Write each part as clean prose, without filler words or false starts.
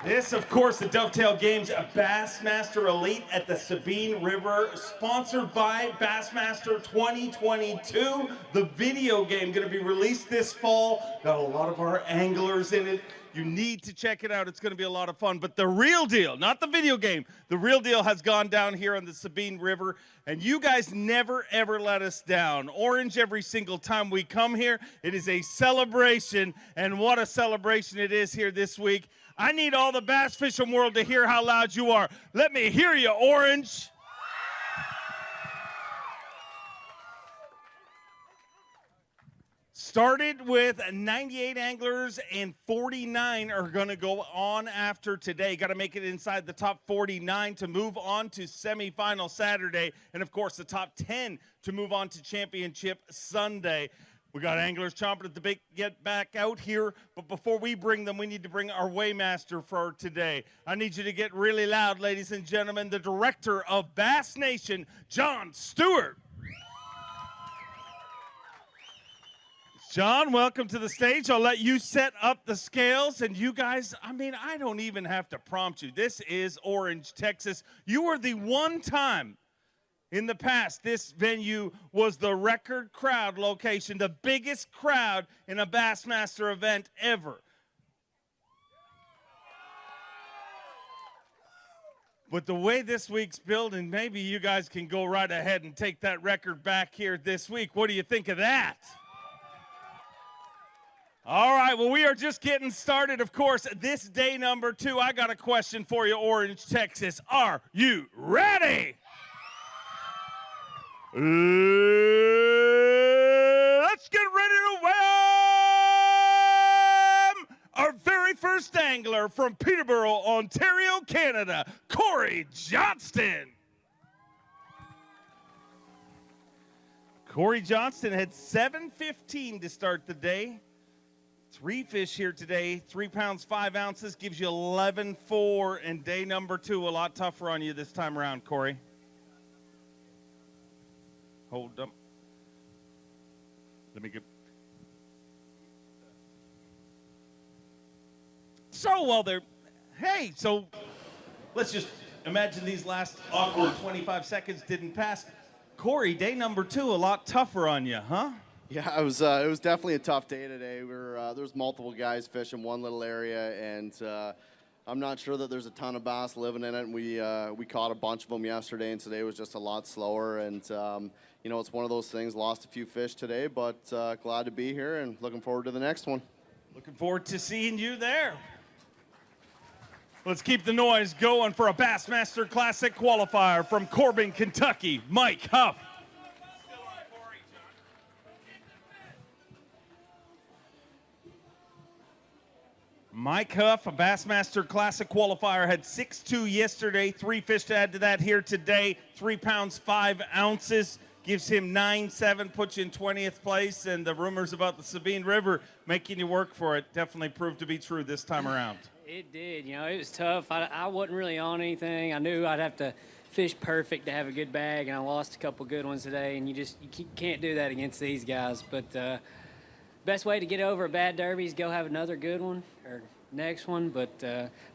This, of course, the Dovetail Games, a Bassmaster Elite at the Sabine River, sponsored by Bassmaster 2022. The video game going to be released this fall. Got a lot of our anglers in it. You need to check it out. It's going to be a lot of fun. But the real deal, not the video game, the real deal has gone down here on the Sabine River. And you guys never, ever let us down. Orange every single time we come here. It is a celebration. And what a celebration it is here this week. I need all the bass fishing world to hear how loud you are. Let me hear you, Orange. Started with 98 anglers and 49 are going to go on after today. Got to make it inside the top 49 to move on to semifinal Saturday. And, of course, the top 10 to move on to championship Sunday. We got anglers chomping at the bit to get back out here, but before we bring them, we need to bring our weighmaster for today. I need you to get really loud, ladies and gentlemen. The director of Bass Nation, John Stewart. John, welcome to the stage. I'll let you set up the scales, and you guys, I mean, I don't even have to prompt you. This is Orange, Texas. You are the one time in the past, this venue was the record crowd location, the biggest crowd in a Bassmaster event ever. But the way this week's building, maybe you guys can go right ahead and take that record back here this week. What do you think of that? All right, well, we are just getting started. Of course, this day number 2, I got a question for you, Orange, Texas. Are you ready? Let's get ready to welcome our very first angler from Peterborough, Ontario, Canada, Corey Johnston. Corey Johnston had 7:15 to start the day. 3 fish here today, 3 pounds, 5 ounces, gives you 11.4, and day number 2, a lot tougher on you this time around, Corey. Hold up. Let me get. So, well, hey, so let's just imagine these last awkward 25 seconds didn't pass. Corey, day number 2, a lot tougher on you, huh? Yeah, it was definitely a tough day today. There was multiple guys fishing one little area, and I'm not sure that there's a ton of bass living in it. And we caught a bunch of them yesterday, and today was just a lot slower. And you know, it's one of those things. Lost a few fish today, but glad to be here and looking forward to the next one. Looking forward to seeing you there. Let's keep the noise going for a Bassmaster Classic qualifier from Corbin, Kentucky, Mike Huff. Mike Huff, a Bassmaster Classic qualifier, had 6.2 yesterday, 3 fish to add to that here today, 3 pounds, 5 ounces, gives him 9.7, puts you in 20th place, and the rumors about the Sabine River making you work for it definitely proved to be true this time around. It did. You know, it was tough. I wasn't really on anything. I knew I'd have to fish perfect to have a good bag, and I lost a couple good ones today, and you can't do that against these guys. But best way to get over a bad derby is go have another good one or next one. But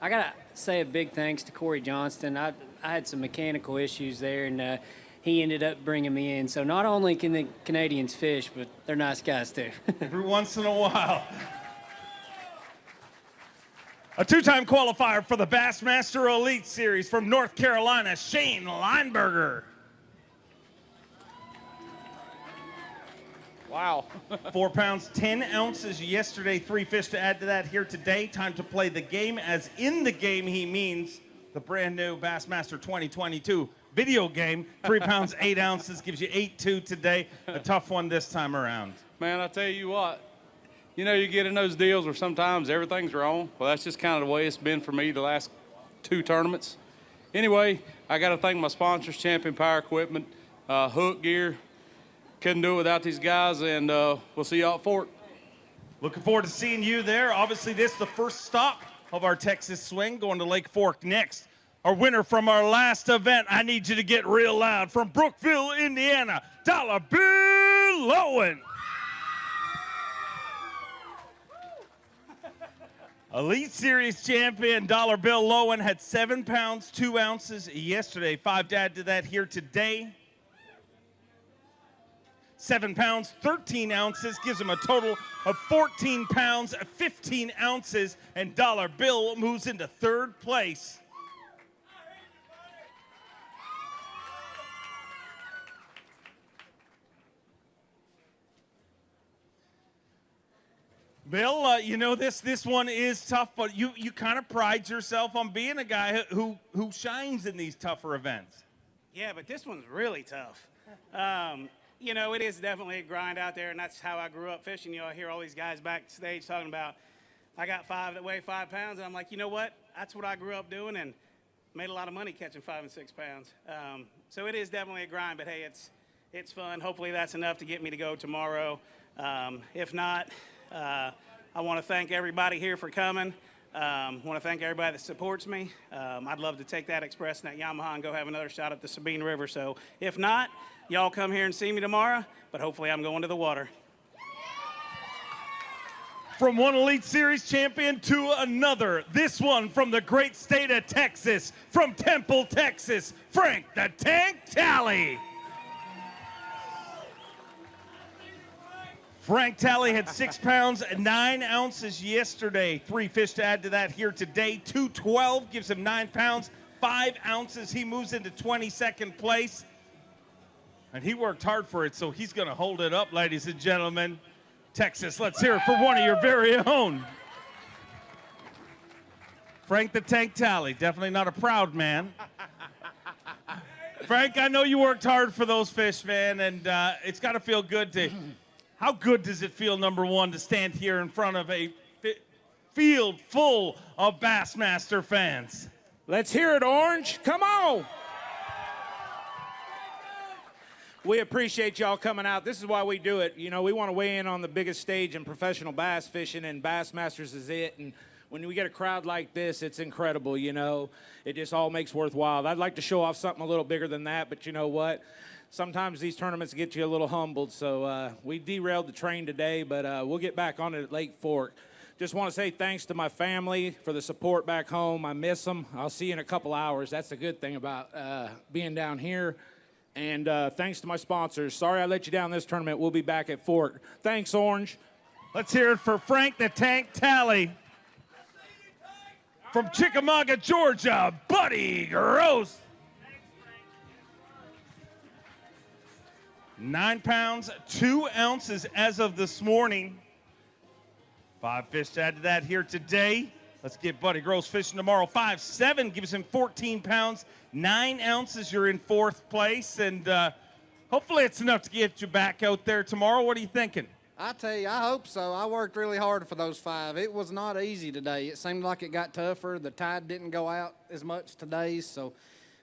I got to say a big thanks to Corey Johnston. I had some mechanical issues there, and he ended up bringing me in. So not only can the Canadians fish, but they're nice guys too. Every once in a while. A 2-time qualifier for the Bassmaster Elite Series from North Carolina, Shane Lineburger. Wow. 4 pounds, 10 ounces yesterday, 3 fish to add to that here today. Time to play the game, as in the game he means the brand new Bassmaster 2022 video game. 3 pounds, 8 ounces, gives you 8.2 today. A tough one this time around. Man, I tell you what, you know, you get in those deals where sometimes everything's wrong. Well, that's just kind of the way it's been for me the last 2 tournaments. Anyway, I got to thank my sponsors, Champion Power Equipment, Hook Gear. Couldn't do it without these guys, and we'll see y'all at Fort. Looking forward to seeing you there. Obviously, this is the first stop of our Texas swing, going to Lake Fork next. Our winner from our last event, I need you to get real loud, from Brookville, Indiana, Dollar Bill Owen. Elite Series champion Dollar Bill Lowen had 7 pounds, 2 ounces yesterday. 5 to add to that here today. 7 pounds, 13 ounces gives him a total of 14 pounds, 15 ounces, and Dollar Bill moves into 3rd place. Bill, you know this one is tough, but you kind of pride yourself on being a guy who shines in these tougher events. Yeah, but this one's really tough. You know, it is definitely a grind out there, and that's how I grew up fishing. You know, I hear all these guys backstage talking about, I got 5 that weigh 5 pounds, and I'm like, you know what? That's what I grew up doing, and made a lot of money catching 5 and 6 pounds. So it is definitely a grind, but hey, it's fun. Hopefully that's enough to get me to go tomorrow. If not, I want to thank everybody here for coming. I want to thank everybody that supports me. I'd love to take that Express and that Yamaha and go have another shot at the Sabine River. So if not, y'all come here and see me tomorrow, but hopefully I'm going to the water. From one Elite Series champion to another, this one from the great state of Texas, from Temple, Texas, Frank the Tank Talley. Frank Talley had 6 pounds, 9 ounces yesterday. 3 fish to add to that here today. 212 gives him 9 pounds, 5 ounces. He moves into 22nd place. And he worked hard for it, so he's going to hold it up, ladies and gentlemen. Texas, let's hear it for one of your very own. Frank the Tank Talley, definitely not a proud man. Frank, I know you worked hard for those fish, man, and it's got to feel good to... How good does it feel, number one, to stand here in front of a field full of Bassmaster fans? Let's hear it, Orange. Come on. We appreciate y'all coming out. This is why we do it. You know, we want to weigh in on the biggest stage in professional bass fishing, and Bassmasters is it. And when we get a crowd like this, it's incredible, you know. It just all makes worthwhile. I'd like to show off something a little bigger than that, but you know what? Sometimes these tournaments get you a little humbled, so we derailed the train today, but we'll get back on it at Lake Fork. Just want to say thanks to my family for the support back home. I miss them. I'll see you in a couple hours. That's the good thing about being down here. And thanks to my sponsors. Sorry I let you down this tournament. We'll be back at Fork. Thanks, Orange. Let's hear it for Frank the Tank Talley. From Chickamauga, Georgia, Buddy Gross. 9 pounds, 2 ounces as of this morning. 5 fish to add to that here today. Let's get Buddy Gross fishing tomorrow. 5'7" gives him 14 pounds, 9 ounces. You're in 4th place, and hopefully it's enough to get you back out there tomorrow. What are you thinking? I tell you, I hope so. I worked really hard for those 5. It was not easy today. It seemed like it got tougher. The tide didn't go out as much today, so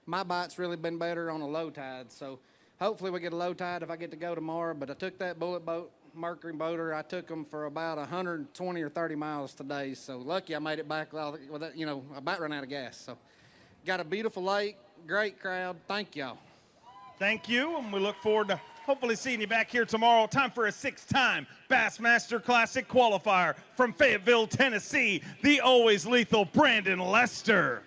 my bite's really been better on a low tide. So hopefully we get a low tide if I get to go tomorrow. But I took that bullet boat, Mercury boater. I took them for about 120 or 30 miles today. So lucky I made it back with that, you know, I about ran out of gas. So got a beautiful lake, great crowd. Thank y'all. Thank you, and we look forward to hopefully seeing you back here tomorrow. Time for a 6-time Bassmaster Classic qualifier from Fayetteville, Tennessee, the always lethal Brandon Lester.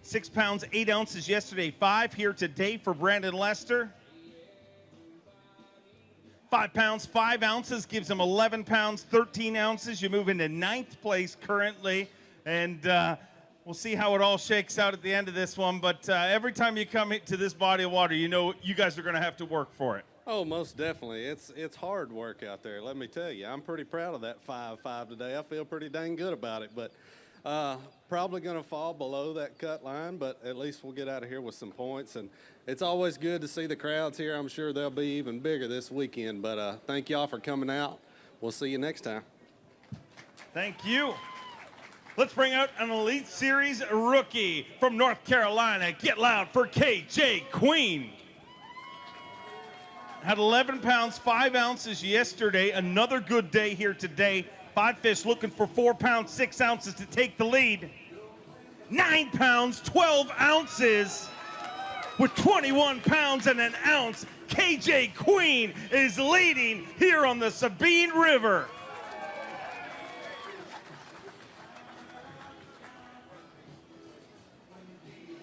6 pounds, 8 ounces yesterday, 5 here today for Brandon Lester. 5 pounds, 5 ounces gives him 11 pounds, 13 ounces. You move into 9th place currently, and we'll see how it all shakes out at the end of this one. But every time you come to this body of water, you know you guys are going to have to work for it. Oh, most definitely. It's hard work out there, let me tell you. I'm pretty proud of that 5.5 today. I feel pretty dang good about it. But probably going to fall below that cut line, but at least we'll get out of here with some points. And it's always good to see the crowds here. I'm sure they'll be even bigger this weekend. But thank y'all for coming out. We'll see you next time. Thank you. Let's bring out an Elite Series rookie from North Carolina. Get loud for KJ Queen. Had 11 pounds, 5 ounces yesterday. Another good day here today. 5 fish looking for 4 pounds, 6 ounces to take the lead. 9 pounds, 12 ounces with 21 pounds and an ounce. KJ Queen is leading here on the Sabine River.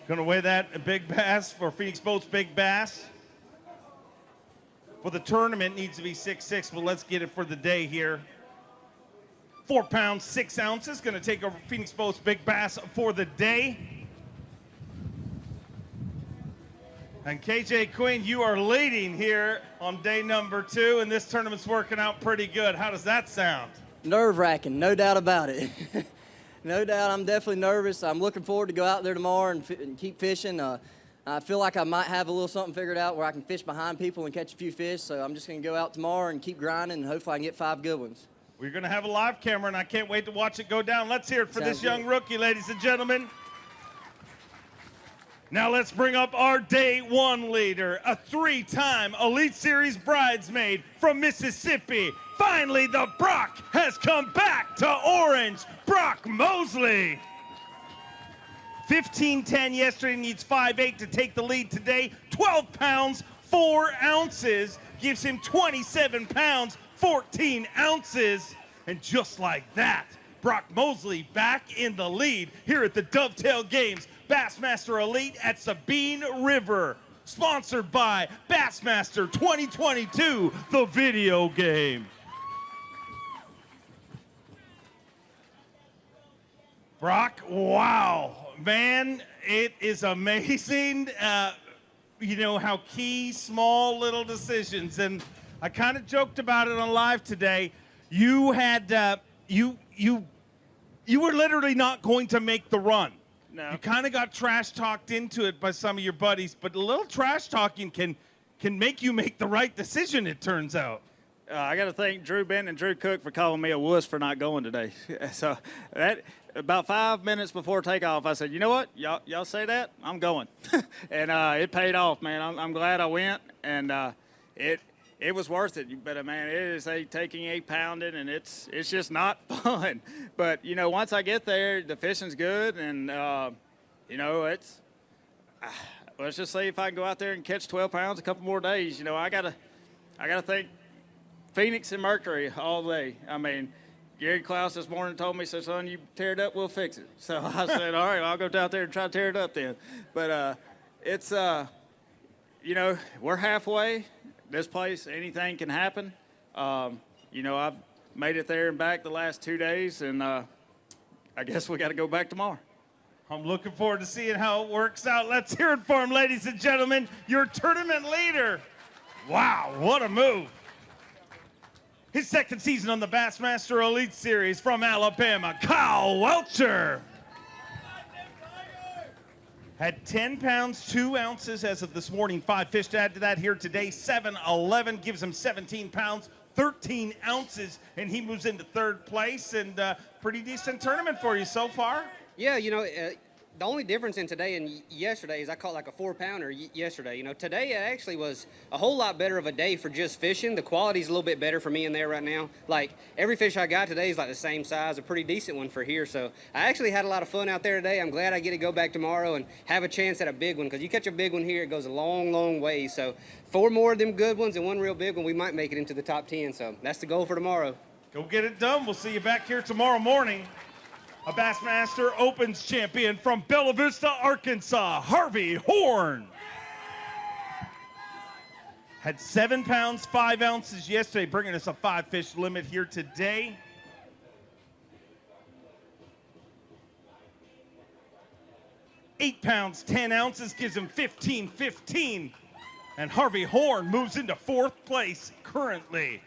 Gonna weigh that big bass for Phoenix Boats Big Bass. For the tournament, needs to be 6'6", but let's get it for the day here. 4 pounds, 6 ounces. Gonna take over Phoenix Boats Big Bass for the day. And KJ Queen, you are leading here on day number 2, and this tournament's working out pretty good. How does that sound? Nerve-wracking, no doubt about it. No doubt, I'm definitely nervous. I'm looking forward to go out there tomorrow and keep fishing. I feel like I might have a little something figured out where I can fish behind people and catch a few fish, so I'm just going to go out tomorrow and keep grinding, and hopefully I can get 5 good ones. We're going to have a live camera, and I can't wait to watch it go down. Let's hear it for this young rookie, ladies and gentlemen. Now let's bring up our day 1 leader, a 3-time Elite Series bridesmaid from Mississippi. Finally, the Brock has come back to Orange. Brock Mosley. 15-10 yesterday, needs 5'8" to take the lead today. 12 pounds, 4 ounces, gives him 27 pounds, 14 ounces. And just like that, Brock Mosley back in the lead here at the Dovetail Games. Bassmaster Elite at Sabine River. Sponsored by Bassmaster 2022, the video game. Brock, wow, man, it is amazing, you know, how key, small, little decisions. And I kind of joked about it on live today. You had, you were literally not going to make the run. No. You kind of got trash talked into it by some of your buddies, but a little trash talking can make you make the right decision, it turns out. I got to thank Drew Benton and Drew Cook for calling me a wuss for not going today. So that about 5 minutes before takeoff, I said, you know what, y'all say that, I'm going. And it paid off, man. I'm glad I went, and it was worth it. But man, it is taking 8 pounding, and it's just not fun. But you know, once I get there, the fishing's good, and you know, it's let's just say if I can go out there and catch 12 pounds a couple more days, you know, I gotta thank Phoenix and Mercury all day. I mean, Gary Klaus this morning told me, said, son, you tear it up, we'll fix it. So I said, all right, I'll go out there and try to tear it up then. But it's, you know, we're halfway. This place, anything can happen. You know, I've made it there and back the last 2 days, and I guess we got to go back tomorrow. I'm looking forward to seeing how it works out. Let's hear it for him, ladies and gentlemen, your tournament leader. Wow, what a move. His second season on the Bassmaster Elite Series from Alabama, Kyle Welcher. Had 10 pounds, 2 ounces as of this morning. 5 fish to add to that here today. 7-11 gives him 17 pounds, 13 ounces, and he moves into 3rd place. And pretty decent tournament for you so far. Yeah, you know, the only difference in today and yesterday is I caught like a 4-pounder yesterday. You know, today it actually was a whole lot better of a day for just fishing. The quality's a little bit better for me in there right now. Like, every fish I got today is like the same size, a pretty decent one for here. So I actually had a lot of fun out there today. I'm glad I get to go back tomorrow and have a chance at a big one, because you catch a big one here, it goes a long, long way. So 4 more of them good ones and 1 real big one, we might make it into the top 10. So that's the goal for tomorrow. Go get it done. We'll see you back here tomorrow morning. A Bassmaster Opens champion from Bella Vista, Arkansas, Harvey Horn. Had 7 pounds, 5 ounces yesterday, bringing us a 5-fish limit here today. Eight pounds, 10 ounces gives him 15-15. And Harvey Horn moves into 4th place currently.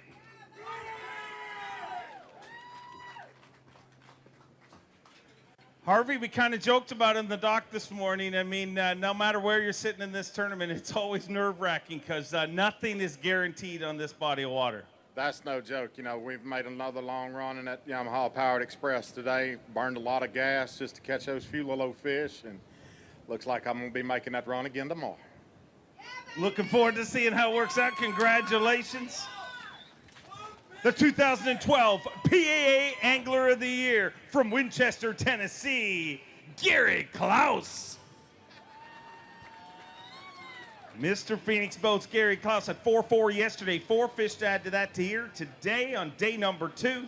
Harvey, we kind of joked about in the dock this morning. I mean, no matter where you're sitting in this tournament, it's always nerve-wracking because nothing is guaranteed on this body of water. That's no joke. You know, we've made another long run in that Yamaha Powered Express today. Burned a lot of gas just to catch those few little old fish, and looks like I'm going to be making that run again tomorrow. Looking forward to seeing how it works out. Congratulations. The 2012 PAA Angler of the Year from Winchester, Tennessee, Gary Klaus. Mr. Phoenix Boats, Gary Klaus at 4-4 yesterday. 4 fish to add to that to here. Today on day number 2,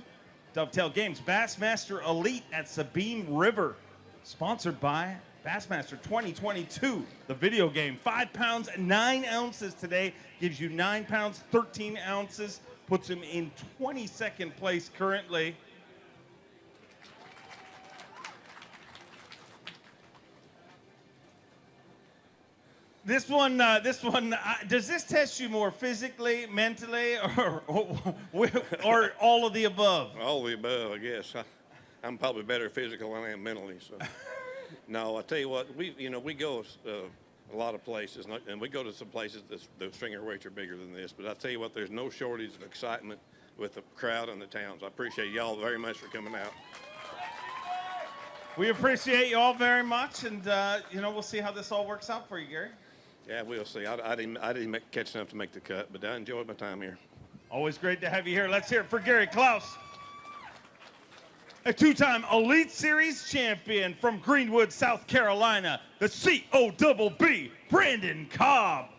Dovetail Games, Bassmaster Elite at Sabine River. Sponsored by Bassmaster 2022, the video game. 5 pounds, 9 ounces today. Gives you 9 pounds, 13 ounces. Puts him in 22nd place currently. This one, does this test you more physically, mentally, or all of the above? All of the above, I guess. I'm probably better physical than I am mentally. So, no, I tell you what, we go a lot of places, and we go to some places that the stringer weights are bigger than this. But I tell you what, there's no shortage of excitement with the crowd and the towns. I appreciate y'all very much for coming out. We appreciate you all very much, and we'll see how this all works out for you, Gary. Yeah, we'll see. I didn't catch enough to make the cut, but I enjoyed my time here. Always great to have you here. Let's hear it for Gary Klaus, a 2-time Elite Series champion from Greenwood, South Carolina, the COBB, Brandon Cobb.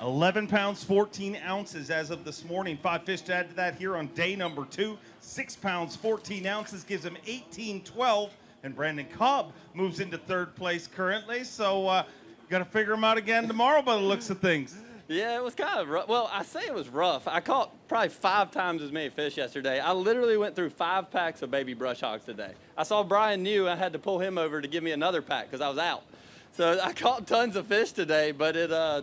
11 pounds, 14 ounces as of this morning. 5 fish to add to that here on day number 2. 6 pounds, 14 ounces gives him 18-12. And Brandon Cobb moves into 3rd place currently. So got to figure him out again tomorrow by the looks of things. Yeah, it was kind of rough. Well, I say it was rough. I caught probably 5 times as many fish yesterday. I literally went through 5 packs of baby brush hogs today. I saw Brian New. I had to pull him over to give me another pack because I was out. So I caught tons of fish today, but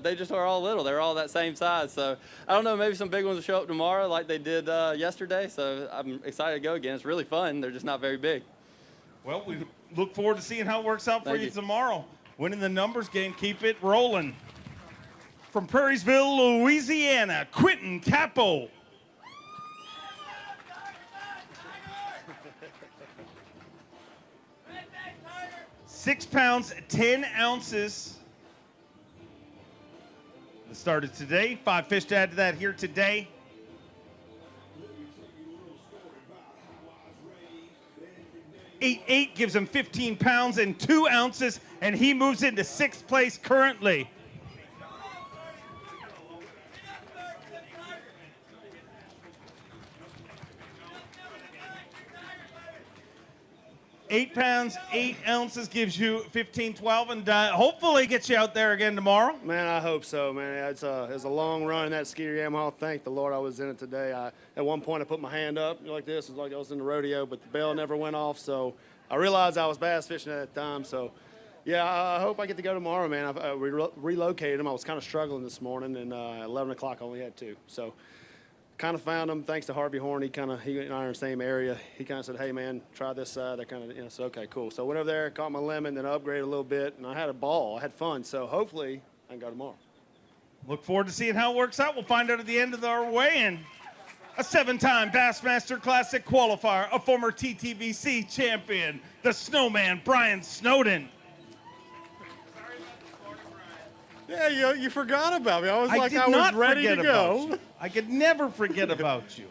they just are all little. They're all that same size. So I don't know, maybe some big ones will show up tomorrow like they did yesterday. So I'm excited to go again. It's really fun. They're just not very big. Well, we look forward to seeing how it works out for you tomorrow. Winning the numbers game, keep it rolling. From Prairiesville, Louisiana, Quinton Cappo. Six pounds, 10 ounces. The start of today. 5 fish to add to that here today. 8-8 gives him 15 pounds and 2 ounces, and he moves into 6th place currently. $8 pounds, 8 ounces gives you 15-12, and hopefully gets you out there again tomorrow. Man, I hope so, man. It's a long run in that Skeeter Yamaha. Thank the Lord I was in it today. At one point, I put my hand up like this. It was like I was in the rodeo, but the bell never went off, so I realized I was bass fishing at that time. So, yeah, I hope I get to go tomorrow, man. I relocated them. I was kind of struggling this morning, and at 11 o'clock I only had 2. So, kind of found them thanks to Harvey Horn. He and I are in the same area. He kind of said, "Hey man, try this side." I kind of said, "Okay, cool." So I went over there, caught my lemon, then upgraded a little bit, and I had a ball. I had fun. So hopefully I can go tomorrow. Look forward to seeing how it works out. We'll find out at the end of our weigh-in. A 7-time Bassmaster Classic qualifier, a former TTBC champion, the Snowman Brian Snowden. Yeah, you forgot about me. I was ready to go. I could never forget about you.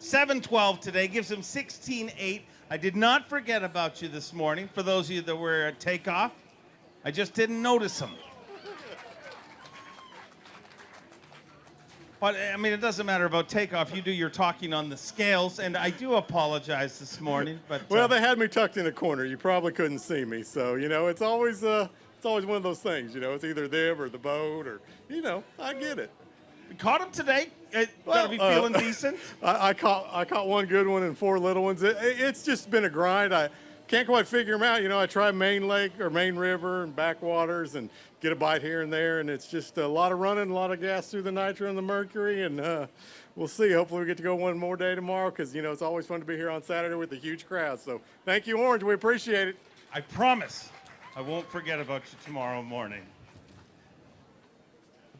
7-12 today gives him 16-8. I did not forget about you this morning. For those of you that were at takeoff, I just didn't notice them. But, I mean, it doesn't matter about takeoff. You do your talking on the scales, and I do apologize this morning. But well, they had me tucked in a corner. You probably couldn't see me. So, it's always one of those things. It's either them or the boat or, I get it. We caught him today. Gotta be feeling decent. I caught one good one and 4 little ones. It's just been a grind. I can't quite figure them out. I try main lake or main river and backwaters and get a bite here and there, and it's just a lot of running, a lot of gas through the nitro and the mercury, and we'll see. Hopefully we get to go one more day tomorrow because, it's always fun to be here on Saturday with a huge crowd. So thank you, Orange. We appreciate it. I promise I won't forget about you tomorrow morning.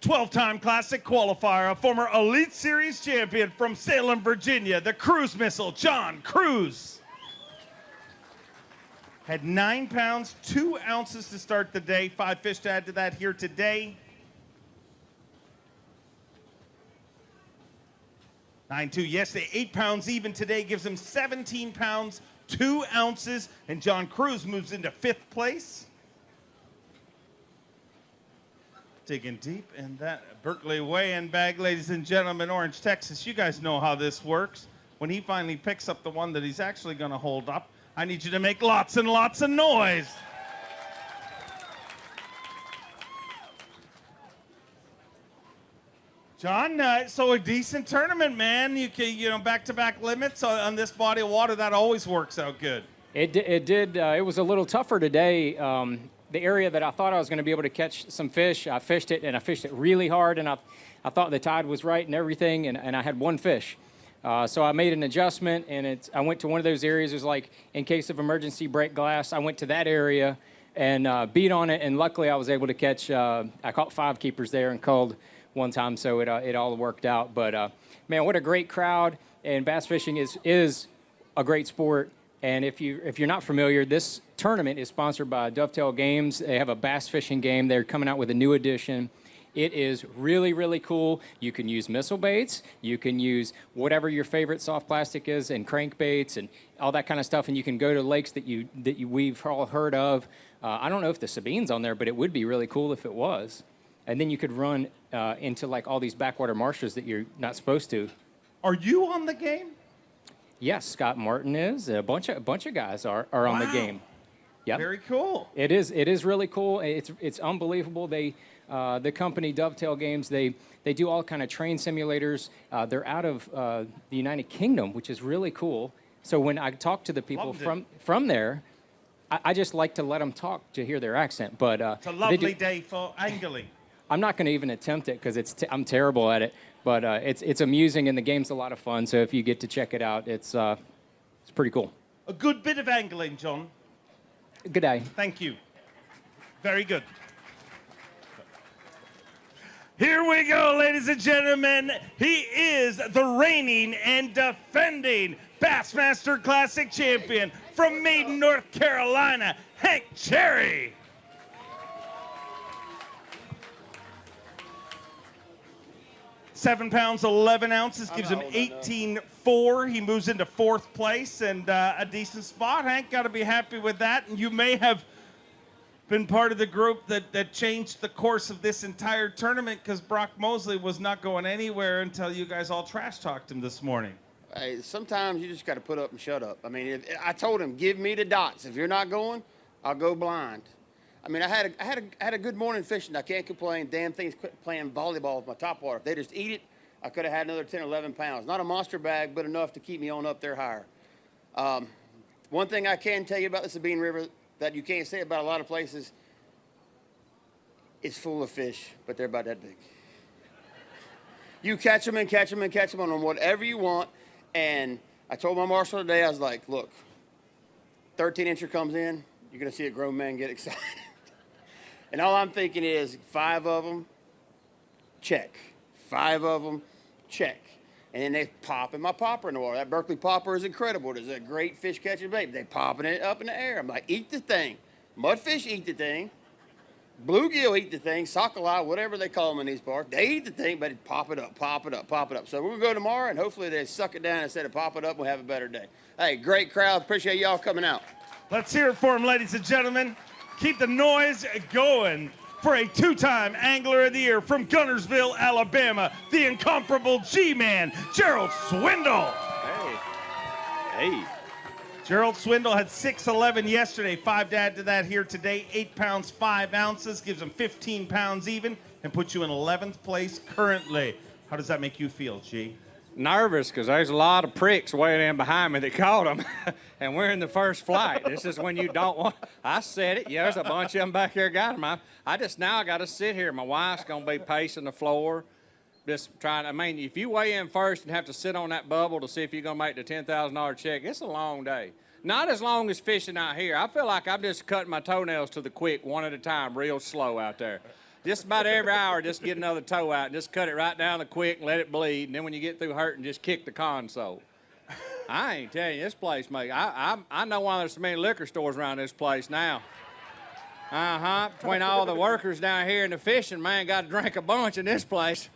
12-time Classic qualifier, a former Elite Series champion from Salem, Virginia, the cruise missile, John Cruz. Had 9 pounds, 2 ounces to start the day. 5 fish to add to that here today. 9-2 yesterday, 8 pounds even today, gives him 17 pounds, 2 ounces, and John Cruz moves into 5th place. Digging deep in that Berkeley weigh-in bag, ladies and gentlemen, Orange, Texas. You guys know how this works. When he finally picks up the one that he's actually going to hold up, I need you to make lots and lots of noise. John, so a decent tournament, man. You can, back-to-back limits on this body of water. That always works out good. It did. It was a little tougher today. The area that I thought I was going to be able to catch some fish, I fished it, and I fished it really hard, and I thought the tide was right and everything, and I had one fish. So I made an adjustment, and I went to one of those areas. It was like, in case of emergency, break glass. I went to that area and beat on it, and luckily I was able to catch, I caught 5 keepers there and culled one time, so it all worked out. But, man, what a great crowd, and bass fishing is a great sport. And if you're not familiar, this tournament is sponsored by Dovetail Games. They have a bass fishing game. They're coming out with a new edition. It is really, really cool. You can use missile baits. You can use whatever your favorite soft plastic is, and crankbaits and all that kind of stuff. And you can go to lakes that we've all heard of. I don't know if the Sabine's on there, but it would be really cool if it was. And then you could run into like all these backwater marshes that you're not supposed to. Are you on the game? Yes, Scott Martin is. A bunch of guys are on the game. Yep. Very cool. It is really cool. It's unbelievable. The company Dovetail Games, they do all kind of train simulators. They're out of the United Kingdom, which is really cool. So when I talk to the people from there, I just like to let them talk to hear their accent. But it's a lovely day for angling. I'm not going to even attempt it because I'm terrible at it. But it's amusing, and the game's a lot of fun. So if you get to check it out, it's pretty cool. A good bit of angling, John. Good day. Thank you. Very good. Here we go, ladies and gentlemen. He is the reigning and defending Bassmaster Classic champion from Maiden, North Carolina, Hank Cherry. £7, 11 ounces, gives him 18.4. He moves into 4th place and a decent spot. Hank, got to be happy with that. And you may have been part of the group that changed the course of this entire tournament because Brock Mosley was not going anywhere until you guys all trash-talked him this morning. Hey, sometimes you just got to put up and shut up. I mean, I told him, give me the dots. If you're not going, I'll go blind. I mean, I had a good morning fishing. I can't complain. Damn things quit playing volleyball with my topwater. If they just eat it, I could have had another 10 or 11 pounds. Not a monster bag, but enough to keep me on up there higher. One thing I can tell you about the Sabine River that you can't say about a lot of places, it's full of fish, but they're about that big. You catch them and catch them and catch them on whatever you want. And I told my marshal today, I was like, look, 13-incher comes in, you're going to see a grown man get excited. And all I'm thinking is 5 of them, check. 5 of them, check. And then they popping my popper in the water. That Berkeley popper is incredible. It is a great fish catching bait. They popping it up in the air. I'm like, eat the thing. Mudfish eat the thing. Bluegill eat the thing. Sockeye, whatever they call them in these parts. They eat the thing, but it pop it up, pop it up, pop it up. So we're going to go tomorrow, and hopefully they suck it down instead of pop it up. We'll have a better day. Hey, great crowd. Appreciate y'all coming out. Let's hear it for him, ladies and gentlemen. Keep the noise going for a 2-time Angler of the Year from Gunnersville, Alabama, the incomparable G-Man, Gerald Swindle. Hey. Gerald Swindle had 6'11" yesterday, 5 to add to that here today, 8 pounds, 5 ounces, gives him 15 pounds even, and puts you in 11th place currently. How does that make you feel, G? Nervous, because there's a lot of pricks way in behind me that caught them, and we're in the first flight. This is when you don't want. I said it. Yeah, there's a bunch of them back here got them. I got to sit here. My wife's going to be pacing the floor, just trying. I mean, if you weigh in first and have to sit on that bubble to see if you're going to make the $10,000 check, it's a long day. Not as long as fishing out here. I feel like I'm just cutting my toenails to the quick, one at a time, real slow out there. Just about every hour, just get another toe out and just cut it right down the quick and let it bleed. And then when you get through hurting, just kick the console. I ain't telling you, this place, mate. I know why there's so many liquor stores around this place now. Between all the workers down here and the fishing, man, got to drink a bunch in this place.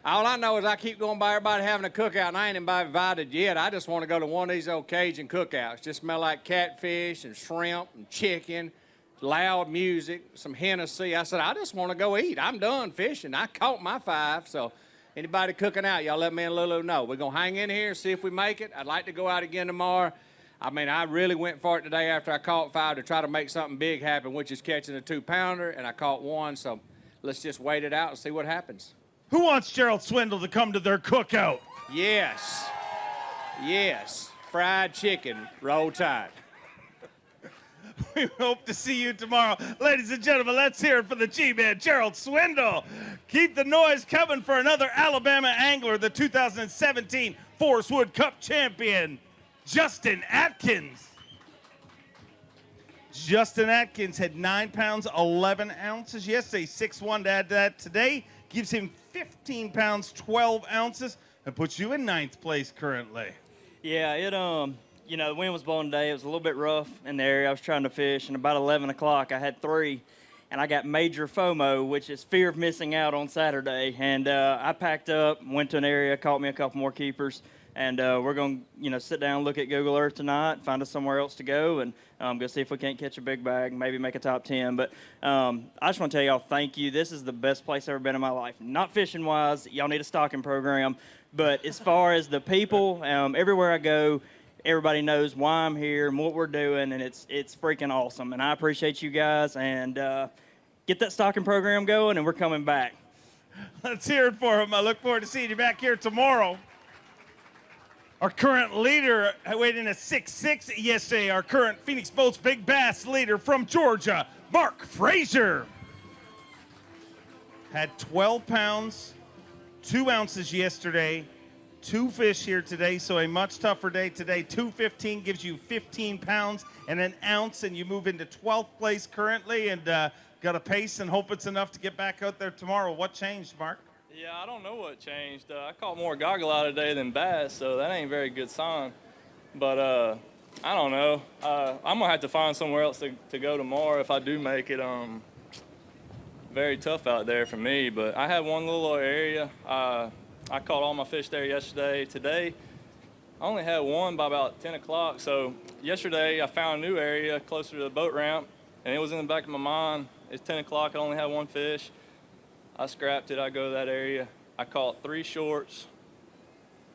All I know is I keep going by everybody having a cookout, and I ain't invited yet. I just want to go to one of these old Cajun cookouts. Just smell like catfish and shrimp and chicken loud music, some Hennessy. I said, I just want to go eat. I'm done fishing. I caught my 5, so anybody cooking out, y'all let me and Lulu know. We're going to hang in here and see if we make it. I'd like to go out again tomorrow. I mean, I really went for it today after I caught 5 to try to make something big happen, which is catching a 2-pounder, and I caught 1, so let's just wait it out and see what happens. Who wants Gerald Swindle to come to their cookout? Yes. Yes. Fried chicken, roll tide. We hope to see you tomorrow. Ladies and gentlemen, let's hear it for the G-Man, Gerald Swindle. Keep the noise coming for another Alabama angler, the 2017 Forest Wood Cup champion, Justin Atkins. Justin Atkins had 9 pounds, 11 ounces yesterday, 6'1" to add to that today. Gives him 15 pounds, 12 ounces, and puts you in 9th place currently. Yeah, you know, the wind was blowing today. It was a little bit rough in the area I was trying to fish, and about 11 o'clock I had 3, and I got major FOMO, which is fear of missing out on Saturday. And I packed up, went to an area, caught me a couple more keepers, and we're going to, you know, sit down, look at Google Earth tonight, find us somewhere else to go, and go see if we can't catch a big bag, maybe make a top 10. But I just want to tell y'all thank you. This is the best place I've ever been in my life. Not fishing-wise. Y'all need a stocking program. But as far as the people, everywhere I go, everybody knows why I'm here and what we're doing, and it's freaking awesome. And I appreciate you guys, and get that stocking program going, and we're coming back. Let's hear it for him. I look forward to seeing you back here tomorrow. Our current leader weighed in at 6'6" yesterday. Our current Phoenix Boats Big Bass leader from Georgia, Mark Frazier. Had 12 pounds, 2 ounces yesterday. 2 fish here today, so a much tougher day today. 215 gives you 15 pounds and an ounce, and you move into 12th place currently, and got a pace and hope it's enough to get back out there tomorrow. What changed, Mark? Yeah, I don't know what changed. I caught more goggle-eye today than bass, so that ain't a very good sign. But I don't know. I'm going to have to find somewhere else to go tomorrow if I do make it. Very tough out there for me, but I had one little area. I caught all my fish there yesterday. Today, I only had 1 by about 10 o'clock. So yesterday, I found a new area closer to the boat ramp, and it was in the back of my mind. It's 10 o'clock. I only had 1 fish. I scrapped it. I go to that area. I caught 3 shorts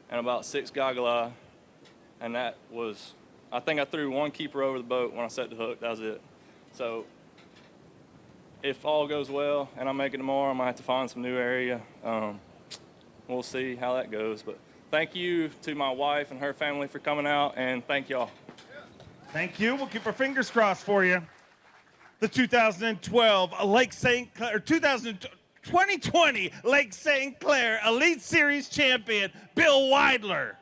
and about 6 goggle-eye, and that was, I think I threw 1 keeper over the boat when I set the hook. That was it. So if all goes well and I make it tomorrow, I might have to find some new area. We'll see how that goes. But thank you to my wife and her family for coming out, and thank y'all. Thank you. We'll keep our fingers crossed for you. The 2012 Lake St. Clair, 2020 Lake St. Clair Elite Series champion, Bill Weidler.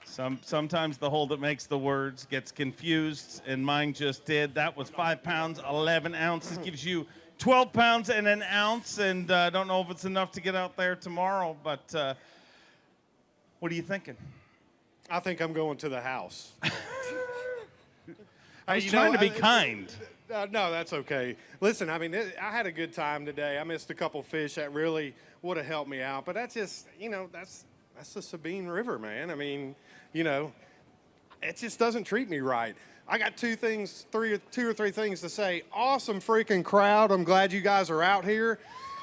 Sometimes the hole that makes the words gets confused, and mine just did. That was 5 pounds, 11 ounces, gives you 12 pounds and an ounce, and I don't know if it's enough to get out there tomorrow, but what are you thinking? I think I'm going to the house. I was trying to be kind. No, that's okay. Listen, I mean, I had a good time today. I missed a couple fish that really would have helped me out, but that's just, you know, that's the Sabine River, man. I mean, you know, it just doesn't treat me right. I got two or three things to say. Awesome freaking crowd. I'm glad you guys are out here.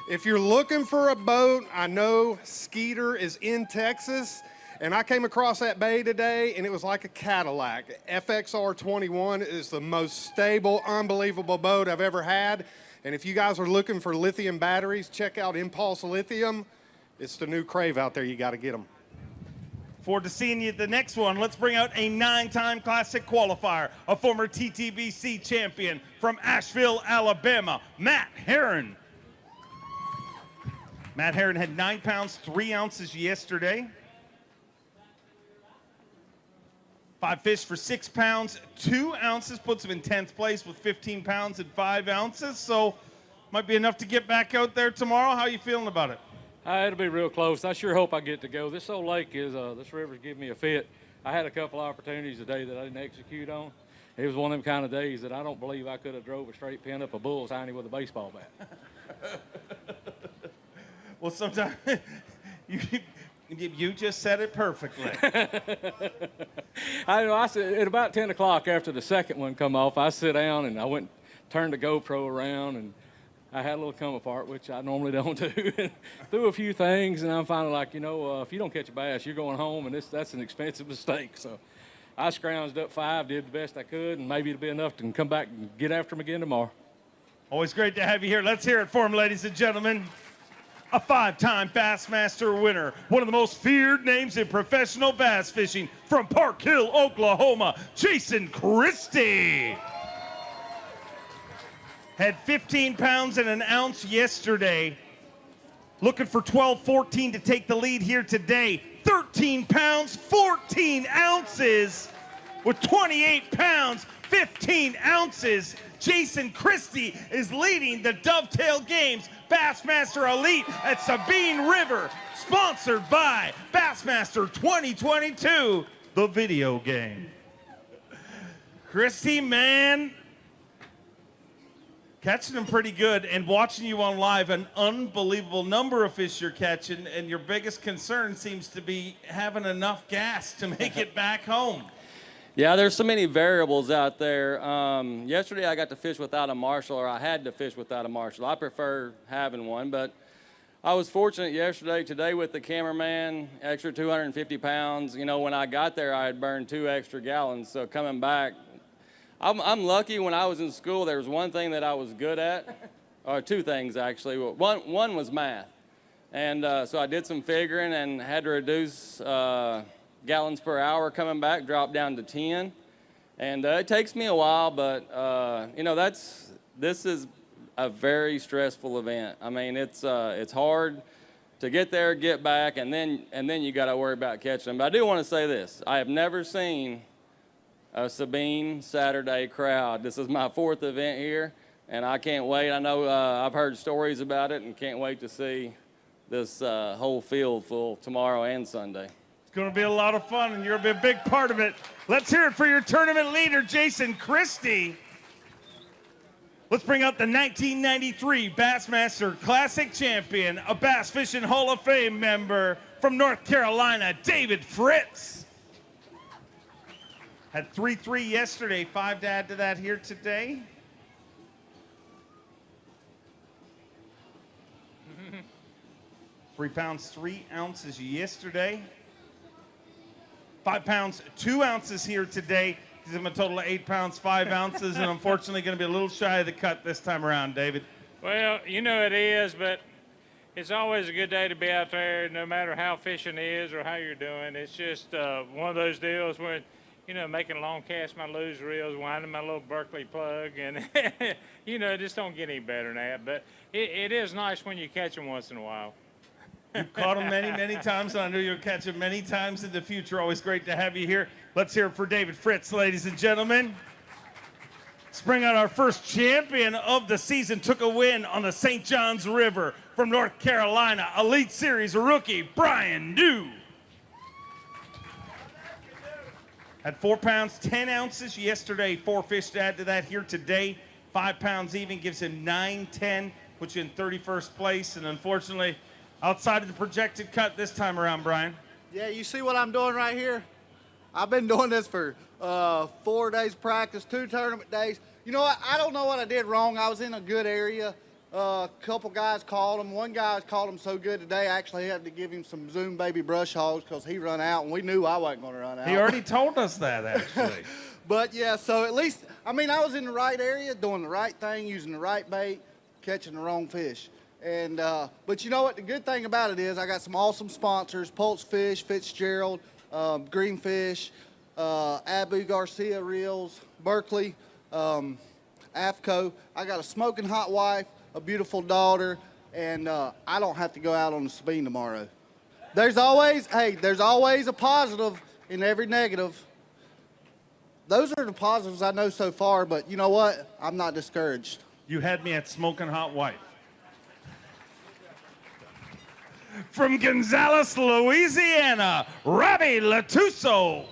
If you're looking for a boat, I know Skeeter is in Texas, and I came across that bay today, and it was like a Cadillac. FXR 21 is the most stable, unbelievable boat I've ever had. And if you guys are looking for lithium batteries, check out Impulse Lithium. It's the new crave out there. You got to get them. Forward to seeing you at the next one. Let's bring out a 9-time Classic qualifier, a former TTBC champion from Asheville, Alabama, Matt Herron. Matt Herron had 9 pounds, 3 ounces yesterday. 5 fish for 6 pounds, 2 ounces, puts him in 10th place with 15 pounds and 5 ounces. So might be enough to get back out there tomorrow. How are you feeling about it? It'll be real close. I sure hope I get to go. This old lake is, this river's giving me a fit. I had a couple opportunities today that I didn't execute on. It was one of them kind of days that I don't believe I could have drove a straight pin up a bull's hiney with a baseball bat. Well, sometimes You just said it perfectly. I said at about 10 o'clock after the second one come off, I sit down and I went, turned the GoPro around, and I had a little come apart, which I normally don't do. Threw a few things, and I'm finally like, if you don't catch a bass, you're going home, and that's an expensive mistake. So I scrounged up 5, did the best I could, and maybe it'll be enough to come back and get after them again tomorrow. Always great to have you here. Let's hear it for him, ladies and gentlemen. A 5-time Bassmaster winner, one of the most feared names in professional bass fishing, from Park Hill, Oklahoma, Jason Christie. Had 15 pounds and an ounce yesterday. Looking for 12-14 to take the lead here today. 13 pounds, 14 ounces with 28 pounds, 15 ounces. Jason Christie is leading the Dovetail Games Bassmaster Elite at Sabine River, sponsored by Bassmaster 2022, the video game. Christie, man, catching them pretty good, and watching you on live, an unbelievable number of fish you're catching, and your biggest concern seems to be having enough gas to make it back home. Yeah, there's so many variables out there. Yesterday I got to fish without a marshal, or I had to fish without a marshal. I prefer having one, but I was fortunate yesterday. Today with the cameraman, extra 250 pounds. When I got there, I had burned 2 extra gallons, so coming back, I'm lucky. When I was in school, there was one thing that I was good at, or 2 things actually. One was math, and so I did some figuring and had to reduce gallons per hour coming back, dropped down to 10. And it takes me a while, but this is a very stressful event. I mean, it's hard to get there, get back, and then you got to worry about catching them. But I do want to say this: I have never seen a Sabine Saturday crowd. This is my 4th event here, and I can't wait. I know I've heard stories about it, and can't wait to see this whole field full tomorrow and Sunday. It's going to be a lot of fun, and you're a big part of it. Let's hear it for your tournament leader, Jason Christie. Let's bring out the 1993 Bassmaster Classic champion, a Bass Fishing Hall of Fame member from North Carolina, David Fritz. Had 3-3 yesterday, 5 to add to that here today. Three pounds, 3 ounces yesterday. 5 pounds, 2 ounces here today. Gives him a total of 8 pounds, 5 ounces, and unfortunately going to be a little shy of the cut this time around, David. Well, it is, but it's always a good day to be out there, no matter how fishing is or how you're doing. It's just one of those deals where, making a long cast my lose reels, winding my little Berkeley plug, and, it just don't get any better than that. But it is nice when you catch them once in a while. You've caught them many, many times, and I know you'll catch them many times in the future. Always great to have you here. Let's hear it for David Fritz, ladies and gentlemen. Let's bring out our first champion of the season. Took a win on the St. Johns River from North Carolina. Elite Series rookie, Brian New. Had 4 pounds, 10 ounces yesterday. 4 fish to add to that here today. 5 pounds even, gives him 9-10, puts you in 31st place, and unfortunately, outside of the projected cut this time around, Brian. Yeah, you see what I'm doing right here? I've been doing this for 4 days practice, 2 tournament days. You know what? I don't know what I did wrong. I was in a good area. A couple guys called him. One guy called him so good today, I actually had to give him some Zoom baby brush hogs because he run out, and we knew I wasn't going to run out. He already told us that, actually. But, yeah, so at least, I was in the right area, doing the right thing, using the right bait, catching the wrong fish. And but you know what? The good thing about it is I got some awesome sponsors: Pulse Fish, Fitzgerald, Greenfish, Abu Garcia Reels, Berkeley, AFCO. I got a smoking hot wife, a beautiful daughter, and I don't have to go out on the Sabine tomorrow. There's always a positive in every negative. Those are the positives I know so far, but you know what? I'm not discouraged. You had me at smoking hot wife. From Gonzales, Louisiana, Robbie Latuso.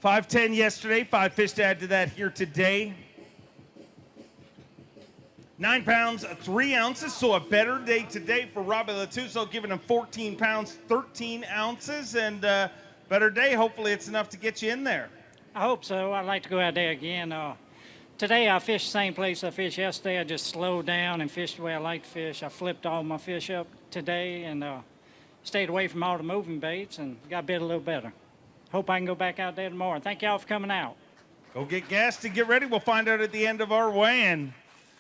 $5.10 yesterday, 5 fish to add to that here today. 9 pounds, 3 ounces, so a better day today for Robbie Latuso, giving him 14 pounds, 13 ounces, and better day. Hopefully it's enough to get you in there. I hope so. I'd like to go out there again. Today I fished the same place I fished yesterday. I just slowed down and fished the way I like to fish. I flipped all my fish up today and stayed away from all the moving baits and got bit a little better. Hope I can go back out there tomorrow. Thank y'all for coming out. Go get gassed and get ready. We'll find out at the end of our weigh-in.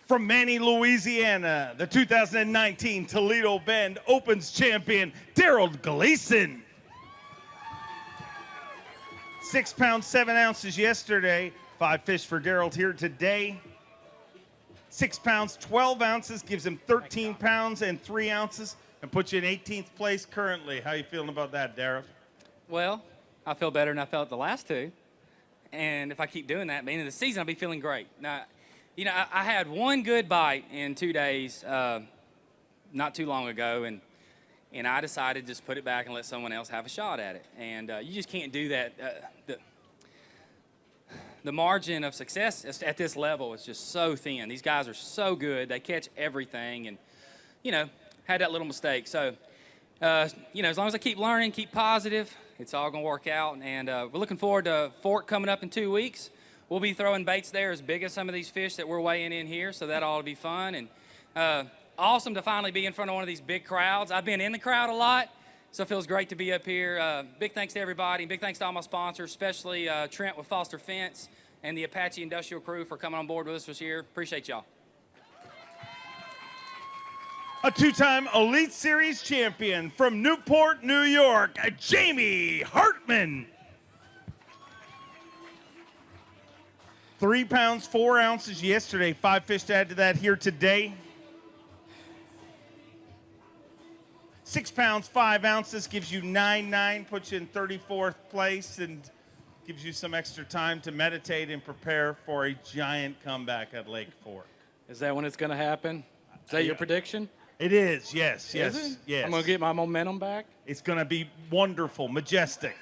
From Manny, Louisiana, the 2019 Toledo Bend Opens champion, Daryl Gleason. 6 pounds, 7 ounces yesterday. 5 fish for Daryl here today. 6 pounds, 12 ounces gives him 13 pounds and 3 ounces and puts you in 18th place currently. How you feeling about that, Daryl? Well, I feel better than I felt the last two. And if I keep doing that, at the end of the season, I'll be feeling great. Now, you know, I had one good bite in 2 days not too long ago, and I decided to just put it back and let someone else have a shot at it. And you just can't do that. The margin of success at this level is just so thin. These guys are so good. They catch everything, and, you know, had that little mistake. So, you know, as long as I keep learning, keep positive, it's all going to work out. And we're looking forward to Fork coming up in 2 weeks. We'll be throwing baits there as big as some of these fish that we're weighing in here, so that ought to be fun. And awesome to finally be in front of one of these big crowds. I've been in the crowd a lot, so it feels great to be up here. Big thanks to everybody. Big thanks to all my sponsors, especially Trent with Foster Fence and the Apache Industrial Crew for coming on board with us this year. Appreciate y'all. A 2-time Elite Series champion from Newport, New York, Jamie Hartman. 3 pounds, 4 ounces yesterday. 5 fish to add to that here today. 6 pounds, 5 ounces gives you 9.9, puts you in 34th place, and gives you some extra time to meditate and prepare for a giant comeback at Lake Fork. Is that when it's going to happen? Is that your prediction? It is, yes, yes, Is it? yes. I'm going to get my momentum back? It's going to be wonderful, majestic.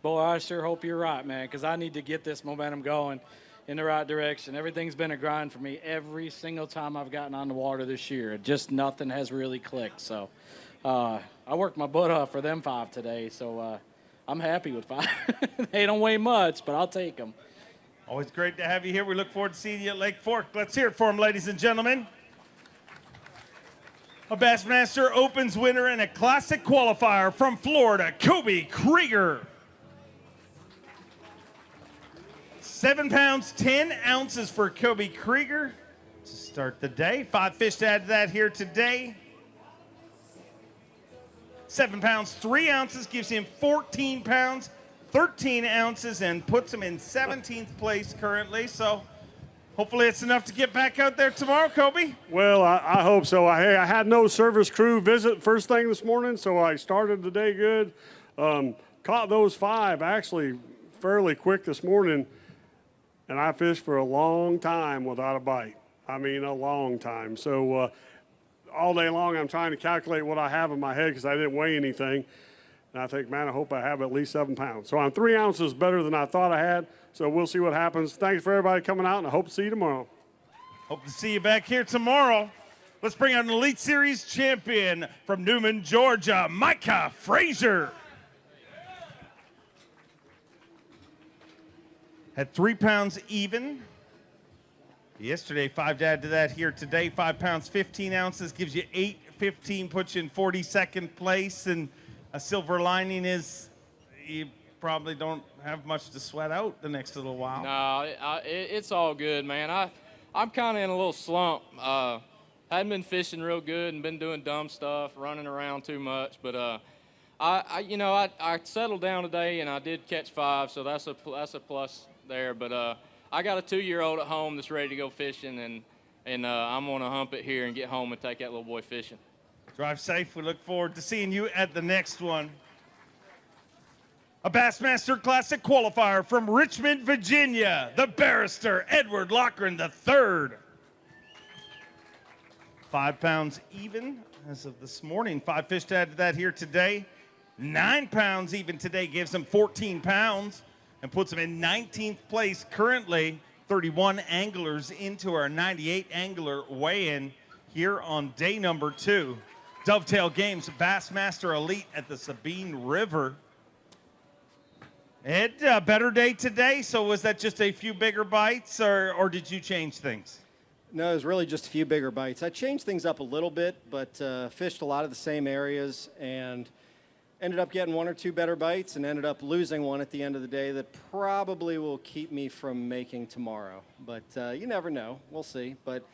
Boy, I sure hope you're right, man, because I need to get this momentum going in the right direction. Everything's been a grind for me every single time I've gotten on the water this year. Just nothing has really clicked. So I worked my butt off for them 5 today, so I'm happy with 5. They don't weigh much, but I'll take them. Always great to have you here. We look forward to seeing you at Lake Fork. Let's hear it for him, ladies and gentlemen. A Bassmaster Opens winner and a classic qualifier from Florida, Kobe Krieger. 7 pounds, 10 ounces for Kobe Krieger to start the day. 5 fish to add to that here today. 7 pounds, 3 ounces gives him 14 pounds, 13 ounces, and puts him in 17th place currently. So hopefully it's enough to get back out there tomorrow, Kobe. Well, I hope so. I had no service crew visit first thing this morning, so I started the day good. Caught those 5 actually fairly quick this morning, and I fished for a long time without a bite. I mean, a long time. So all day long I'm trying to calculate what I have in my head because I didn't weigh anything. And I think, man, I hope I have at least 7 pounds. So I'm 3 ounces better than I thought I had. So we'll see what happens. Thanks for everybody coming out, and I hope to see you tomorrow. Hope to see you back here tomorrow. Let's bring out an Elite Series champion from Newman, Georgia, Micah Fraser. Had 3 pounds even. Yesterday, 5 to add to that here today. 5 pounds, 15 ounces gives you 8.15, puts you in 42nd place. And a silver lining is you probably don't have much to sweat out the next little while. No, it's all good, man. I'm kind of in a little slump. Hadn't been fishing real good and been doing dumb stuff, running around too much. But I settled down today and I did catch 5, so that's a plus there. But I got a 2-year-old at home that's ready to go fishing, and I'm gonna hump it here and get home and take that little boy fishing. Drive safe. We look forward to seeing you at the next one. A Bassmaster Classic qualifier from Richmond, Virginia, the barrister Edward Loughran III. 5 pounds even as of this morning. 5 fish to add to that here today. 9 pounds even today gives him 14 pounds and puts him in 19th place currently. 31 anglers into our 98 angler weigh-in here on day number 2. Dovetail Games Bassmaster Elite at the Sabine River. Ed, a better day today, so was that just a few bigger bites, or did you change things? No, it was really just a few bigger bites. I changed things up a little bit, but fished a lot of the same areas and ended up getting 1 or 2 better bites and ended up losing one at the end of the day that probably will keep me from making tomorrow. But you never know. We'll see. But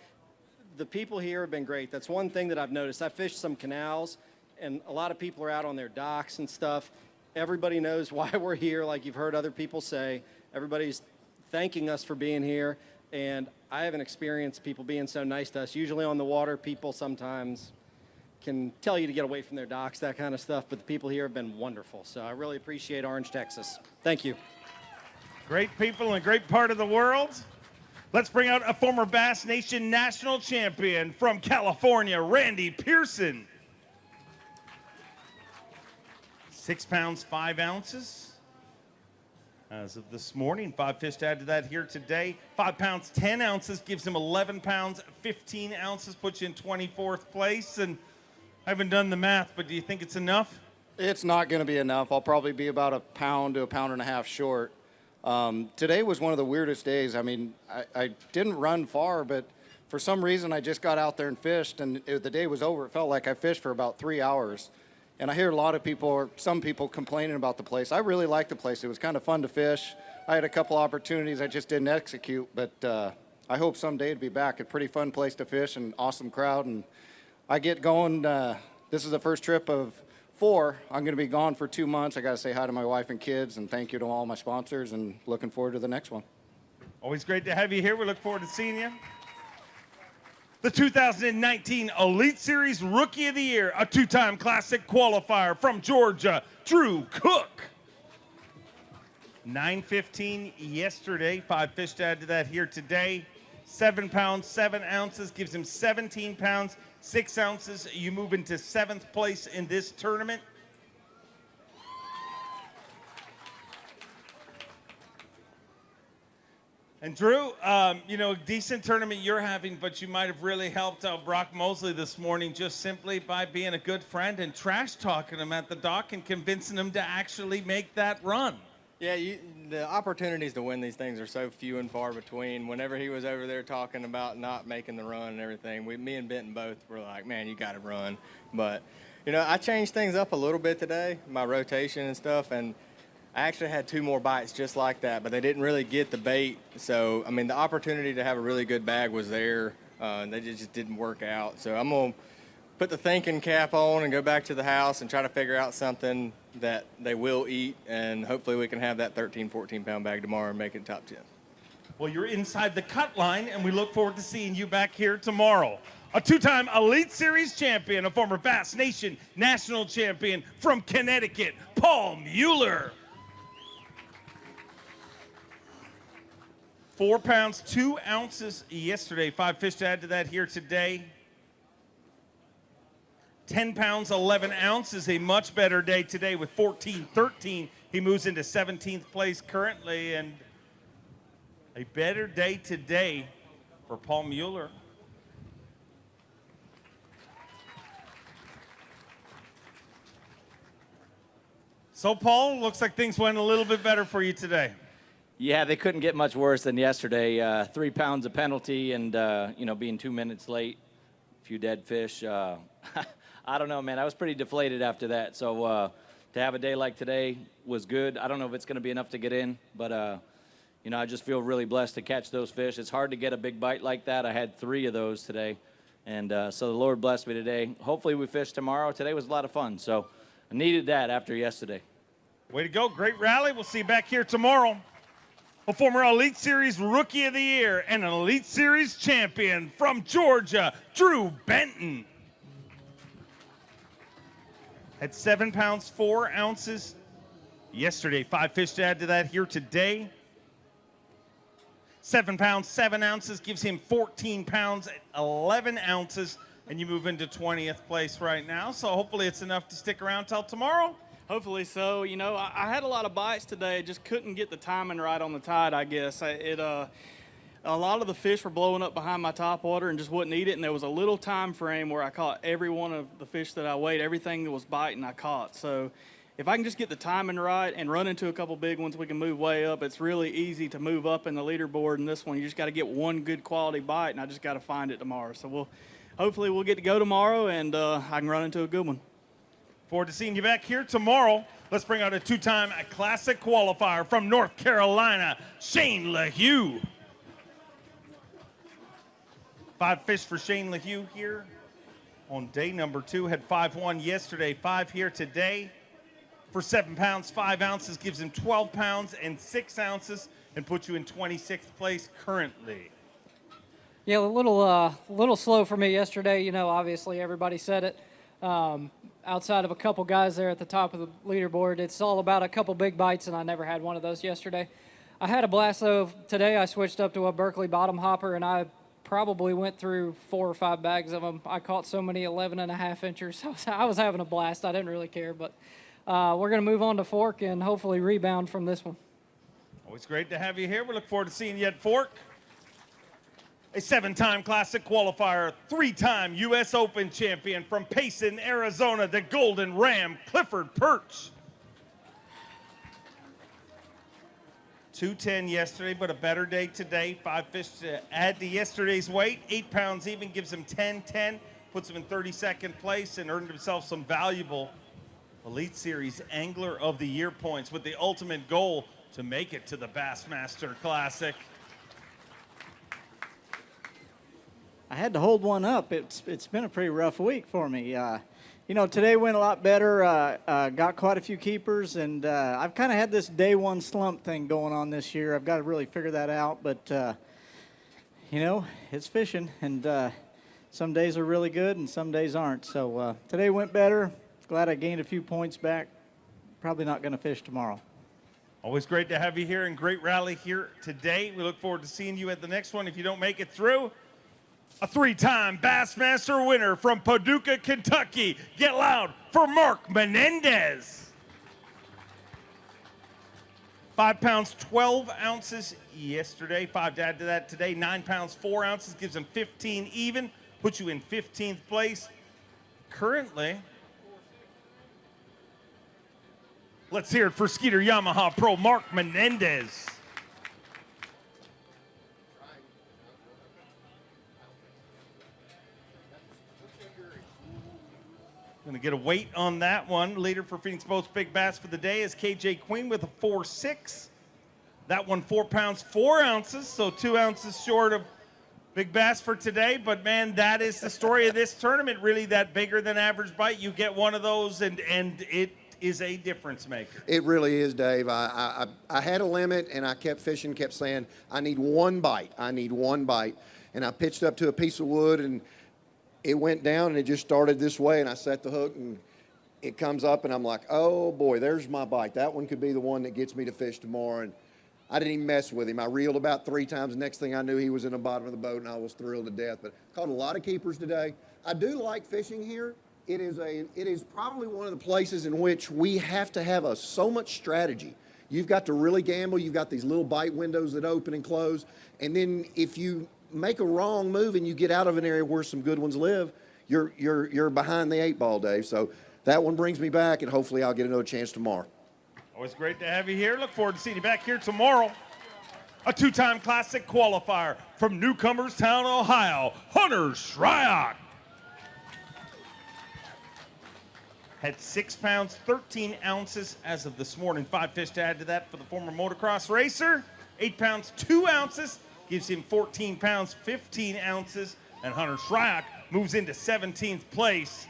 the people here have been great. That's one thing that I've noticed. I fished some canals, and a lot of people are out on their docks and stuff. Everybody knows why we're here, like you've heard other people say. Everybody's thanking us for being here, and I haven't experienced people being so nice to us. Usually on the water, people sometimes can tell you to get away from their docks, that kind of stuff, but the people here have been wonderful. So I really appreciate Orange, Texas. Thank you. Great people in a great part of the world. Let's bring out a former Bass Nation national champion from California, Randy Pearson. 6 pounds, 5 ounces. As of this morning, 5 fish to add to that here today. 5 pounds, 10 ounces gives him 11 pounds, 15 ounces, puts you in 24th place. And I haven't done the math, but do you think it's enough? It's not going to be enough. I'll probably be about a pound to a pound and a half short. Today was one of the weirdest days. I mean, I didn't run far, but for some reason I just got out there and fished, and the day was over. It felt like I fished for about 3 hours. And I hear a lot of people, or some people, complaining about the place. I really liked the place. It was kind of fun to fish. I had a couple opportunities I just didn't execute, but I hope someday to be back. A pretty fun place to fish and awesome crowd. And I get going. This is the first trip of 4. I'm going to be gone for 2 months. I got to say hi to my wife and kids, and thank you to all my sponsors, and looking forward to the next one. Always great to have you here. We look forward to seeing you. The 2019 Elite Series Rookie of the Year, a 2-time Classic qualifier from Georgia, Drew Cook. 9:15 yesterday, 5 fish to add to that here today. 7 pounds, 7 ounces gives him 17 pounds, 6 ounces. You move into 7th place in this tournament. And Drew, you know, decent tournament you're having, but you might have really helped out Brock Mosley this morning just simply by being a good friend and trash talking him at the dock and convincing him to actually make that run. Yeah, the opportunities to win these things are so few and far between. Whenever he was over there talking about not making the run and everything, me and Benton both were like, man, you got to run. But, you know, I changed things up a little bit today, my rotation and stuff, and I actually had 2 more bites just like that, but they didn't really get the bait. So, I mean, the opportunity to have a really good bag was there. They just didn't work out. So I'm going to put the thinking cap on and go back to the house and try to figure out something that they will eat, and hopefully we can have that 13, 14-pound bag tomorrow and make it top 10. Well, you're inside the cut line, and we look forward to seeing you back here tomorrow. A 2-time Elite Series champion, a former Bass Nation national champion from Connecticut, Paul Mueller. 4 pounds, 2 ounces yesterday. 5 fish to add to that here today. 10 pounds, 11 ounces. A much better day today with 14-13. He moves into 17th place currently, and a better day today for Paul Mueller. So, Paul, looks like things went a little bit better for you today. Yeah, they couldn't get much worse than yesterday. 3 pounds of penalty and, you know, being 2 minutes late, a few dead fish. I don't know, man. I was pretty deflated after that. So to have a day like today was good. I don't know if it's going to be enough to get in, but, you know, I just feel really blessed to catch those fish. It's hard to get a big bite like that. I had 3 of those today, and so the Lord blessed me today. Hopefully we fish tomorrow. Today was a lot of fun, so I needed that after yesterday. Way to go. Great rally. We'll see you back here tomorrow. A former Elite Series Rookie of the Year and an Elite Series champion from Georgia, Drew Benton. At 7 pounds, 4 ounces yesterday. 5 fish to add to that here today. 7 pounds, 7 ounces gives him 14 pounds, 11 ounces, and you move into 20th place right now. So hopefully it's enough to stick around till tomorrow. Hopefully so. You know, I had a lot of bites today. Just couldn't get the timing right on the tide, I guess. a lot of the fish were blowing up behind my top water and just wouldn't eat it. And there was a little time frame where I caught every one of the fish that I weighed. Everything that was biting, I caught. So if I can just get the timing right and run into a couple big ones, we can move way up. It's really easy to move up in the leaderboard. And this one, you just got to get one good quality bite, and I just got to find it tomorrow. So hopefully we'll get to go tomorrow, and I can run into a good one. Forward to seeing you back here tomorrow. Let's bring out a two-time classic qualifier from North Carolina, Shane LaHue. 5 fish for Shane LaHue here on day number 2. Had 5-1 yesterday, 5 here today. For 7 pounds, 5 ounces gives him 12 pounds and 6 ounces and puts you in 26th place currently. Yeah, a little slow for me yesterday. You know, obviously everybody said it. Outside of a couple guys there at the top of the leaderboard, it's all about a couple big bites, and I never had one of those yesterday. I had a blast, though. Today I switched up to a Berkeley bottom hopper, and I probably went through 4 or 5 bags of them. I caught so many 11.5 inchers. I was having a blast. I didn't really care, but we're going to move on to Fork and hopefully rebound from this one. Always great to have you here. We look forward to seeing you at Fork. A 7-time Classic qualifier, 3-time U.S. Open champion from Payson, Arizona, the Golden Ram, Clifford Perch. 210 yesterday, but a better day today. 5 fish to add to yesterday's weight. 8 pounds even gives him 10-10, puts him in 32nd place, and earned himself some valuable Elite Series Angler of the Year points with the ultimate goal to make it to the Bassmaster Classic. I had to hold one up. It's been a pretty rough week for me. You know, today went a lot better. Got quite a few keepers, and I've kind of had this day one slump thing going on this year. I've got to really figure that out, but you know, it's fishing, and some days are really good and some days aren't. So today went better. Glad I gained a few points back. Probably not going to fish tomorrow. Always great to have you here and great rally here today. We look forward to seeing you at the next one if you don't make it through. A 3-time Bassmaster winner from Paducah, Kentucky. Get loud for Mark Menendez. 5 pounds, 12 ounces yesterday. 5 to add to that today. 9 pounds, 4 ounces gives him 15 even. Puts you in 15th place. Currently, let's hear it for Skeeter Yamaha Pro Mark Menendez. Going to get a weight on that one. Leader for Phoenix Boats Big Bass for the day is KJ Queen with a 4.6. That one 4 pounds, 4 ounces, so 2 ounces short of Big Bass for today. But, man, that is the story of this tournament, really, that bigger than average bite. You get one of those, and it is a difference maker. It really is, Dave. I had a limit, and I kept fishing, kept saying, I need one bite. I need one bite. And I pitched up to a piece of wood, and it went down, and it just started this way, and I set the hook, and it comes up, and I'm like, oh, boy, there's my bite. That one could be the one that gets me to fish tomorrow. And I didn't even mess with him. I reeled about 3 times. The next thing I knew, he was in the bottom of the boat, and I was thrilled to death. But caught a lot of keepers today. I do like fishing here. It is probably one of the places in which we have to have so much strategy. You've got to really gamble. You've got these little bite windows that open and close. And then if you make a wrong move and you get out of an area where some good ones live, you're behind the 8 ball, Dave. So that one brings me back, and hopefully I'll get another chance tomorrow. Always great to have you here. Look forward to seeing you back here tomorrow. A 2-time Classic qualifier from Newcomerstown, Ohio, Hunter Schreyer. Had 6 pounds, 13 ounces as of this morning. 5 fish to add to that for the former motocross racer. 8 pounds, 2 ounces. Gives him 14 pounds, 15 ounces. And Hunter Schreyer moves into 17th place.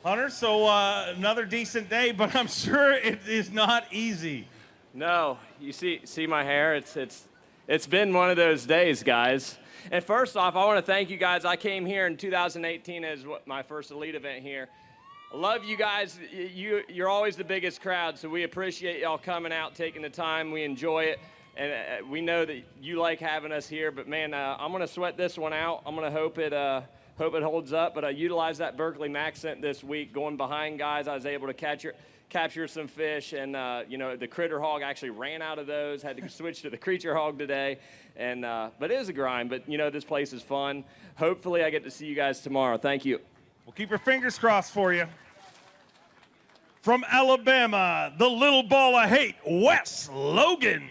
Hunter, so another decent day, but I'm sure it is not easy. No, you see my hair? It's been one of those days, guys. And first off, I want to thank you guys. I came here in 2018 as my first elite event here. I love you guys. You're always the biggest crowd, so we appreciate y'all coming out, taking the time. We enjoy it, and we know that you like having us here. But man, I'm gonna sweat this one out. I'm gonna hope it holds up. But I utilized that Berkeley Max scent this week, going behind guys. I was able to capture some fish, and you know, the critter hog actually ran out of those. Had to switch to the creature hog today, and but it is a grind. But you know, this place is fun. Hopefully, I get to see you guys tomorrow. Thank you. We'll keep your fingers crossed for you. From Alabama, the little ball of hate, Wes Logan.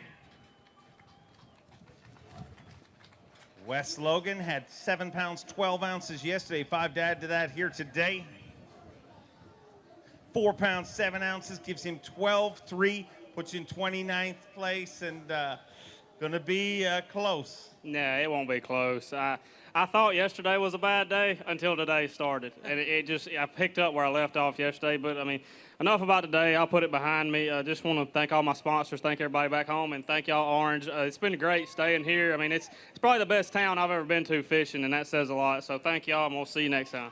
Wes Logan had 7 pounds, 12 ounces yesterday. 5 to add to that here today. 4 pounds, 7 ounces gives him 12-3, puts you in 29th place, and going to be close. No, it won't be close. I thought yesterday was a bad day until today started, and I picked up where I left off yesterday. But I mean, enough about today. I'll put it behind me. I just want to thank all my sponsors, thank everybody back home, and thank y'all, Orange. It's been great staying here. I mean, it's probably the best town I've ever been to fishing, and that says a lot. So thank y'all, and we'll see you next time.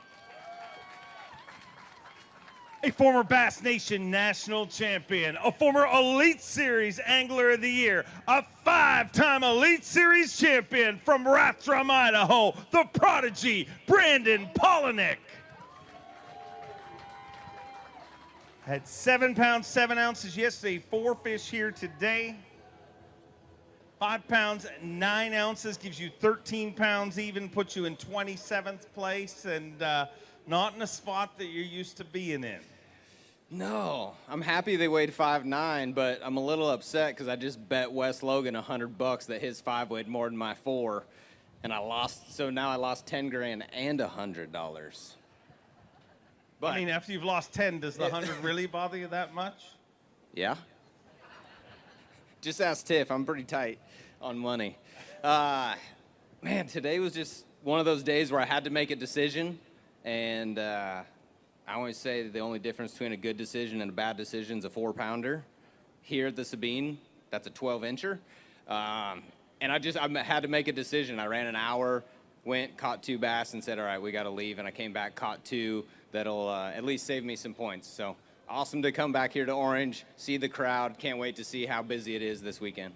A former Bass Nation national champion, a former Elite Series Angler of the Year, a 5-time Elite Series champion from Rathdrum, Idaho, the prodigy, Brandon Pollinick. Had 7 pounds, 7 ounces yesterday, 4 fish here today. 5 pounds, 9 ounces gives you 13 pounds even, puts you in 27th place, and not in a spot that you're used to being in. No, I'm happy they weighed 5'9", but I'm a little upset because I just bet Wes Logan $100 that his 5 weighed more than my 4, and I lost. So now I lost 10 grand and $100. But I mean, after you've lost 10, does the 100 really bother you that much? Yeah. Just ask Tiff. I'm pretty tight on money. Man, today was just one of those days where I had to make a decision, and I always say that the only difference between a good decision and a bad decision is a 4-pounder. Here at the Sabine, that's a 12-incher. And I had to make a decision. I ran an hour, went, caught 2 bass, and said, all right, we got to leave. And I came back, caught 2. That'll at least save me some points. So awesome to come back here to Orange, see the crowd. Can't wait to see how busy it is this weekend.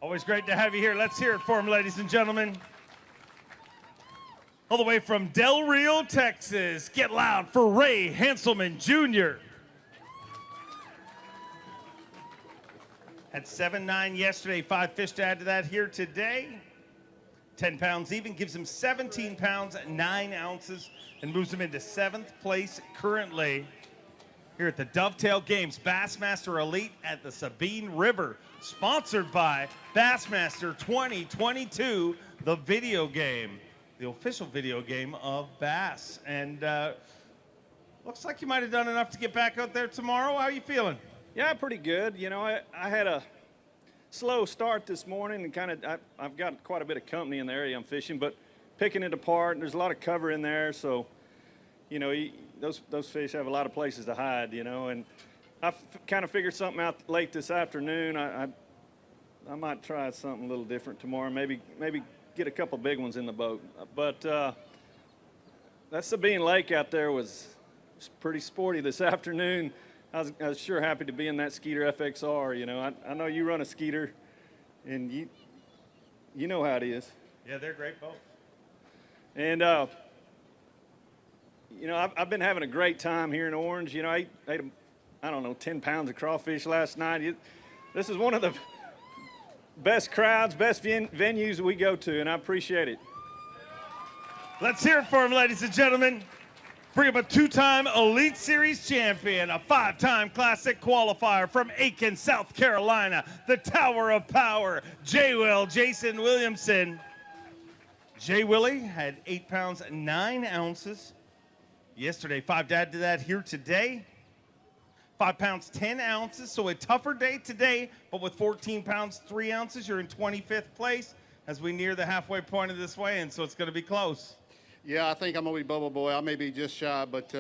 Always great to have you here. Let's hear it for him, ladies and gentlemen. All the way from Del Rio, Texas, get loud for Ray Hanson Jr. Had 7-9 yesterday, 5 fish to add to that here today. 10 pounds even, gives him 17 pounds, 9 ounces, and moves him into 7th place currently here at the Dovetail Games, Bassmaster Elite at the Sabine River, sponsored by Bassmaster 2022, the video game. The official video game of bass. And looks like you might have done enough to get back out there tomorrow. How are you feeling? Yeah, pretty good. You know, I had a slow start this morning, and I've got quite a bit of company in the area I'm fishing, but picking it apart, and there's a lot of cover in there, so, you know, those fish have a lot of places to hide, you know, and I kind of figured something out late this afternoon. I might try something a little different tomorrow, maybe get a couple big ones in the boat. But that Sabine Lake out there was pretty sporty this afternoon. I was sure happy to be in that Skeeter FXR. You know, I know you run a Skeeter, and you know how it is. Yeah, they're great boats. And you know, I've been having a great time here in Orange. You know, I ate I don't know, 10 pounds of crawfish last night. This is one of the best crowds, best venues we go to, and I appreciate it. Let's hear it for him, ladies and gentlemen. Bring up a 2-time Elite Series champion, a 5-time Classic qualifier from Atkins, South Carolina, the Tower of Power, J-Will Jason Williamson. J-Willie had 8 pounds, 9 ounces yesterday. 5 to add to that here today. 5 pounds, 10 ounces, so a tougher day today, but with 14 pounds, 3 ounces, you're in 25th place as we near the halfway point of this weigh-in, so it's going to be close. Yeah, I think I'm going to be Bubble Boy. I may be just shy, but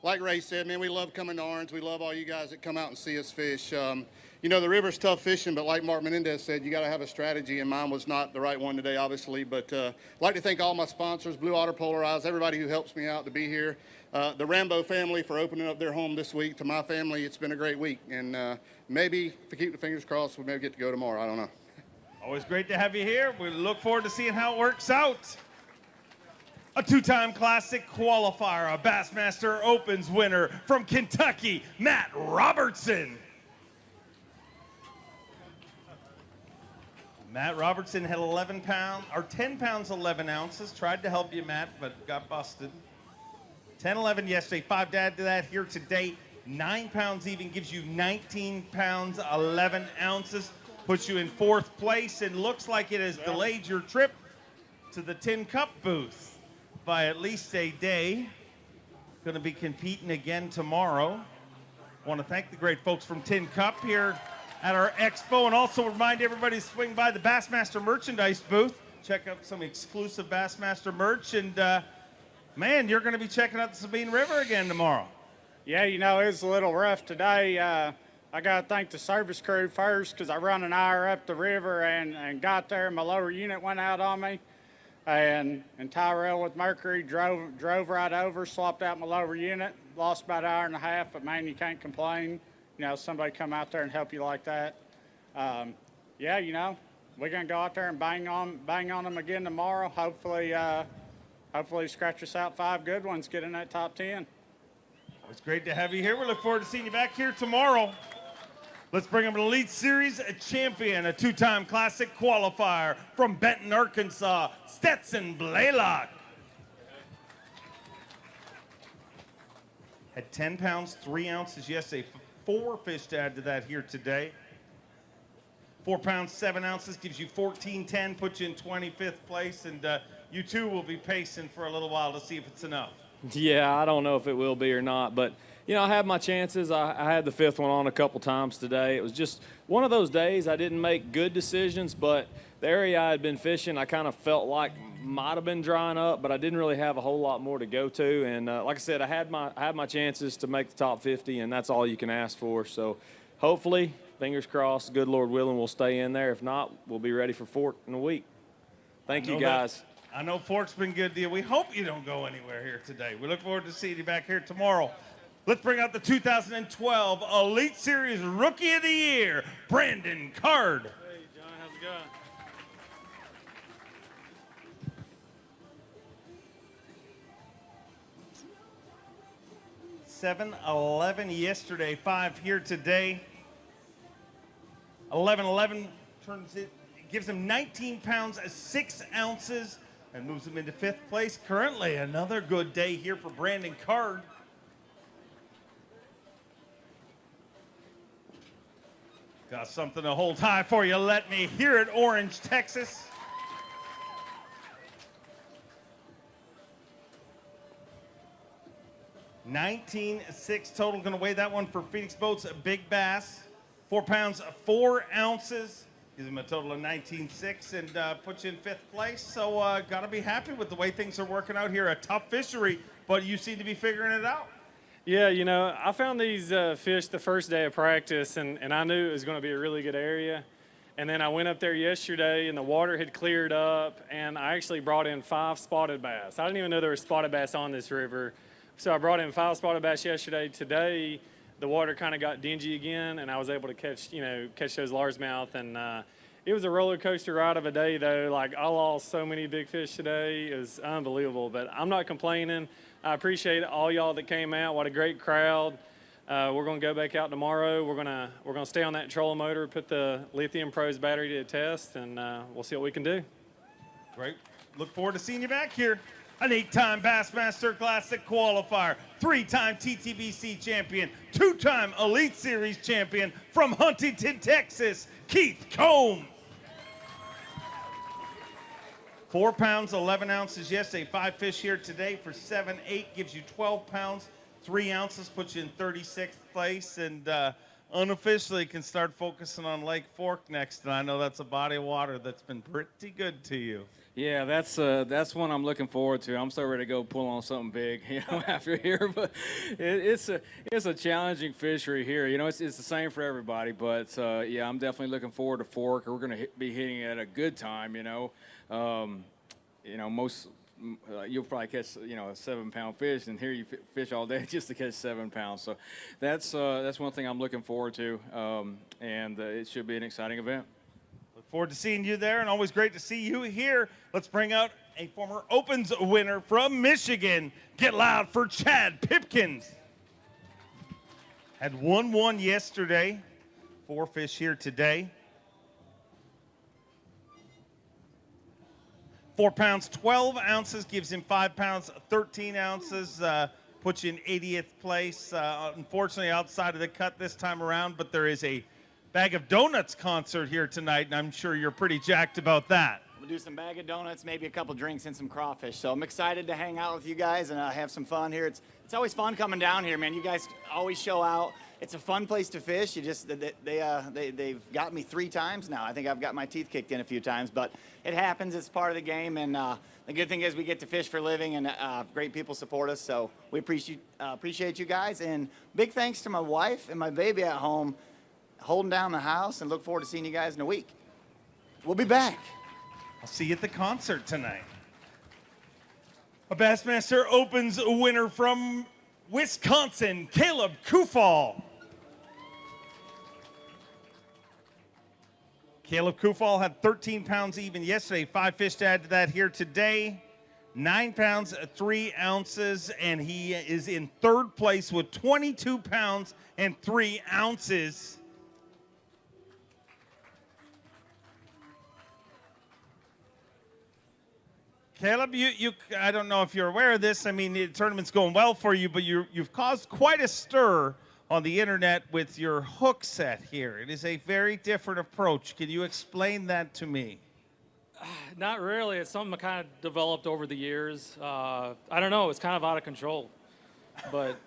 like Ray said, man, we love coming to Orange. We love all you guys that come out and see us fish. You know, the river's tough fishing, but like Mark Menendez said, you got to have a strategy, and mine was not the right one today, obviously. But I'd like to thank all my sponsors, Blue Otter Polarized, everybody who helps me out to be here. The Rambo family for opening up their home this week. To my family, it's been a great week. And maybe, if we keep the fingers crossed, we may get to go tomorrow. I don't know. Always great to have you here. We look forward to seeing how it works out. A two-time Classic qualifier, a Bassmaster Opens winner from Kentucky, Matt Robertson. Matt Robertson had 10 pounds, 11 ounces. Tried to help you, Matt, but got busted. 10-11 yesterday, 5 to add to that here today. 9 pounds even gives you 19 pounds, 11 ounces. Puts you in 4th place and looks like it has delayed your trip to the Tin Cup booth by at least a day. Going to be competing again tomorrow. Want to thank the great folks from Tin Cup here at our expo, and also remind everybody to swing by the Bassmaster merchandise booth. Check out some exclusive Bassmaster merch, and man, you're going to be checking out the Sabine River again tomorrow. Yeah, you know, it was a little rough today. I got to thank the service crew first because I run an hour up the river and got there. My lower unit went out on me. And Tyrell with Mercury drove right over, swapped out my lower unit, lost about an hour and a half, but man, you can't complain. You know, somebody come out there and help you like that. Yeah, you know, we're gonna go out there and bang on them again tomorrow. Hopefully scratch us out 5 good ones, get in that top 10. It's great to have you here. We look forward to seeing you back here tomorrow. Let's bring him an Elite Series champion, a 2-time Classic qualifier from Benton, Arkansas, Stetson Blaylock. Had 10 pounds, 3 ounces yesterday. 4 fish to add to that here today. 4 pounds, 7 ounces gives you 14.10, puts you in 25th place, and you two will be pacing for a little while to see if it's enough. Yeah, I don't know if it will be or not, but you know, I had my chances. I had the 5th one on a couple times today. It was just one of those days I didn't make good decisions, but the area I had been fishing, I kind of felt like might have been drying up, but I didn't really have a whole lot more to go to. And like I said, I had my chances to make the top 50, and that's all you can ask for. So hopefully, fingers crossed, good Lord willing, we'll stay in there. If not, we'll be ready for Fork in a week. Thank you, guys. I know Fork's been good to you. We hope you don't go anywhere here today. We look forward to seeing you back here tomorrow. Let's bring out the 2012 Elite Series Rookie of the Year, Brandon Card. Hey, John, how's it going? 7-11 yesterday, 5 here today. 11-11 turns it, gives him 19 pounds, 6 ounces, and moves him into 5th place. Currently, another good day here for Brandon Card. Got something to hold high for you. Let me hear it, Orange, Texas. $19.6 total. Going to weigh that one for Phoenix Boats, a big bass. 4 pounds, 4 ounces. Gives him a total of 19.6 and puts you in 5th place. So got to be happy with the way things are working out here. A tough fishery, but you seem to be figuring it out. Yeah, you know, I found these fish the first day of practice, and I knew it was going to be a really good area. And then I went up there yesterday, and the water had cleared up, and I actually brought in 5 spotted bass. I didn't even know there were spotted bass on this river. So I brought in 5 spotted bass yesterday. Today, the water kind of got dingy again, and I was able to catch those largemouth. And it was a roller coaster ride of a day, though. Like, I lost so many big fish today. It was unbelievable, but I'm not complaining. I appreciate all y'all that came out. What a great crowd. We're going to go back out tomorrow. We're going to stay on that trolling motor, put the Lithium Pros battery to the test, and we'll see what we can do. Great. Look forward to seeing you back here. An 8-time Bassmaster Classic qualifier, 3-time TTBC champion, 2-time Elite Series champion from Huntington, Texas, Keith Combs. 4 pounds, 11 ounces yesterday. 5 fish here today for 7-8. Gives you 12 pounds, 3 ounces. Puts you in 36th place. And unofficially can start focusing on Lake Fork next. And I know that's a body of water that's been pretty good to you. Yeah, that's one I'm looking forward to. I'm so ready to go pull on something big, after here. But it's a challenging fishery here. It's the same for everybody. But yeah, I'm definitely looking forward to Fork. We're going to be hitting it at a good time. Most you'll probably catch a 7-pound fish, and here you fish all day just to catch 7 pounds. So that's one thing I'm looking forward to, and it should be an exciting event. Look forward to seeing you there, and always great to see you here. Let's bring out a former Opens winner from Michigan. Get loud for Chad Pipkins. Had 1-1 yesterday. 4 fish here today. 4 pounds, 12 ounces, gives him 5 pounds, 13 ounces, puts you in 80th place. Unfortunately, outside of the cut this time around, but there is a Bag of Donuts concert here tonight, and I'm sure you're pretty jacked about that. We'll do some bag of donuts, maybe a couple drinks and some crawfish. So I'm excited to hang out with you guys and have some fun here. It's always fun coming down here, man. You guys always show out. It's a fun place to fish. You just they've got me 3 times now. I think I've got my teeth kicked in a few times, but it happens. It's part of the game, and the good thing is we get to fish for a living, and great people support us. So we appreciate you guys, and big thanks to my wife and my baby at home, holding down the house, and look forward to seeing you guys in a week. We'll be back. I'll see you at the concert tonight. A Bassmaster Opens winner from Wisconsin, Caleb Kufal. Caleb Kufal had 13 pounds even yesterday. 5 fish to add to that here today. 9 pounds, 3 ounces, and he is in 3rd place with 22 pounds and 3 ounces. Caleb, I don't know if you're aware of this. I mean, the tournament's going well for you, but you've caused quite a stir on the internet with your hook set here. It is a very different approach. Can you explain that to me? Not really. It's something I kind of developed over the years. I don't know. It's kind of out of control. But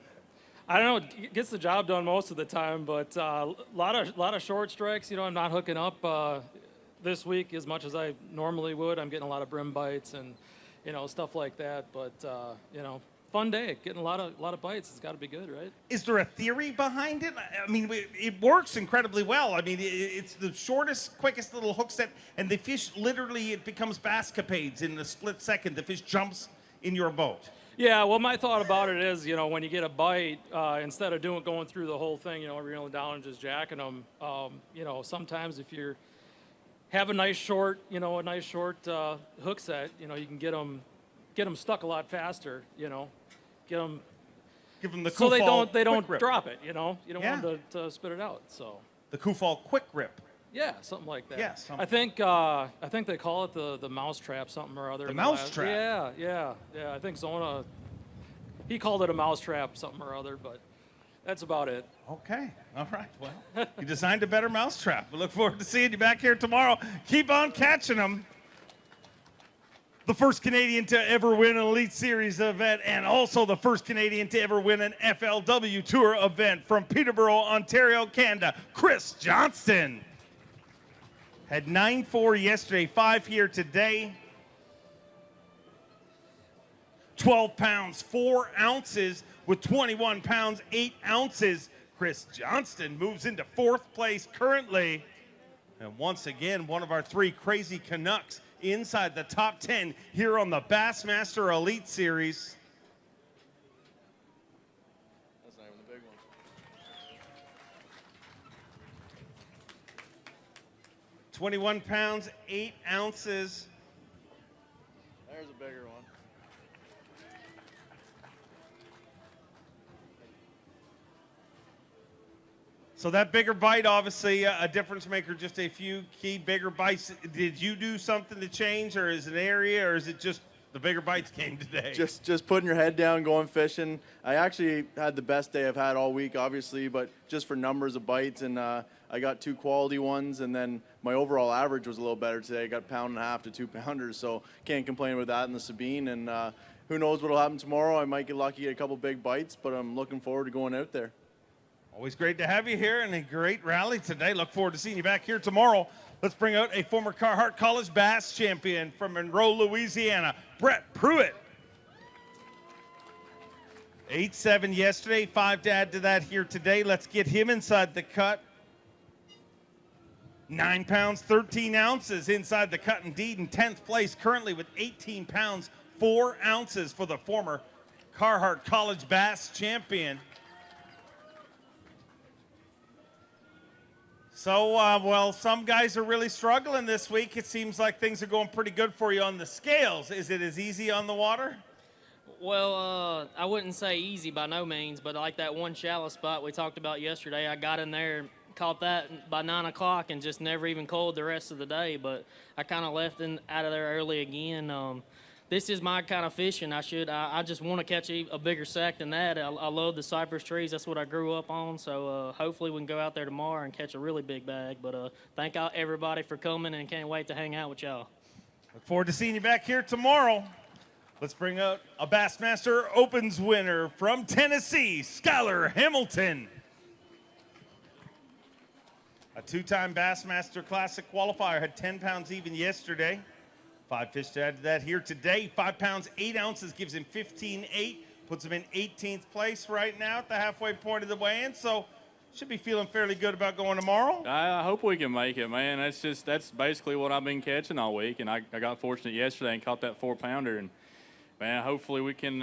I don't know. It gets the job done most of the time. But a lot of short strikes. You know, I'm not hooking up this week as much as I normally would. I'm getting a lot of brim bites and, you know, stuff like that. But, you know, fun day. Getting a lot of bites. It's got to be good, right? Is there a theory behind it? I mean, it works incredibly well. I mean, it's the shortest, quickest little hook set, and the fish literally, it becomes basscapades in a split second. The fish jumps in your boat. Yeah, well, my thought about it is, you know, when you get a bite, instead of going through the whole thing, you know, reeling down and just jacking them, you know, sometimes if you're have a nice short hook set, you know, you can get them stuck a lot faster, you know, give them the so they don't drop it, you know. You don't want them to spit it out. So the Kufal quick rip. Yeah, something like that. Yeah, I think they call it the mouse trap something or other. The mouse trap. Yeah. I think Zona, he called it a mouse trap something or other, but that's about it. Okay. All right. Well, you designed a better mousetrap. We look forward to seeing you back here tomorrow. Keep on catching them. The first Canadian to ever win an Elite Series event, and also the first Canadian to ever win an FLW Tour event from Peterborough, Ontario, Canada, Chris Johnston. Had 9-4 yesterday, 5 here today. 12 pounds, 4 ounces with 21 pounds, 8 ounces. Chris Johnston moves into 4th place currently. And once again, one of our 3 crazy Canucks inside the top 10 here on the Bassmaster Elite Series. That's not even the big one. 21 pounds, 8 ounces. There's a bigger one. So that bigger bite, obviously a difference maker, just a few key bigger bites. Did you do something to change, or is it an area, or is it just the bigger bites came today? Just putting your head down, going fishing. I actually had the best day I've had all week, obviously, but just for numbers of bites, and I got 2 quality ones, and then my overall average was a little better today. I got 1.5 pound to 2 pounders, so can't complain about that in the Sabine, and who knows what'll happen tomorrow. I might get lucky, get a couple big bites, but I'm looking forward to going out there. Always great to have you here, and a great rally today. Look forward to seeing you back here tomorrow. Let's bring out a former Carhartt College Bass champion from Monroe, Louisiana, Brett Pruitt. 8-7 yesterday, 5 to add to that here today. Let's get him inside the cut. 9 pounds, 13 ounces inside the cut indeed, in 10th place currently with 18 pounds, 4 ounces for the former Carhartt College Bass champion. So, well, some guys are really struggling this week. It seems like things are going pretty good for you on the scales. Is it as easy on the water? Well, I wouldn't say easy by no means, but like that one shallow spot we talked about yesterday, I got in there, caught that by 9 o'clock, and just never even coiled the rest of the day. But I kind of left out of there early again. This is my kind of fishing. I just want to catch a bigger sack than that. I love the cypress trees. That's what I grew up on. So hopefully we can go out there tomorrow and catch a really big bag. But thank everybody for coming, and can't wait to hang out with y'all. Look forward to seeing you back here tomorrow. Let's bring out a Bassmaster Opens winner from Tennessee, Skylar Hamilton. A two-time Bassmaster Classic qualifier, had 10 pounds even yesterday. 5 fish to add to that here today. 5 pounds, 8 ounces gives him 15.8. Puts him in 18th place right now at the halfway point of the weigh-in. So should be feeling fairly good about going tomorrow. I hope we can make it, man. That's basically what I've been catching all week. And I got fortunate yesterday and caught that 4-pounder. And, man, hopefully we can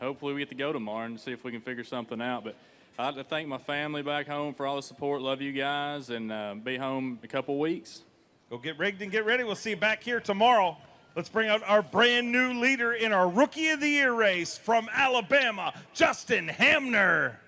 hopefully we get to go tomorrow and see if we can figure something out. But I'd like to thank my family back home for all the support. Love you guys, and be home in a couple weeks. Go get rigged and get ready. We'll see you back here tomorrow. Let's bring out our brand new leader in our Rookie of the Year race from Alabama, Justin Hamner.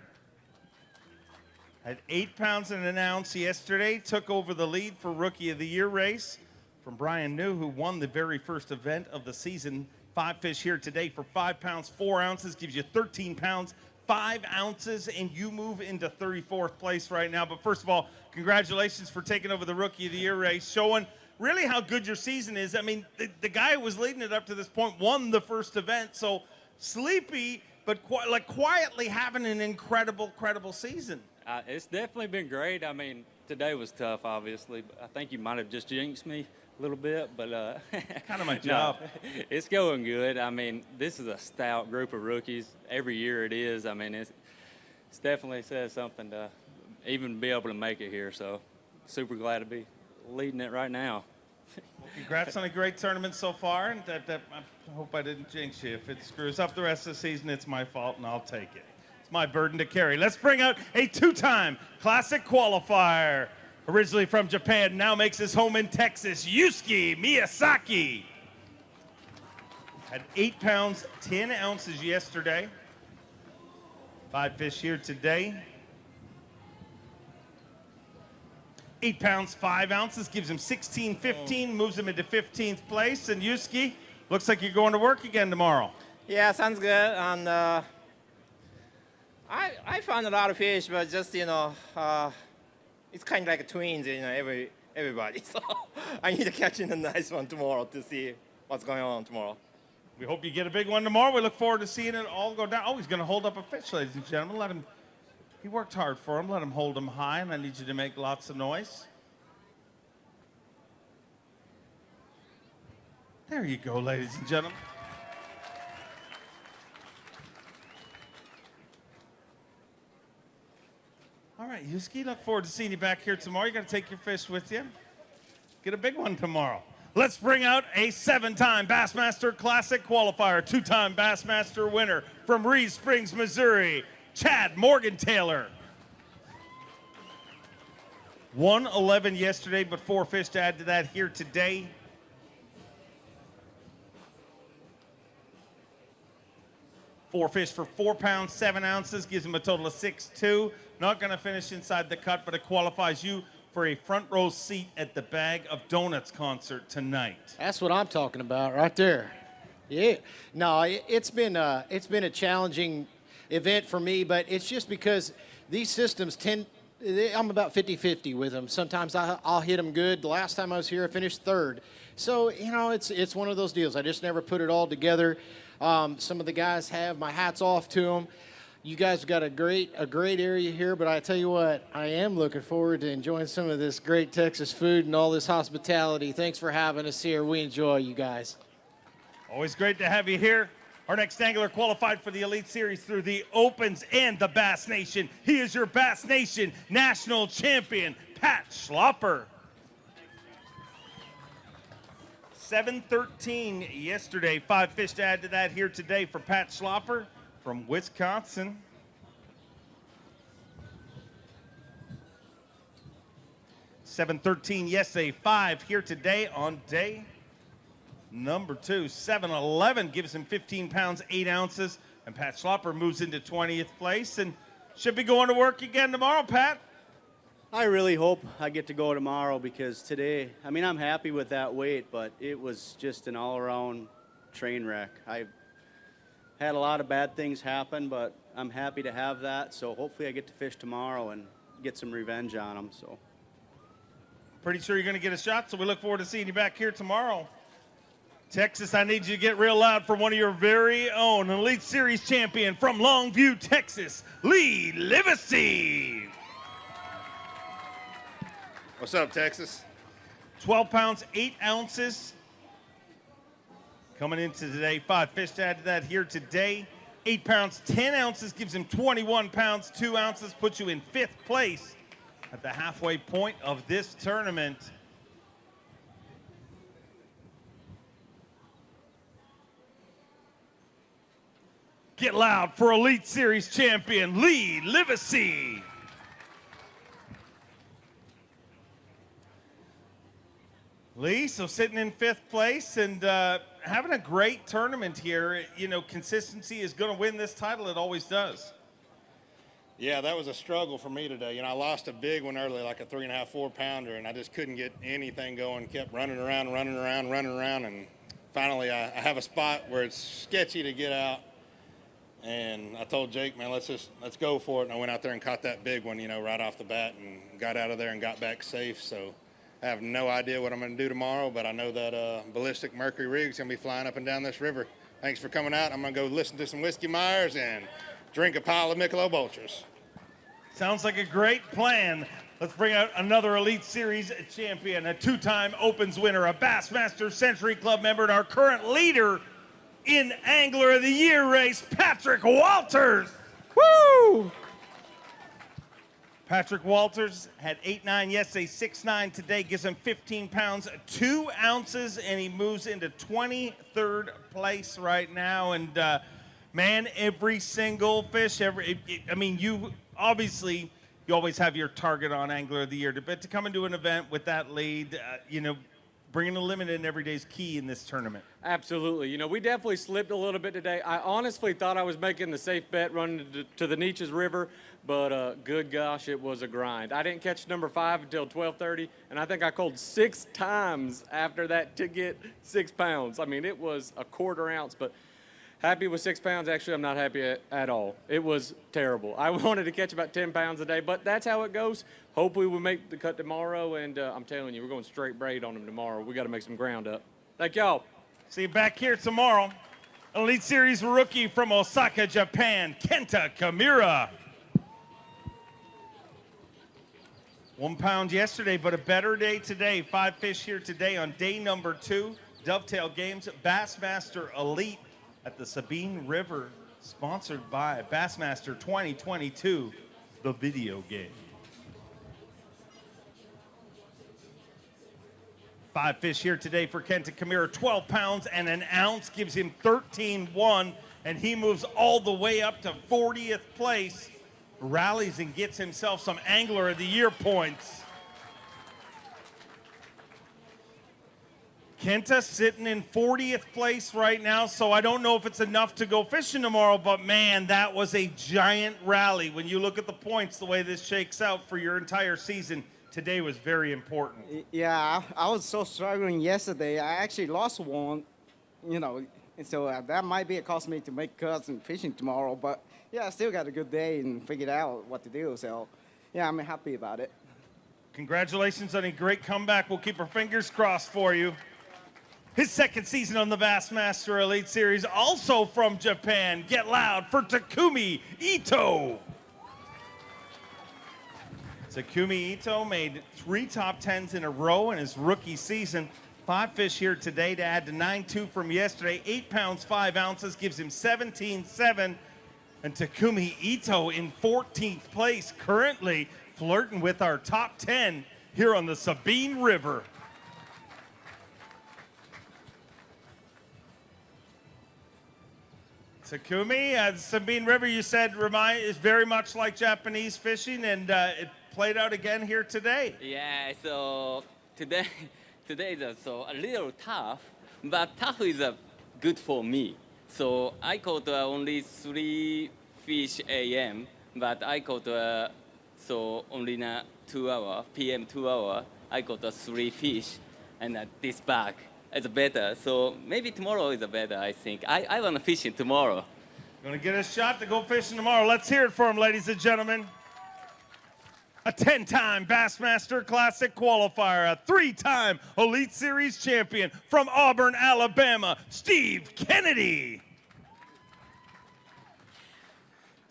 Had 8 pounds and an ounce yesterday. Took over the lead for Rookie of the Year race from Brian New, who won the very first event of the season. 5 fish here today for 5 pounds, 4 ounces. Gives you 13 pounds, 5 ounces, and you move into 34th place right now. But first of all, congratulations for taking over the Rookie of the Year race, showing really how good your season is. I mean, the guy who was leading it up to this point won the first event, so sleepy, but quietly having an incredible season. It's definitely been great. I mean, today was tough, obviously. But I think you might have just jinxed me a little bit, but kind of my job. No, it's going good. I mean, this is a stout group of rookies. Every year it is. I mean, it's definitely says something to even be able to make it here. So, super glad to be leading it right now. Well, congrats on a great tournament so far, and I hope I didn't jinx you. If it screws up the rest of the season, it's my fault, and I'll take it. It's my burden to carry. Let's bring out a 2-time Classic qualifier. Originally from Japan, now makes his home in Texas, Yusuke Miyazaki. Had 8 pounds, 10 ounces yesterday. 5 fish here today. 8 pounds, 5 ounces, gives him 16.15, moves him into 15th place. And Yusuke, looks like you're going to work again tomorrow. Yeah, sounds good. And I found a lot of fish, but just, it's kind of like twins, everybody. So I need to catch in a nice one tomorrow to see what's going on tomorrow. We hope you get a big one tomorrow. We look forward to seeing it all go down. Oh, he's going to hold up a fish, ladies and gentlemen. Let him. He worked hard for him. Let him hold him high, and I need you to make lots of noise. There you go, ladies and gentlemen. All right, Yusuke, look forward to seeing you back here tomorrow. You're going to take your fish with you. Get a big one tomorrow. Let's bring out a 7-time Bassmaster Classic qualifier, 2-time Bassmaster winner from Reed Springs, Missouri, Chad Morgan-Taylor. 111 yesterday, but 4 fish to add to that here today. Four fish for 4 pounds, 7 ounces, gives him a total of 6.2. Not going to finish inside the cut, but it qualifies you for a front row seat at the Bag of Donuts concert tonight. That's what I'm talking about right there. Yeah. No, it's been a challenging event for me, but it's just because these systems I'm about 50-50 with them. Sometimes I'll hit them good. The last time I was here, I finished 3rd. So, it's one of those deals. I just never put it all together. Some of the guys have. My hat's off to them. You guys have got a great area here, but I tell you what, I am looking forward to enjoying some of this great Texas food and all this hospitality. Thanks for having us here. We enjoy you guys. Always great to have you here. Our next angler qualified for the Elite Series through the Opens and the Bass Nation. He is your Bass Nation National Champion, Pat Schlopper. 7:13 yesterday. 5 fish to add to that here today for Pat Schlopper from Wisconsin. 7:13 yesterday, 5 here today on day number 2. 7:11 gives him 15 pounds, 8 ounces. And Pat Schlopper moves into 20th place and should be going to work again tomorrow, Pat. I really hope I get to go tomorrow because today, I mean, I'm happy with that weight, but it was just an all-around train wreck. I had a lot of bad things happen, but I'm happy to have that. So hopefully I get to fish tomorrow and get some revenge on them. So pretty sure you're going to get a shot, so we look forward to seeing you back here tomorrow. Texas, I need you to get real loud for one of your very own Elite Series champion from Longview, Texas, Lee Livesey. What's up, Texas? 12 pounds, 8 ounces. Coming into today, 5 fish to add to that here today. 8 pounds, 10 ounces gives him 21 pounds, 2 ounces, puts you in 5th place at the halfway point of this tournament. Get loud for Elite Series champion Lee Livesey. Lee, so sitting in 5th place and having a great tournament here. You know, consistency is going to win this title. It always does. Yeah, that was a struggle for me today. You know, I lost a big one early, like a 3.5, 4-pounder, and I just couldn't get anything going. Kept running around, and finally I have a spot where it's sketchy to get out. And I told Jake, man, let's go for it. And I went out there and caught that big one, you know, right off the bat and got out of there and got back safe. So I have no idea what I'm going to do tomorrow, but I know that ballistic mercury rig's going to be flying up and down this river. Thanks for coming out. I'm going to go listen to some Whiskey Myers and drink a pile of Michelob Ultras. Sounds like a great plan. Let's bring out another Elite Series champion, a 2-time Opens winner, a Bassmaster Century Club member, and our current leader in Angler of the Year race, Patrick Walters. Woo! Patrick Walters had 8.9 yesterday, 6.9 today, gives him 15 pounds, 2 ounces, and he moves into 23rd place right now. And man, every single fish, I mean, you obviously, you always have your target on Angler of the Year, but to come into an event with that lead, you know, bringing a limit in every day is key in this tournament. Absolutely. You know, we definitely slipped a little bit today. I honestly thought I was making the safe bet running to the Neches River, but good gosh, it was a grind. I didn't catch number 5 until 12:30, and I think I called 6 times after that to get 6 pounds. I mean, it was a 1/4 ounce, but happy with 6 pounds. Actually, I'm not happy at all. It was terrible. I wanted to catch about 10 pounds a day, but that's how it goes. Hopefully we make the cut tomorrow, and I'm telling you, we're going straight braid on them tomorrow. We got to make some ground up. Thank y'all. See you back here tomorrow. Elite Series rookie from Osaka, Japan, Kenta Kimura. 1 pound yesterday, but a better day today. 5 fish here today on day number 2. Dovetail Games, Bassmaster Elite at the Sabine River, sponsored by Bassmaster 2022, the video game. 5 fish here today for Quinton Cappo. 12 pounds and an ounce gives him 13.1, and he moves all the way up to 40th place. Rallies and gets himself some Angler of the Year points. Kenta sitting in 40th place right now, so I don't know if it's enough to go fishing tomorrow, but man, that was a giant rally. When you look at the points, the way this shakes out for your entire season, today was very important. Yeah, I was so struggling yesterday. I actually lost one, you know, and so that might be a cost me to make cuts and fishing tomorrow. But yeah, I still got a good day and figured out what to do. So yeah, I'm happy about it. Congratulations on a great comeback. We'll keep our fingers crossed for you. His second season on the Bassmaster Elite Series, also from Japan. Get loud for Takumi Ito. Takumi Ito made 3 top 10s in a row in his rookie season. 5 fish here today to add to 9.2 from yesterday. 8 pounds, 5 ounces gives him 17.7. And Takumi Ito in 14th place, currently flirting with our top 10 here on the Sabine River. Takumi, Sabine River, you said is very much like Japanese fishing, and it played out again here today. Yeah, so today is so a little tough, but tough is good for me. So I caught only 3 fish a.m., but I caught so only 2 hour, p.m. 2 hour, I got 3 fish, and this bag is better. So maybe tomorrow is better, I think. I want to fish it tomorrow. Going to get a shot to go fishing tomorrow. Let's hear it for him, ladies and gentlemen. A 10-time Bassmaster Classic qualifier, a 3-time Elite Series champion from Auburn, Alabama, Steve Kennedy.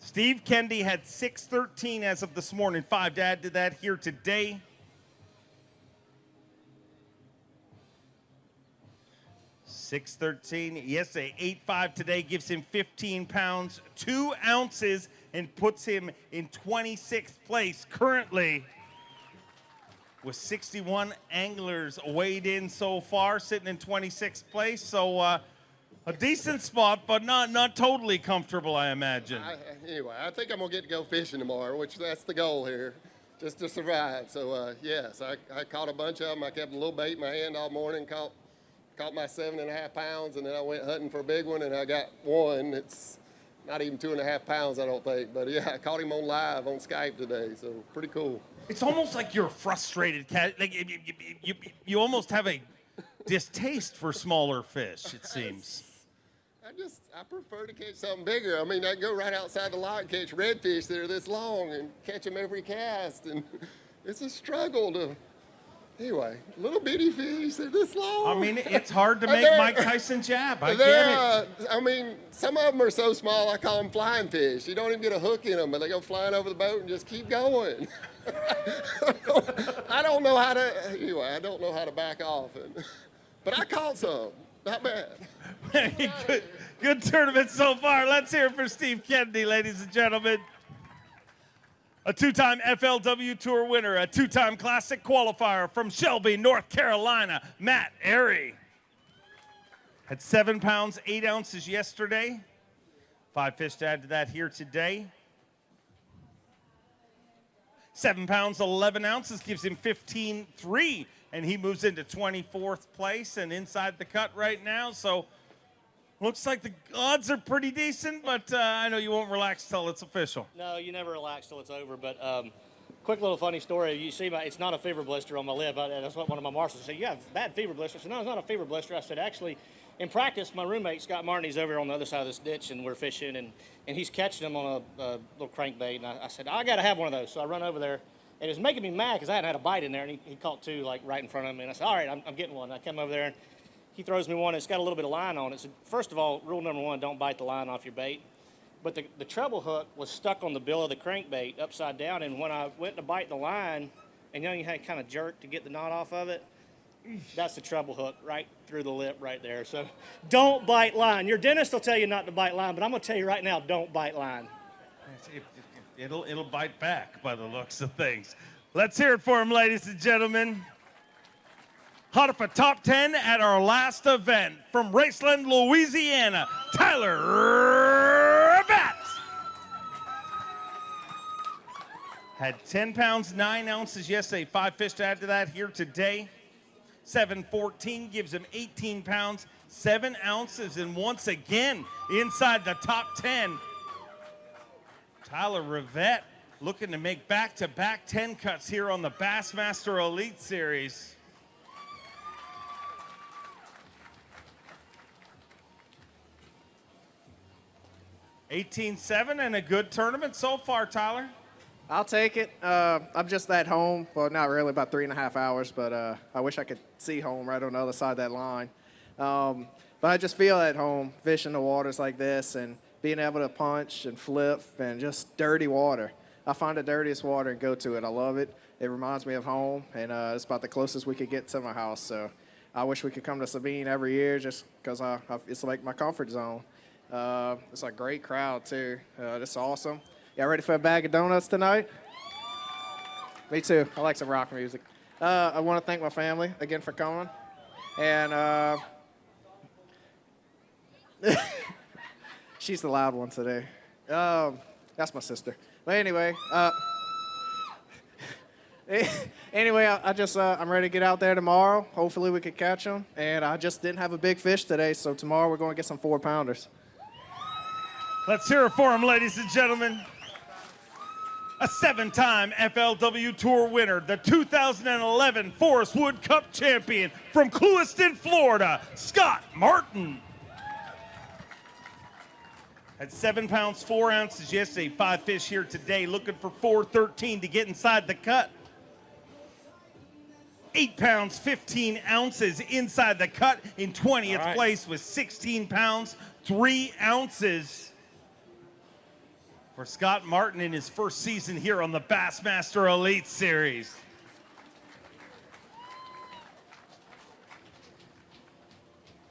Steve Kennedy had 613 as of this morning, 5 to add to that here today. $613, yesterday, 8.5 today, gives him 15 pounds, 2 ounces, and puts him in 26th place currently with 61 anglers weighed in so far, sitting in 26th place. So a decent spot, but not totally comfortable, I imagine. Anyway, I think I'm going to get to go fishing tomorrow, which that's the goal here, just to survive. So, yes, I caught a bunch of them. I kept a little bait in my hand all morning, caught my 7.5 pounds, and then I went hunting for a big one, and I got one. It's not even 2.5 pounds, I don't think. But, yeah, I caught him on live on Skype today, so pretty cool. It's almost like you're a frustrated cat. Like you almost have a distaste for smaller fish, it seems. I prefer to catch something bigger. I mean, I go right outside the lot and catch redfish that are this long and catch them every cast, and it's a struggle to... Anyway, little bitty fish, they're this long. I mean, it's hard to make Mike Tyson jab. I get it. I mean, some of them are so small, I call them flying fish. You don't even get a hook in them, but they go flying over the boat and just keep going. I don't know how to, anyway, I don't know how to back off. But I caught some. Not bad. Good tournament so far. Let's hear it for Steve Kennedy, ladies and gentlemen. A 2-time FLW Tour winner, a 2-time Classic qualifier from Shelby, North Carolina, Matt Airy. Had 7 pounds, 8 ounces yesterday. 5 fish to add to that here today. 7 pounds, 11 ounces gives him 15.3, and he moves into 24th place and inside the cut right now. So looks like the odds are pretty decent, but I know you won't relax till it's official. No, you never relax till it's over. But quick little funny story. You see, it's not a fever blister on my lip. That's what one of my marshals said. You have bad fever blister. I said, no, it's not a fever blister. I said, actually, in practice, my roommate, Scott Martin, he's over on the other side of this ditch, and we're fishing, and he's catching them on a little crankbait. And I said, I got to have one of those. So I run over there, and it was making me mad because I hadn't had a bite in there, and he caught 2, like, right in front of me. And I said, all right, I'm getting one. And I come over there, and he throws me one. It's got a little bit of line on it. So first of all, rule number 1, don't bite the line off your bait. But the treble hook was stuck on the bill of the crankbait upside down, and when I went to bite the line, and you know you had to kind of jerk to get the knot off of it, that's the treble hook right through the lip right there. So don't bite line. Your dentist will tell you not to bite line, but I'm going to tell you right now, don't bite line. It'll bite back by the looks of things. Let's hear it for him, ladies and gentlemen. Hot off a top 10 at our last event from Raceland, Louisiana, Tyler Rabat. Had 10 pounds, 9 ounces yesterday. 5 fish to add to that here today. 7:14 gives him 18 pounds, 7 ounces, and once again inside the top 10. Tyler Rabat looking to make back-to-back 10 cuts here on the Bassmaster Elite Series. $18.7 and a good tournament so far, Tyler. I'll take it. I'm just at home. Well, not really, about 3.5 hours, but I wish I could see home right on the other side of that line. But I just feel at home fishing the waters like this and being able to punch and flip and just dirty water. I find the dirtiest water and go to it. I love it. It reminds me of home, and it's about the closest we could get to my house. So I wish we could come to Sabine every year just because it's like my comfort zone. It's a great crowd, too. It's awesome. Y'all ready for a bag of donuts tonight? Me too. I like some rock music. I want to thank my family again for coming. And she's the loud one today. That's my sister. But anyway, Anyway, I'm ready to get out there tomorrow. Hopefully we could catch them. And I just didn't have a big fish today, so tomorrow we're going to get some 4-pounders. Let's hear it for him, ladies and gentlemen. A 7-time FLW Tour winner, the 2011 Forest Wood Cup champion from Clewiston, Florida, Scott Martin. At 7 pounds 4 ounces yesterday, 5 fish here today, looking for 413 to get inside the cut. 8 pounds 15 ounces inside the cut in 20th place with 16 pounds 3 ounces. For Scott Martin in his first season here on the Bassmaster Elite Series.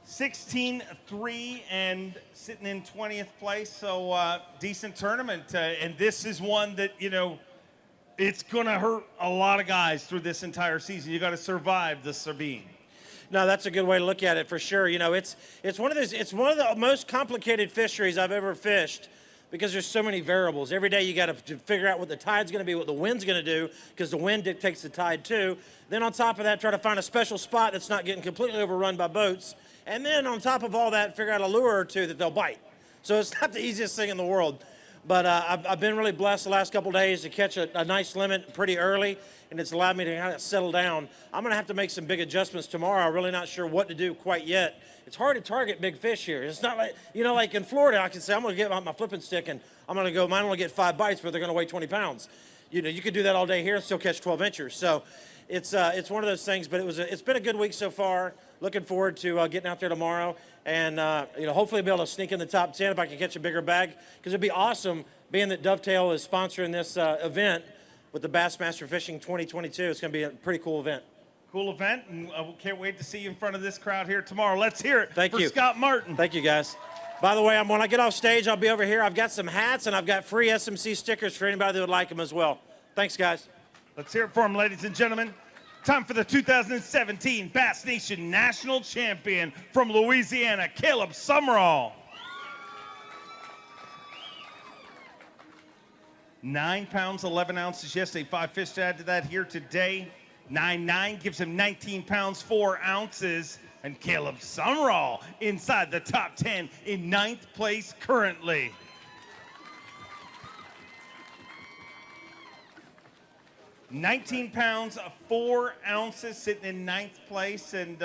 16-3 and sitting in 20th place, so decent tournament. And this is one that, you know, it's going to hurt a lot of guys through this entire season. You got to survive the Sabine. No, that's a good way to look at it for sure. You know, it's one of the most complicated fisheries I've ever fished, because there's so many variables. Every day you got to figure out what the tide's going to be, what the wind's going to do, because the wind dictates the tide too. Then on top of that, try to find a special spot that's not getting completely overrun by boats. And then on top of all that, figure out a lure or two that they'll bite. So it's not the easiest thing in the world. But I've been really blessed the last couple of days to catch a nice limit pretty early, and it's allowed me to kind of settle down. I'm going to have to make some big adjustments tomorrow. I'm really not sure what to do quite yet. It's hard to target big fish here. It's not like, you know, like in Florida, I can say, I'm going to get my flipping stick, and I'm going to go, mine only get 5 bites, but they're going to weigh 20 pounds. You know, you could do that all day here and still catch 12 inchers. So it's one of those things, but it's been a good week so far. Looking forward to getting out there tomorrow, and you know, hopefully be able to sneak in the top 10 if I can catch a bigger bag, because it'd be awesome being that Dovetail is sponsoring this event with the Bassmaster Fishing 2022. It's going to be a pretty cool event. Cool event, and I can't wait to see you in front of this crowd here tomorrow. Let's hear it for Scott Martin. Thank you, guys. By the way, when I get off stage, I'll be over here. I've got some hats, and I've got free SMC stickers for anybody that would like them as well. Thanks, guys. Let's hear it for him, ladies and gentlemen. Time for the 2017 Bass Nation National Champion from Louisiana, Caleb Summerall. 9 pounds, 11 ounces yesterday. 5 fish to add to that here today. 9.9 gives him 19 pounds, 4 ounces. And Caleb Summerall inside the top 10 in 9th place currently. $19 pounds, 4 ounces, sitting in 9th place, and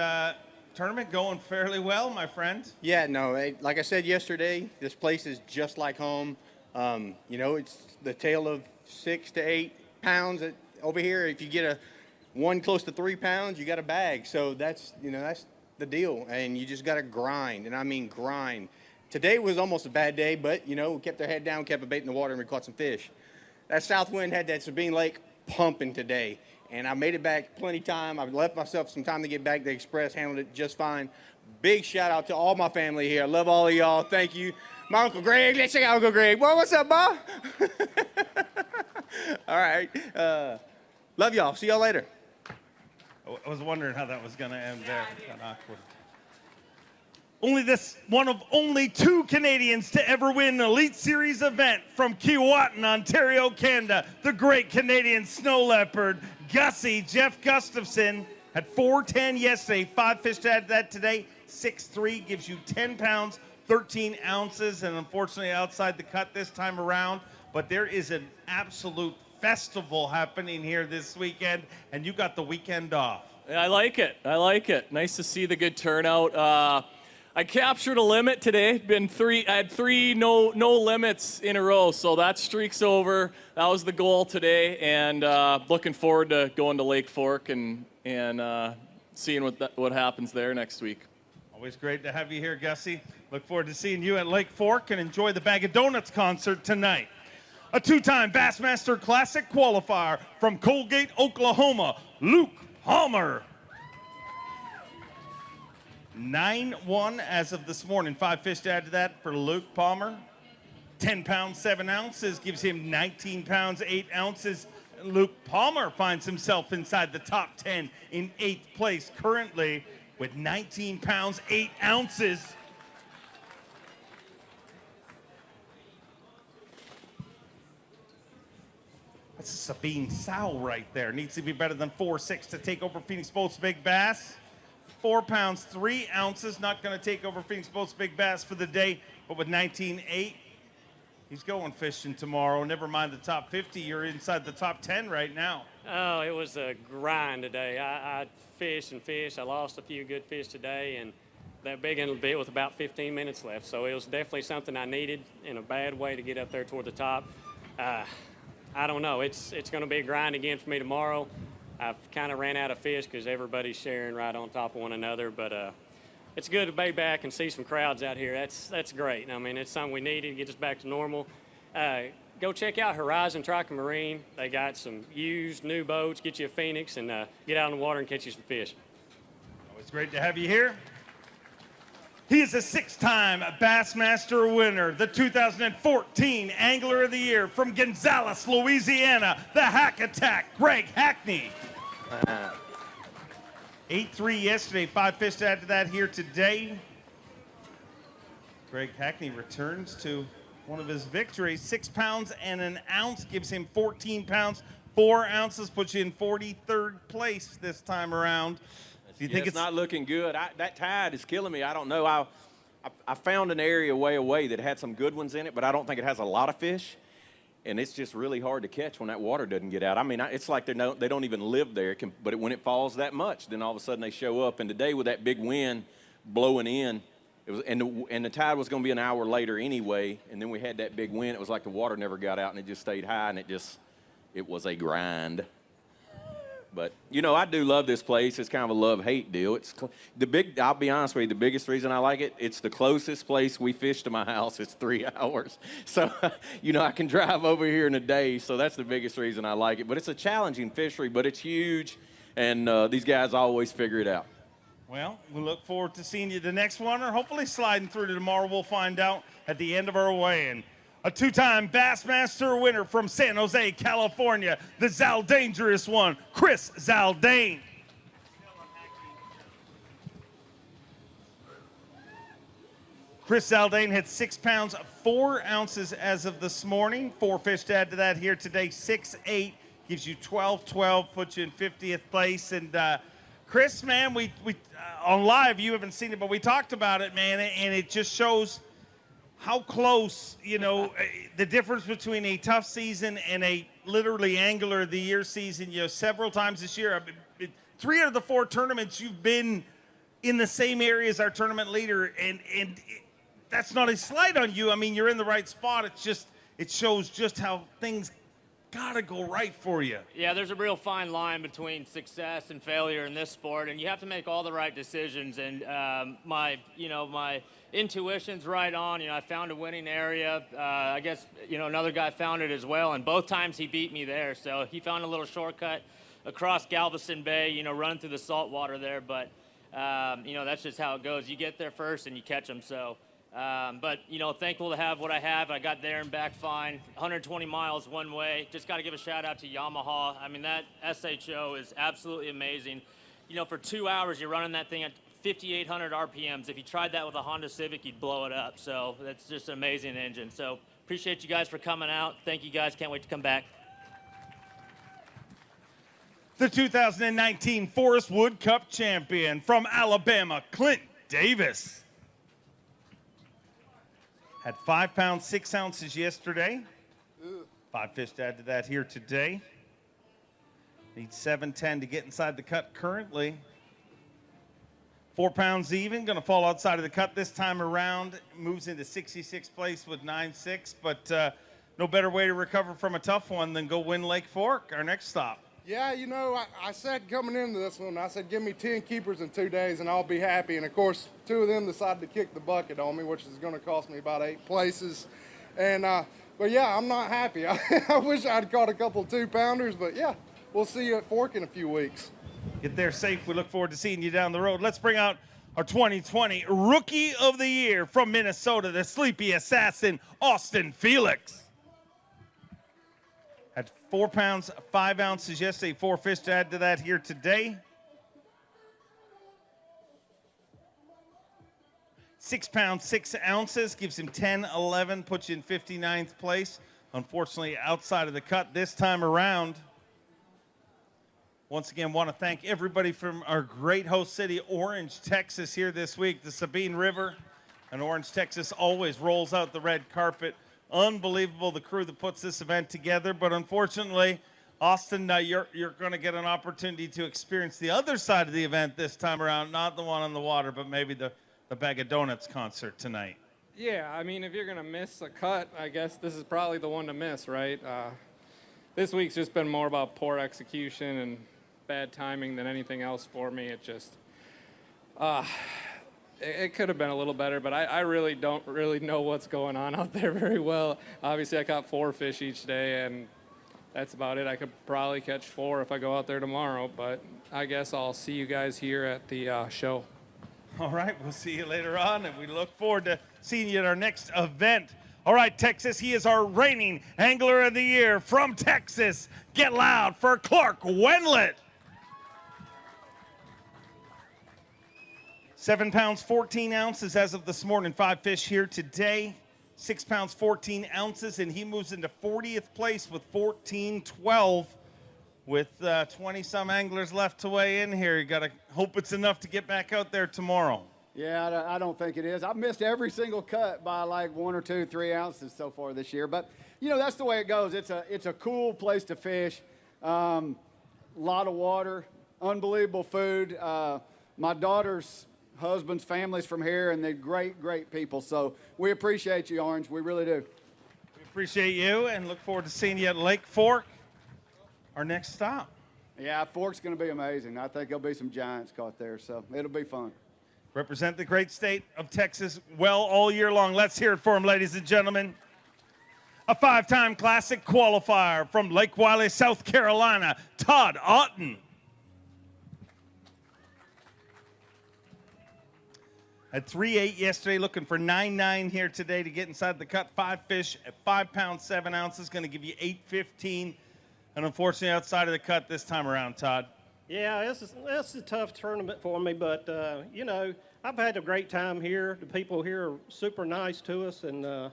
tournament going fairly well, my friend. Yeah, no, like I said yesterday, this place is just like home. You know, it's the tail of 6 to 8 pounds. Over here, if you get one close to 3 pounds, you got a bag. So that's the deal, and you just got to grind, and I mean grind. Today was almost a bad day, but you know, we kept our head down, kept a bait in the water, and we caught some fish. That south wind had that Sabine Lake pumping today, and I made it back plenty time. I left myself some time to get back. The Express handled it just fine. Big shout out to all my family here. I love all of y'all. Thank you. My Uncle Greg. Let's check out Uncle Greg. Well, what's up, Bob? All right. Love y'all. See y'all later. I was wondering how that was going to end there. Kind of awkward. One of only 2 Canadians to ever win an Elite Series event from Keewatin, Ontario, Canada. The great Canadian snow leopard, Gussie Jeff Gustafson, had 4.10 yesterday. 5 fish to add to that today. 6.3 gives you 10 pounds, 13 ounces, and unfortunately outside the cut this time around. But there is an absolute festival happening here this weekend, and you got the weekend off. I like it. I like it. Nice to see the good turnout. I captured a limit today. I had 3 no limits in a row, so that streak's over. That was the goal today, and looking forward to going to Lake Fork and seeing what happens there next week. Always great to have you here, Gussie. Look forward to seeing you at Lake Fork, and enjoy the Bag of Donuts concert tonight. A 2-time Bassmaster Classic qualifier from Colgate, Oklahoma, Luke Palmer. 9-1 as of this morning. 5 fish to add to that for Luke Palmer. 10 pounds, 7 ounces gives him 19 pounds, 8 ounces. Luke Palmer finds himself inside the top 10 in 8th place currently with 19 pounds, 8 ounces. That's a Sabine sow right there. Needs to be better than 4.6 to take over Phoenix Boat's big bass. 4 pounds, 3 ounces. Not going to take over Phoenix Boat's big bass for the day, but with 19.8, he's going fishing tomorrow. Never mind the top 50. You're inside the top 10 right now. Oh, it was a grind today. I fished and fished. I lost a few good fish today, and that big end bit with about 15 minutes left. So it was definitely something I needed in a bad way to get up there toward the top. I don't know. It's going to be a grind again for me tomorrow. I've kind of ran out of fish because everybody's sharing right on top of one another. But it's good to be back and see some crowds out here. That's great. I mean, it's something we needed to get us back to normal. Go check out Horizon Truck and Marine. They got some used new boats. Get you a Phoenix and get out in the water and catch you some fish. Always great to have you here. He is a 6-time Bassmaster winner, the 2014 Angler of the Year from Gonzales, Louisiana, the Hack Attack, Greg Hackney. 8-3 yesterday, 5 fish to add to that here today. Greg Hackney returns to one of his victories. 6 pounds and an ounce gives him 14 pounds, 4 ounces, puts you in 43rd place this time around. Do you think it's not looking good? That tide is killing me. I don't know. I found an area way away that had some good ones in it, but I don't think it has a lot of fish. And it's just really hard to catch when that water doesn't get out. I mean, it's like they don't even live there. But when it falls that much, then all of a sudden they show up. And today with that big wind blowing in, it was, and the tide was going to be an hour later anyway. And then we had that big wind. It was like the water never got out, and it just stayed high, and it was a grind. But, you know, I do love this place. It's kind of a love-hate deal. I'll be honest with you, the biggest reason I like it, it's the closest place we fish to my house. It's 3 hours. So, you know, I can drive over here in a day. So that's the biggest reason I like it. But it's a challenging fishery, but it's huge. And these guys always figure it out. Well, we look forward to seeing you the next one, or hopefully sliding through to tomorrow. We'll find out at the end of our weigh-in. A 2-time Bassmaster winner from San Jose, California, the Zaldangerous one, Chris Zaldane. Chris Zaldane had 6 pounds, 4 ounces as of this morning. 4 fish to add to that here today. 6'8", gives you 12-12, puts you in 50th place. And Chris, man, we on live, you haven't seen it, but we talked about it, man, and it just shows how close, you know, the difference between a tough season and a literally Angler of the Year season. You know, several times this year, 3 out of the 4 tournaments, you've been in the same area as our tournament leader, and that's not a slight on you. I mean, you're in the right spot. It's just, it shows just how things gotta go right for you. Yeah, there's a real fine line between success and failure in this sport, and you have to make all the right decisions. And my intuition's right on. You know, I found a winning area. I guess, you know, another guy found it as well, and both times he beat me there. So he found a little shortcut across Galveston Bay, you know, running through the salt water there. But, you know, that's just how it goes. You get there first and you catch them. So, but, you know, thankful to have what I have. I got there and back fine. 120 miles one way. Just got to give a shout out to Yamaha. I mean, that SHO is absolutely amazing. You know, for 2 hours, you're running that thing at 5,800 RPMs. If you tried that with a Honda Civic, you'd blow it up. So that's just an amazing engine. So appreciate you guys for coming out. Thank you guys. Can't wait to come back. The 2019 Forest Wood Cup champion from Alabama, Clint Davis. Had 5 pounds, 6 ounces yesterday. 5 fish to add to that here today. Needs 710 to get inside the cut currently. 4 pounds even, going to fall outside of the cut this time around. Moves into 66th place with 9.6, but no better way to recover from a tough one than go win Lake Fork, our next stop. Yeah, you know, I said coming into this one, I said give me 10 keepers in 2 days and I'll be happy. And, of course, 2 of them decided to kick the bucket on me, which is going to cost me about 8 places. And, but, yeah, I'm not happy. I wish I'd caught a couple 2-pounders, but, yeah, we'll see you at Fork in a few weeks. Get there safe. We look forward to seeing you down the road. Let's bring out our 2020 Rookie of the Year from Minnesota, the sleepy assassin, Austin Felix. Had 4 pounds, 5 ounces yesterday, 4 fish to add to that here today. 6 pounds, 6 ounces, gives him 10-11, puts you in 59th place. unfortunately outside of the cut this time around. Once again, want to thank everybody from our great host city, Orange, Texas, here this week. The Sabine River and Orange, Texas always rolls out the red carpet. Unbelievable, the crew that puts this event together. But unfortunately, Austin, you're going to get an opportunity to experience the other side of the event this time around, not the one on the water, but maybe the Bag of Donuts concert tonight. Yeah, I mean, if you're going to miss a cut, I guess this is probably the one to miss, right? This week's just been more about poor execution and bad timing than anything else for me. It just, it could have been a little better, but I really don't really know what's going on out there very well. Obviously, I caught 4 fish each day, and that's about it. I could probably catch 4 if I go out there tomorrow, but I guess I'll see you guys here at the show. All right, we'll see you later on, and we look forward to seeing you at our next event. All right, Texas, he is our reigning Angler of the Year from Texas. Get loud for Clark Wenlett. 7 pounds, 14 ounces as of this morning. 5 fish here today. 6 pounds, 14 ounces, and he moves into 40th place with 14-12. With 20-some anglers left to weigh in here, you got to hope it's enough to get back out there tomorrow. Yeah, I don't think it is. I've missed every single cut by like 1 or 2, 3 ounces so far this year. But, you know, that's the way it goes. It's a cool place to fish. A lot of water, unbelievable food. My daughter's husband's family's from here, and they're great, great people. So we appreciate you, Orange. We really do. We appreciate you and look forward to seeing you at Lake Fork, our next stop. Yeah, Fork's going to be amazing. I think there'll be some giants caught there, so it'll be fun. Represent the great state of Texas well all year long. Let's hear it for him, ladies and gentlemen. A 5-time classic qualifier from Lake Wiley, South Carolina, Todd Otten. At 3.8 yesterday, looking for 9.9 here today to get inside the cut. 5 fish at 5 pounds, 7 ounces, going to give you 8.15. And unfortunately, outside of the cut this time around, Todd. Yeah, this is a tough tournament for me, but, you know, I've had a great time here. The people here are super nice to us, and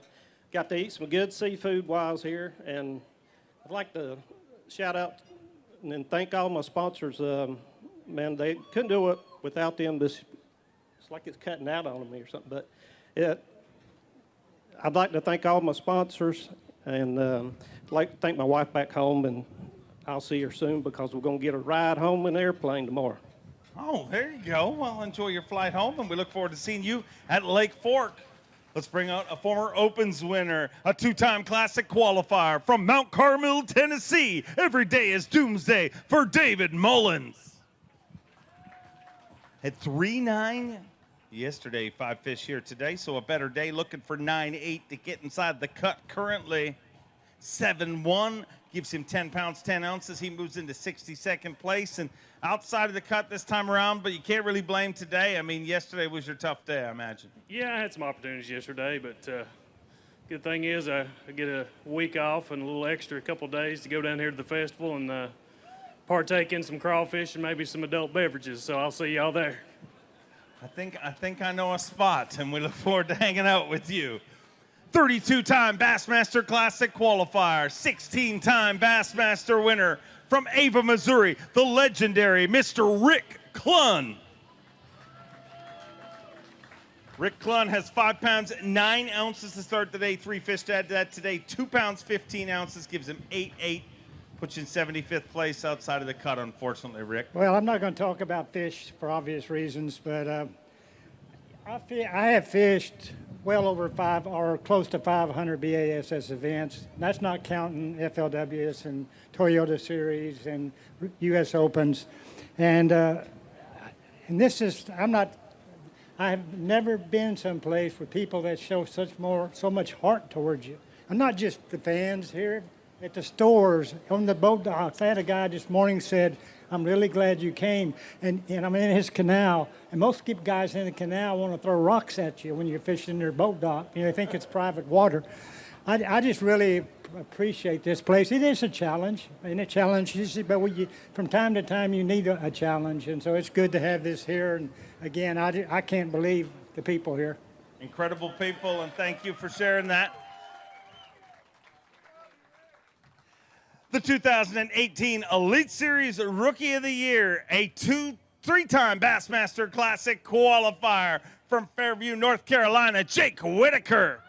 got to eat some good seafood while I was here. And I'd like to shout out and then thank all my sponsors. Man, they couldn't do it without them. It's like it's cutting out on me or something. But I'd like to thank all my sponsors, and I'd like to thank my wife back home, and I'll see her soon because we're going to get a ride home in an airplane tomorrow. Oh, there you go. Well, enjoy your flight home, and we look forward to seeing you at Lake Fork. Let's bring out a former Opens winner, a 2-time Classic qualifier from Mount Carmel, Tennessee. Every day is doomsday for David Mullins. At 3.9 yesterday, 5 fish here today, so a better day. Looking for 9.8 to get inside the cut currently. 7.1 gives him 10 pounds, 10 ounces. He moves into 62nd place and outside of the cut this time around, but you can't really blame today. I mean, yesterday was your tough day, I imagine. Yeah, I had some opportunities yesterday, but good thing is I get a week off and a little extra, a couple days to go down here to the festival and partake in some crawfish and maybe some adult beverages. So I'll see y'all there. I think I know a spot, and we look forward to hanging out with you. 32-time Bassmaster Classic qualifier, 16-time Bassmaster winner from Ava, Missouri, the legendary Mr. Rick Clunn. Rick Clunn has 5 pounds, 9 ounces to start the day, 3 fish to add to that today. 2 pounds, 15 ounces gives him 8.8, puts you in 75th place outside of the cut, unfortunately, Rick. Well, I'm not going to talk about fish for obvious reasons, but I have fished well over 5 or close to 500 BASS events. That's not counting FLWs and Toyota Series and U.S. Opens. And this is, I've never been someplace with people that show so much heart towards you. And not just the fans here, at the stores, on the boat docks. I had a guy this morning said, I'm really glad you came. And I'm in his canal, and most guys in the canal want to throw rocks at you when you're fishing their boat dock. You know, they think it's private water. I just really appreciate this place. It is a challenge, and it challenges you, but from time to time you need a challenge, and so it's good to have this here. And again, I can't believe the people here. Incredible people, and thank you for sharing that. The 2018 Elite Series Rookie of the Year, a three-time Bassmaster Classic qualifier from Fairview, North Carolina, Jake Whitaker.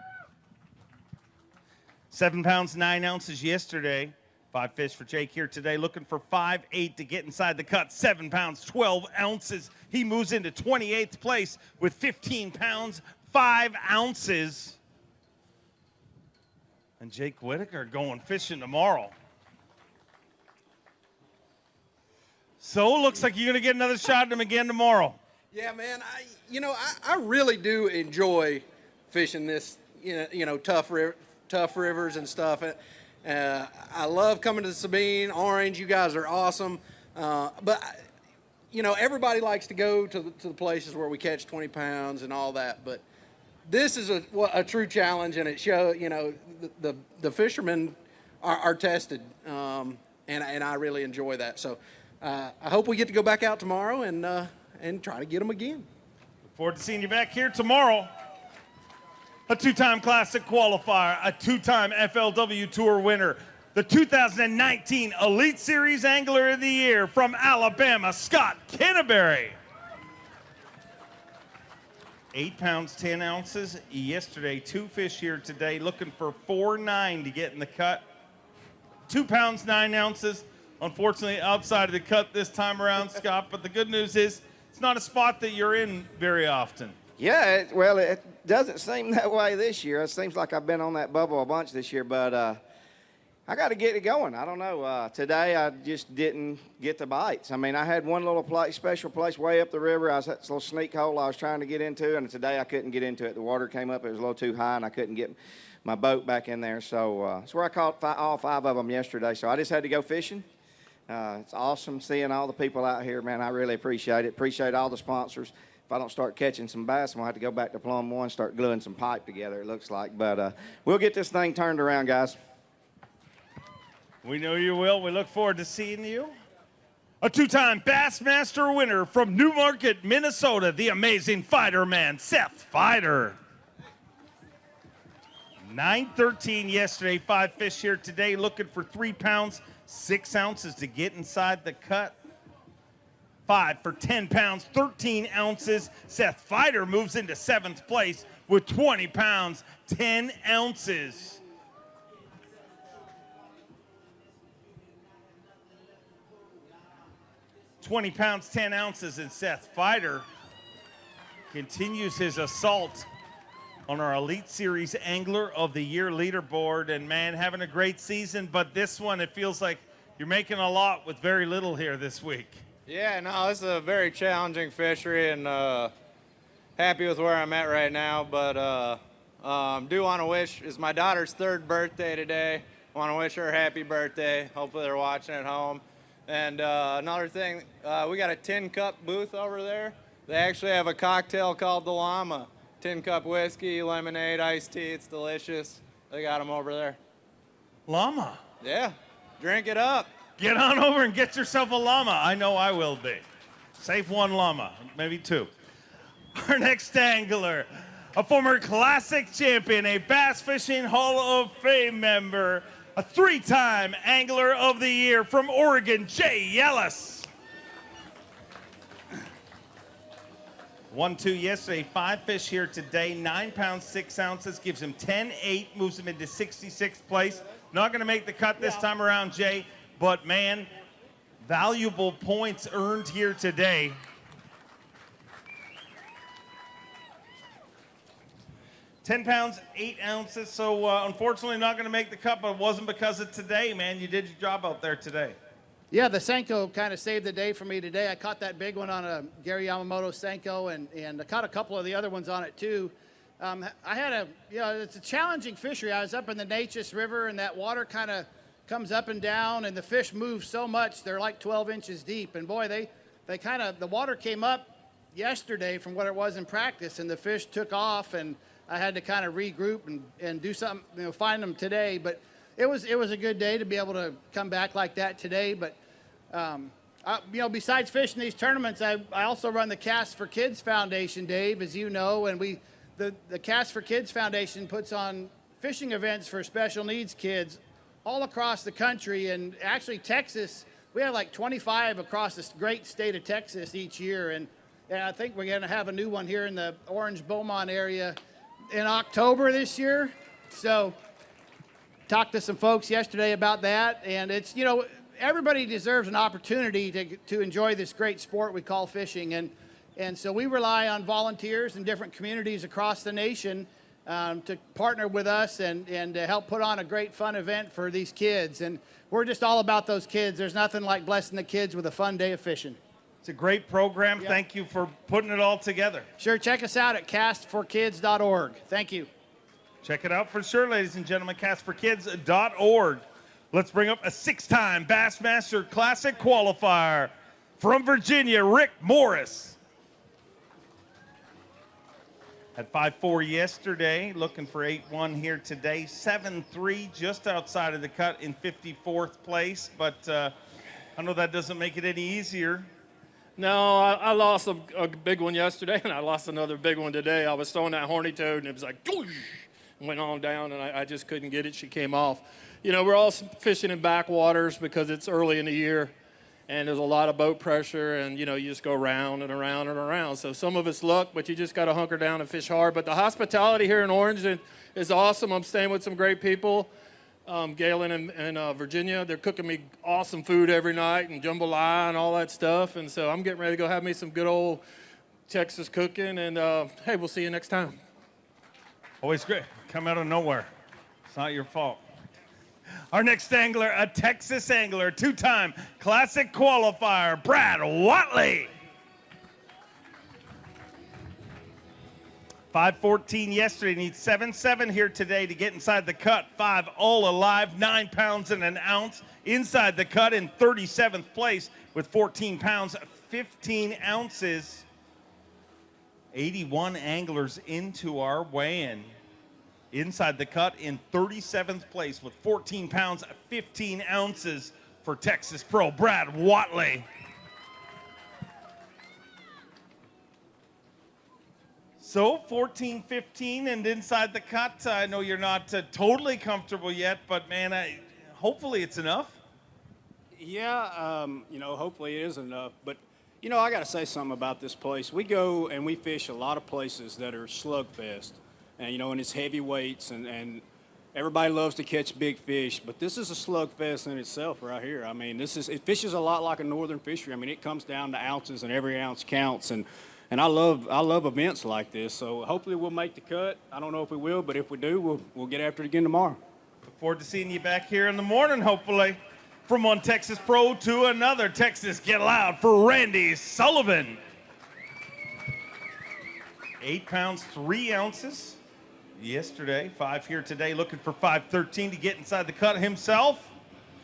7 pounds, 9 ounces yesterday. 5 fish for Jake here today, looking for 5'8" to get inside the cut. 7 pounds, 12 ounces. He moves into 28th place with 15 pounds, 5 ounces. And Jake Whitaker going fishing tomorrow. So looks like you're going to get another shot at him again tomorrow. Yeah, man. I really do enjoy fishing this, tough rivers and stuff. I love coming to Sabine, Orange. You guys are awesome. But everybody likes to go to the places where we catch 20 pounds and all that. But this is a true challenge, and it shows, the fishermen are tested, and I really enjoy that. So I hope we get to go back out tomorrow and try to get them again. Look forward to seeing you back here tomorrow. A 2-time Classic qualifier, a 2-time FLW Tour winner, the 2019 Elite Series Angler of the Year from Alabama, Scott Kenneberry. 8 pounds, 10 ounces yesterday. 2 fish here today, looking for 4.9 to get in the cut. 2 pounds, 9 ounces. Unfortunately, outside of the cut this time around, Scott, but the good news is it's not a spot that you're in very often. Yeah, it doesn't seem that way this year. It seems like I've been on that bubble a bunch this year, but I got to get it going. I don't know. Today I just didn't get the bites. I mean, I had one little special place way up the river. I was at this little sneak hole I was trying to get into, and today I couldn't get into it. The water came up. It was a little too high, and I couldn't get my boat back in there. So that's where I caught all 5 of them yesterday. So I just had to go fishing. It's awesome seeing all the people out here, man. I really appreciate it. Appreciate all the sponsors. If I don't start catching some bass, I'm going to have to go back to Plum 1, start gluing some pipe together, it looks like. But we'll get this thing turned around, guys. We know you will. We look forward to seeing you. A 2-time Bassmaster winner from Newmarket, Minnesota, the amazing fighter man, Seth Fighter. 9:13 yesterday, 5 fish here today, looking for 3 pounds, 6 ounces to get inside the cut. 5 for 10 pounds, 13 ounces. Seth Fighter moves into 7th place with 20 pounds, 10 ounces. $20 pounds, 10 ounces, and Seth Fighter continues his assault on our Elite Series Angler of the Year leaderboard. And man, having a great season, but this one, it feels like you're making a lot with very little here this week. Yeah, no, this is a very challenging fishery, and happy with where I'm at right now. But do want to wish, it's my daughter's 3rd birthday today. I want to wish her a happy birthday. Hopefully they're watching at home. And another thing, we got a tin cup booth over there. They actually have a cocktail called the Llama. Tin cup whiskey, lemonade, iced tea. It's delicious. They got them over there. Llama? Yeah, drink it up. Get on over and get yourself a llama. I know I will be. Save 1 llama, maybe 2. Our next angler, a former Classic champion, a Bass Fishing Hall of Fame member, a 3-time Angler of the Year from Oregon, Jay Yellis. 1-2 yesterday, 5 fish here today, 9 pounds, 6 ounces, gives him 10-8, moves him into 66th place. Not going to make the cut this time around, Jay. But, man, valuable points earned here today. $10 pounds, 8 ounces. So, unfortunately, not going to make the cut, but it wasn't because of today, man. You did your job out there today. Yeah, the Senko kind of saved the day for me today. I caught that big one on a Gary Yamamoto Senko, and I caught a couple of the other ones on it, too. I had it's a challenging fishery. I was up in the Neches River, and that water kind of comes up and down, and the fish move so much, they're like 12 inches deep. And boy, the water came up yesterday from what it was in practice, and the fish took off, and I had to kind of regroup and do something, find them today. But it was a good day to be able to come back like that today. But, besides fishing these tournaments, I also run the Cast for Kids Foundation, Dave, as you know, and the Cast for Kids Foundation puts on fishing events for special needs kids all across the country. And actually Texas, we have like 25 across this great state of Texas each year. And I think we're going to have a new one here in the Orange Beaumont area in October this year. So talked to some folks yesterday about that. And it's, you know, everybody deserves an opportunity to enjoy this great sport we call fishing. And so we rely on volunteers in different communities across the nation to partner with us and to help put on a great fun event for these kids. And we're just all about those kids. There's nothing like blessing the kids with a fun day of fishing. It's a great program. Yep. Thank you for putting it all together. Sure, check us out at castforkids.org. Thank you. Check it out for sure, ladies and gentlemen, castforkids.org. Let's bring up a 6-time Bassmaster Classic qualifier from Virginia, Rick Morris. At 5.4 yesterday, looking for 8.1 here today. 7.3 just outside of the cut in 54th place, but I know that doesn't make it any easier. No, I lost a big one yesterday, and I lost another big one today. I was throwing that horny toad, and it was like, doosh, went on down, and I just couldn't get it. She came off. You know, we're all fishing in backwaters because it's early in the year, and there's a lot of boat pressure, and, you know, you just go around and around and around. So some of it's luck, but you just got to hunker down and fish hard. But the hospitality here in Orange is awesome. I'm staying with some great people. Galen and Virginia, they're cooking me awesome food every night and jambalaya and all that stuff. And so I'm getting ready to go have me some good old Texas cooking. And, hey, we'll see you next time. Always great. Come out of nowhere. It's not your fault. Our next angler, a Texas angler, 2-time Classic qualifier, Brad Watley. 5.14 yesterday, needs 7.7 here today to get inside the cut. 5 all alive, 9 pounds and an ounce inside the cut in 37th place with 14 pounds, 15 ounces. 81 anglers into our weigh-in. Inside the cut in 37th place with 14 pounds, 15 ounces for Texas Pro, Brad Watley. So 14-15 and inside the cut. I know you're not totally comfortable yet, but man, hopefully it's enough. Yeah, you know, hopefully it is enough. But, you know, I got to say something about this place. We go and we fish a lot of places that are slugfest. And, you know, and it's heavyweights, and everybody loves to catch big fish. But this is a slugfest in itself right here. I mean, it fishes a lot like a northern fishery. I mean, it comes down to ounces, and every ounce counts. And I love events like this. So hopefully we'll make the cut. I don't know if we will, but if we do, we'll get after it again tomorrow. Look forward to seeing you back here in the morning, hopefully. From one Texas Pro to another Texas, get loud for Randy Sullivan. 8 pounds, 3 ounces. Yesterday, 5 here today, looking for 5.13 to get inside the cut himself.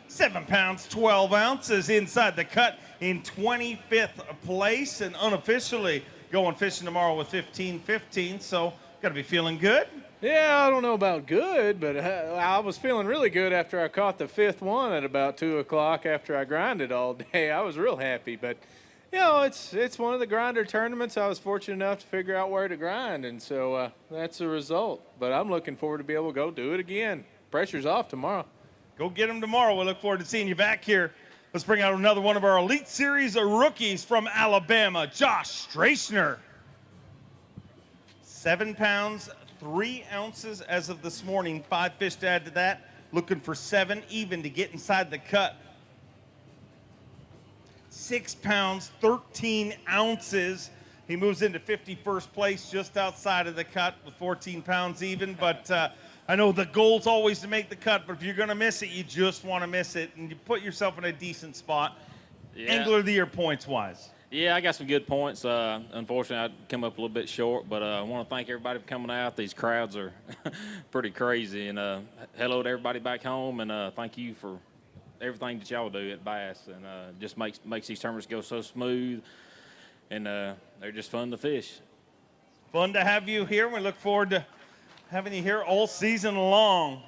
7 pounds, 12 ounces inside the cut in 25th place, and unofficially going fishing tomorrow with 15-15, so got to be feeling good. Yeah, I don't know about good, but I was feeling really good after I caught the 5th one at about 2 o'clock after I grinded all day. I was real happy, but you know, it's one of the grinder tournaments. I was fortunate enough to figure out where to grind, and so that's the result. But I'm looking forward to be able to go do it again. Pressure's off tomorrow. Go get them tomorrow. We look forward to seeing you back here. Let's bring out another one of our Elite Series rookies from Alabama, Josh Strachner. 7 pounds, 3 ounces as of this morning. 5 fish to add to that. Looking for 7 even to get inside the cut. 6 pounds, 13 ounces. He moves into 51st place just outside of the cut with 14 pounds even. But I know the goal's always to make the cut, but if you're going to miss it, you just want to miss it. And you put yourself in a decent spot. Yeah. Angler of the Year points-wise. Yeah, I got some good points. Unfortunately, I come up a little bit short, but I want to thank everybody for coming out. These crowds are pretty crazy. And hello to everybody back home, and thank you for everything that y'all do at Bass, and just makes these tournaments go so smooth, and they're just fun to fish. Fun to have you here. We look forward to having you here all season long.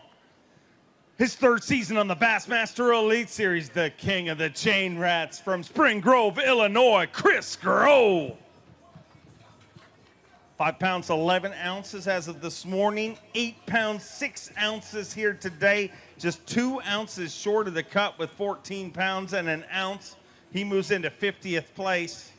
His 3rd season on the Bassmaster Elite Series, the king of the chain rats from Spring Grove, Illinois, Chris Groh. 5 pounds 11 ounces as of this morning. 8 pounds 6 ounces here today. Just 2 ounces short of the cut with 14 pounds and an ounce. He moves into 50th place.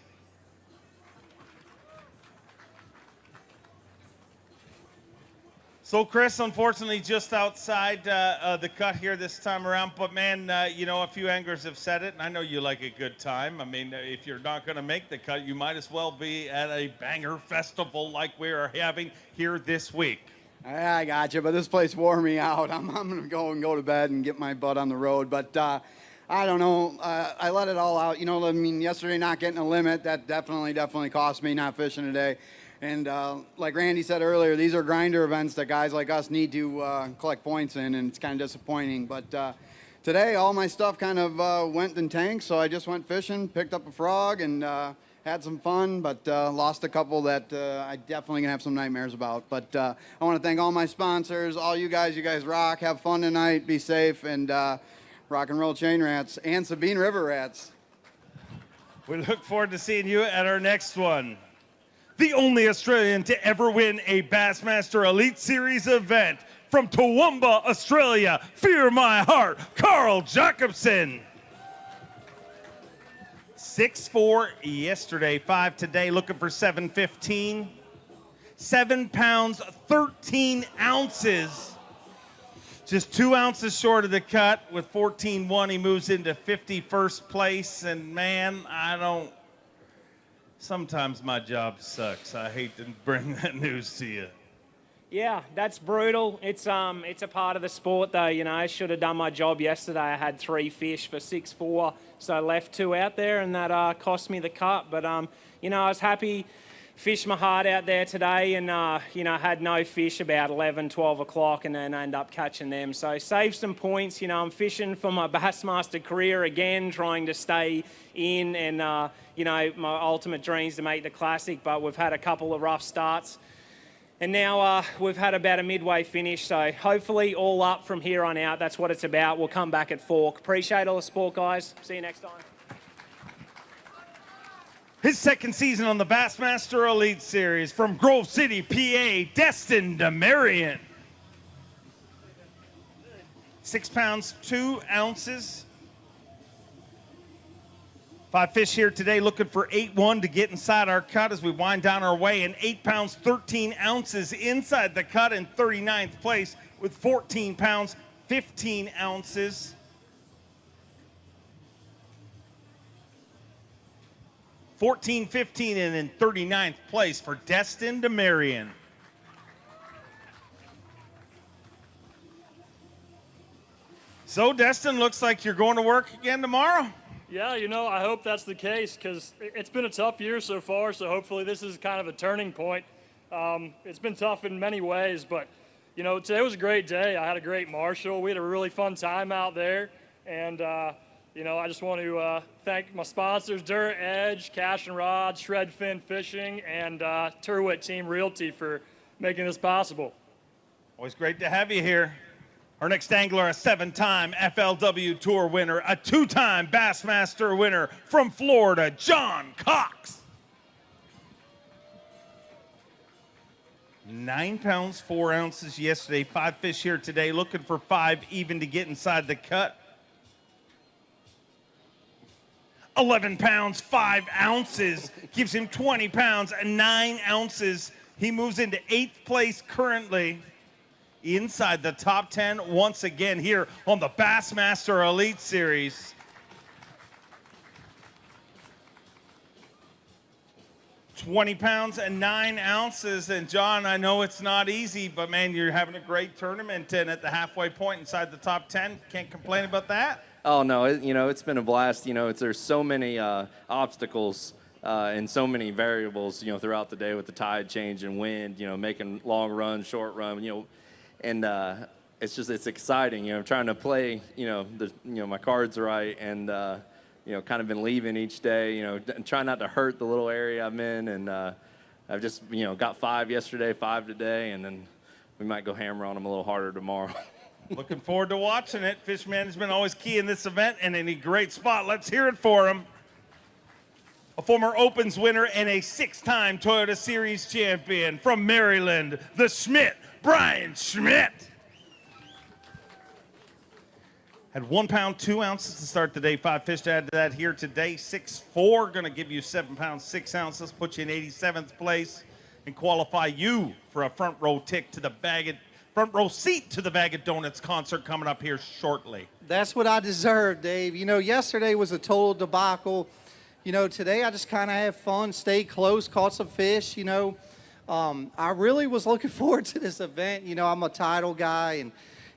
So, Chris, unfortunately, just outside the cut here this time around. But, man, you know, a few anglers have said it, and I know you like a good time. I mean, if you're not going to make the cut, you might as well be at a banger festival like we are having here this week. I got you, but this place wore me out. I'm going to go to bed and get my butt on the road. But I don't know. I let it all out. You know, I mean, yesterday not getting a limit, that definitely cost me not fishing today. And like Randy said earlier, these are grinder events that guys like us need to collect points in, and it's kind of disappointing. But today, all my stuff kind of went in tanks, so I just went fishing, picked up a frog, and had some fun, but lost a couple that I definitely going to have some nightmares about. But I want to thank all my sponsors, all you guys. You guys rock. Have fun tonight. Be safe, and rock and roll chain rats and Sabine River rats. We look forward to seeing you at our next one. The only Australian to ever win a Bassmaster Elite Series event. From Toowoomba, Australia, Fear My Heart, Carl Jacobson. 6'4" yesterday, 5 today, looking for 715. 7 pounds, 13 ounces. Just 2 ounces short of the cut with 14.1. He moves into 51st place, and man, sometimes my job sucks. I hate to bring that news to you. Yeah, that's brutal. It's a part of the sport, though. You know, I should have done my job yesterday. I had 3 fish for 6.4, so I left 2 out there, and that cost me the cut. But you know, I was happy, fished my heart out there today, and you know, had no fish about 11, 12 o'clock, and then end up catching them. So saved some points. You know, I'm fishing for my Bassmaster career again, trying to stay in, and you know, my ultimate dreams to make the Classic, but we've had a couple of rough starts. And now we've had about a midway finish, so hopefully all up from here on out. That's what it's about. We'll come back at Fork. Appreciate all the support, guys. See you next time. His second season on the Bassmaster Elite Series from Grove City, PA, Destin DeMarion. 6 pounds, 2 ounces. 5 fish here today, looking for 8-1 to get inside our cut as we wind down our way. And 8 pounds, 13 ounces inside the cut in 39th place with 14 pounds, 15 ounces. $14, $15, and in 39th place for Destin DeMarion. So, Destin, looks like you're going to work again tomorrow. Yeah, you know, I hope that's the case because it's been a tough year so far, so hopefully this is kind of a turning point. It's been tough in many ways, but, you know, today was a great day. I had a great marshal. We had a really fun time out there, and, you know, I just want to thank my sponsors, Dirt Edge, Cash and Rod, Shred Fin Fishing, and Turwit Team Realty for making this possible. Always great to have you here. Our next angler, a 7-time FLW Tour winner, a 2-time Bassmaster winner from Florida, John Cox. 9 pounds, 4 ounces yesterday, 5 fish here today, looking for 5 even to get inside the cut. 11 pounds, 5 ounces, gives him 20 pounds and 9 ounces. He moves into 8th place currently. Inside the top 10 once again here on the Bassmaster Elite Series. $20 pounds and 9 ounces. And John, I know it's not easy, but man, you're having a great tournament, and at the halfway point inside the top 10, can't complain about that. Oh no, you know, it's been a blast. You know, there's so many obstacles and so many variables, you know, throughout the day with the tide change and wind, you know, making long run, short run, you know. And it's exciting, you know, trying to play, you know, my cards right, and you know, kind of been leaving each day, you know, trying not to hurt the little area I'm in, and I've just, you know, got 5 yesterday, 5 today, and then we might go hammer on them a little harder tomorrow. Looking forward to watching it. Fish management always key in this event, and in a great spot. Let's hear it for him. a former Opens winner and a 6-time Toyota Series champion from Maryland, the Schmidt, Brian Schmidt. Had 1 pound, 2 ounces to start the day. 5 fish to add to that here today. 6'4", going to give you 7 pounds, 6 ounces, put you in 87th place, and qualify you for a front row seat to the Bag of Donuts concert coming up here shortly. That's what I deserve, Dave. You know, yesterday was a total debacle. You know, today I just kind of had fun, stayed close, caught some fish, you know. I really was looking forward to this event. You know, I'm a title guy, and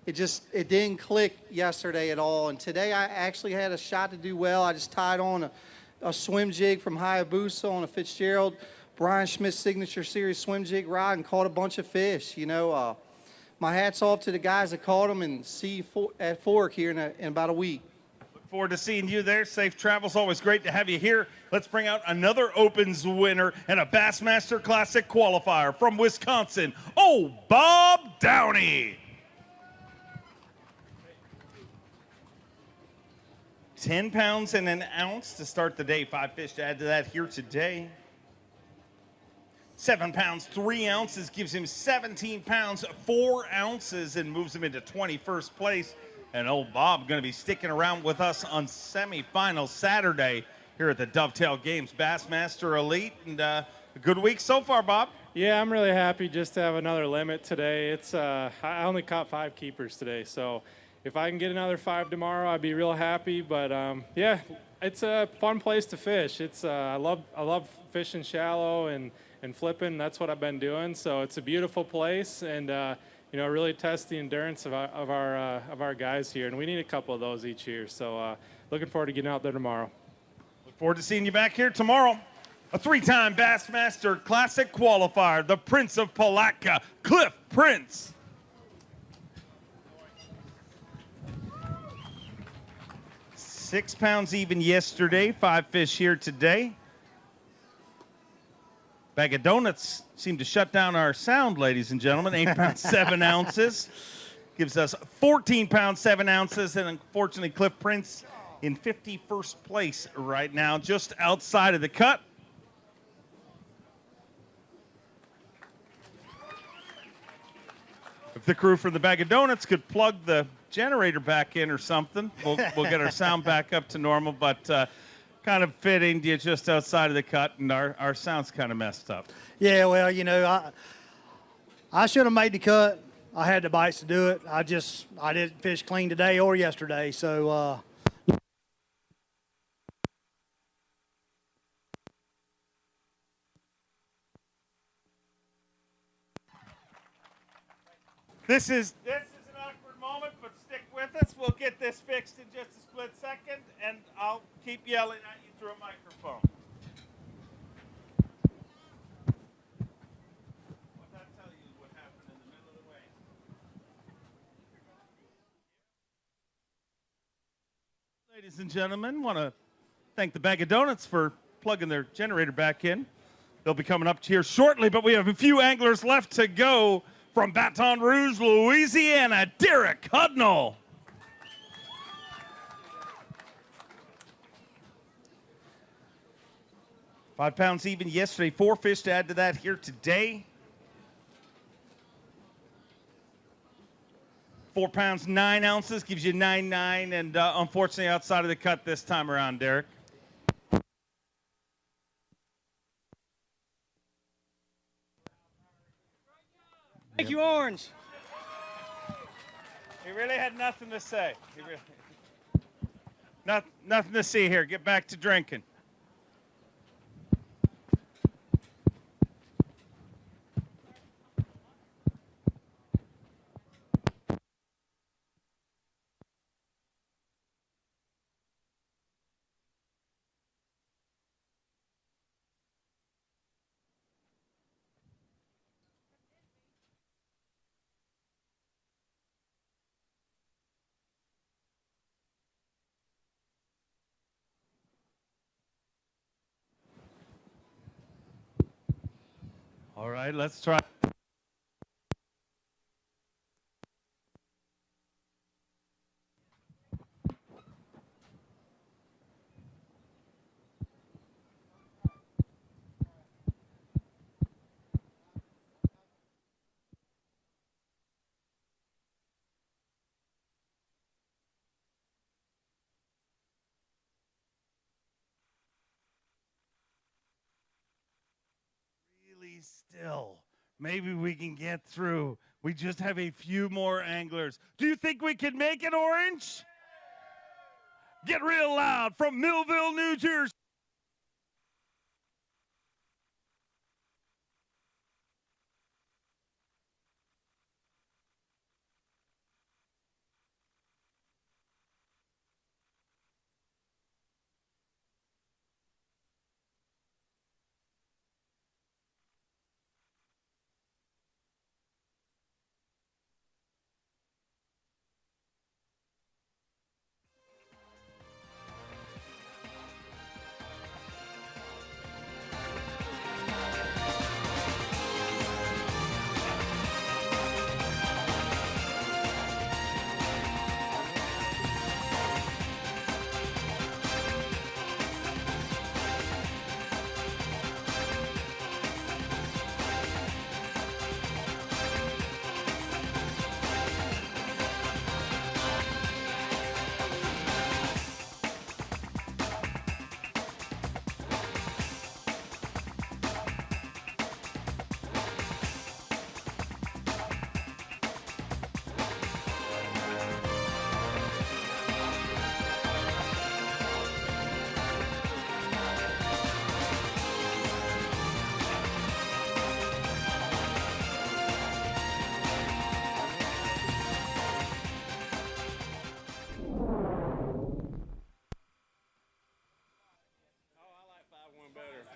it didn't click yesterday at all. And today I actually had a shot to do well. I just tied on a swim jig from Hayabusa on a Fitzgerald Brian Schmidt Signature Series swim jig rod and caught a bunch of fish. You know, my hat's off to the guys that caught them, and see you at Fork here in about a week. Look forward to seeing you there. Safe travels. Always great to have you here. Let's bring out another Opens winner and a Bassmaster Classic qualifier from Wisconsin, Bob Downey. 10 pounds and an ounce to start the day. 5 fish to add to that here today. 7 pounds, 3 ounces gives him 17 pounds, 4 ounces, and moves him into 21st place. And old Bob going to be sticking around with us on semifinal Saturday here at the Dovetail Games Bassmaster Elite. And a good week so far, Bob. Yeah, I'm really happy just to have another limit today. It's I only caught 5 keepers today, so if I can get another 5 tomorrow, I'd be real happy. But yeah, it's a fun place to fish. It's I love fishing shallow and flipping. That's what I've been doing. So it's a beautiful place, and you know, really test the endurance of our guys here. And we need a couple of those each year. So looking forward to getting out there tomorrow. Look forward to seeing you back here tomorrow. A 3-time Bassmaster Classic qualifier, the Prince of Palatka, Cliff Prince. Six pounds even yesterday, 5 fish here today. Bag of Donuts seemed to shut down our sound, ladies and gentlemen. 8 pounds, 7 ounces. Gives us 14 pounds, 7 ounces. And unfortunately, Cliff Prince in 51st place right now, just outside of the cut. If the crew from the Bag of Donuts could plug the generator back in or something, we'll get our sound back up to normal, but kind of fitting just outside of the cut, and our sound's kind of messed up. Yeah, well, you know, I should have made the cut. I had the bites to do it. I didn't fish clean today or yesterday, so This is an awkward moment, but stick with us. We'll get this fixed in just a split second, and I'll keep yelling at you through a microphone. What'd I tell you what happened in the middle of the way? Ladies and gentlemen, want to thank the Bag of Donuts for plugging their generator back in. They'll be coming up here shortly, but we have a few anglers left to go. From Baton Rouge, Louisiana, Derek Hudnall. $5 pounds even yesterday. 4 fish to add to that here today. 4 pounds, 9 ounces gives you 9.9, and unfortunately outside of the cut this time around, Derek. Thank you, Orange. He really had nothing to say. Nothing to see here. Get back to drinking. All right, let's try. still. Maybe we can get through. We just have a few more anglers. Do you think we can make it, Orange? Get real loud from Millville, New Jersey.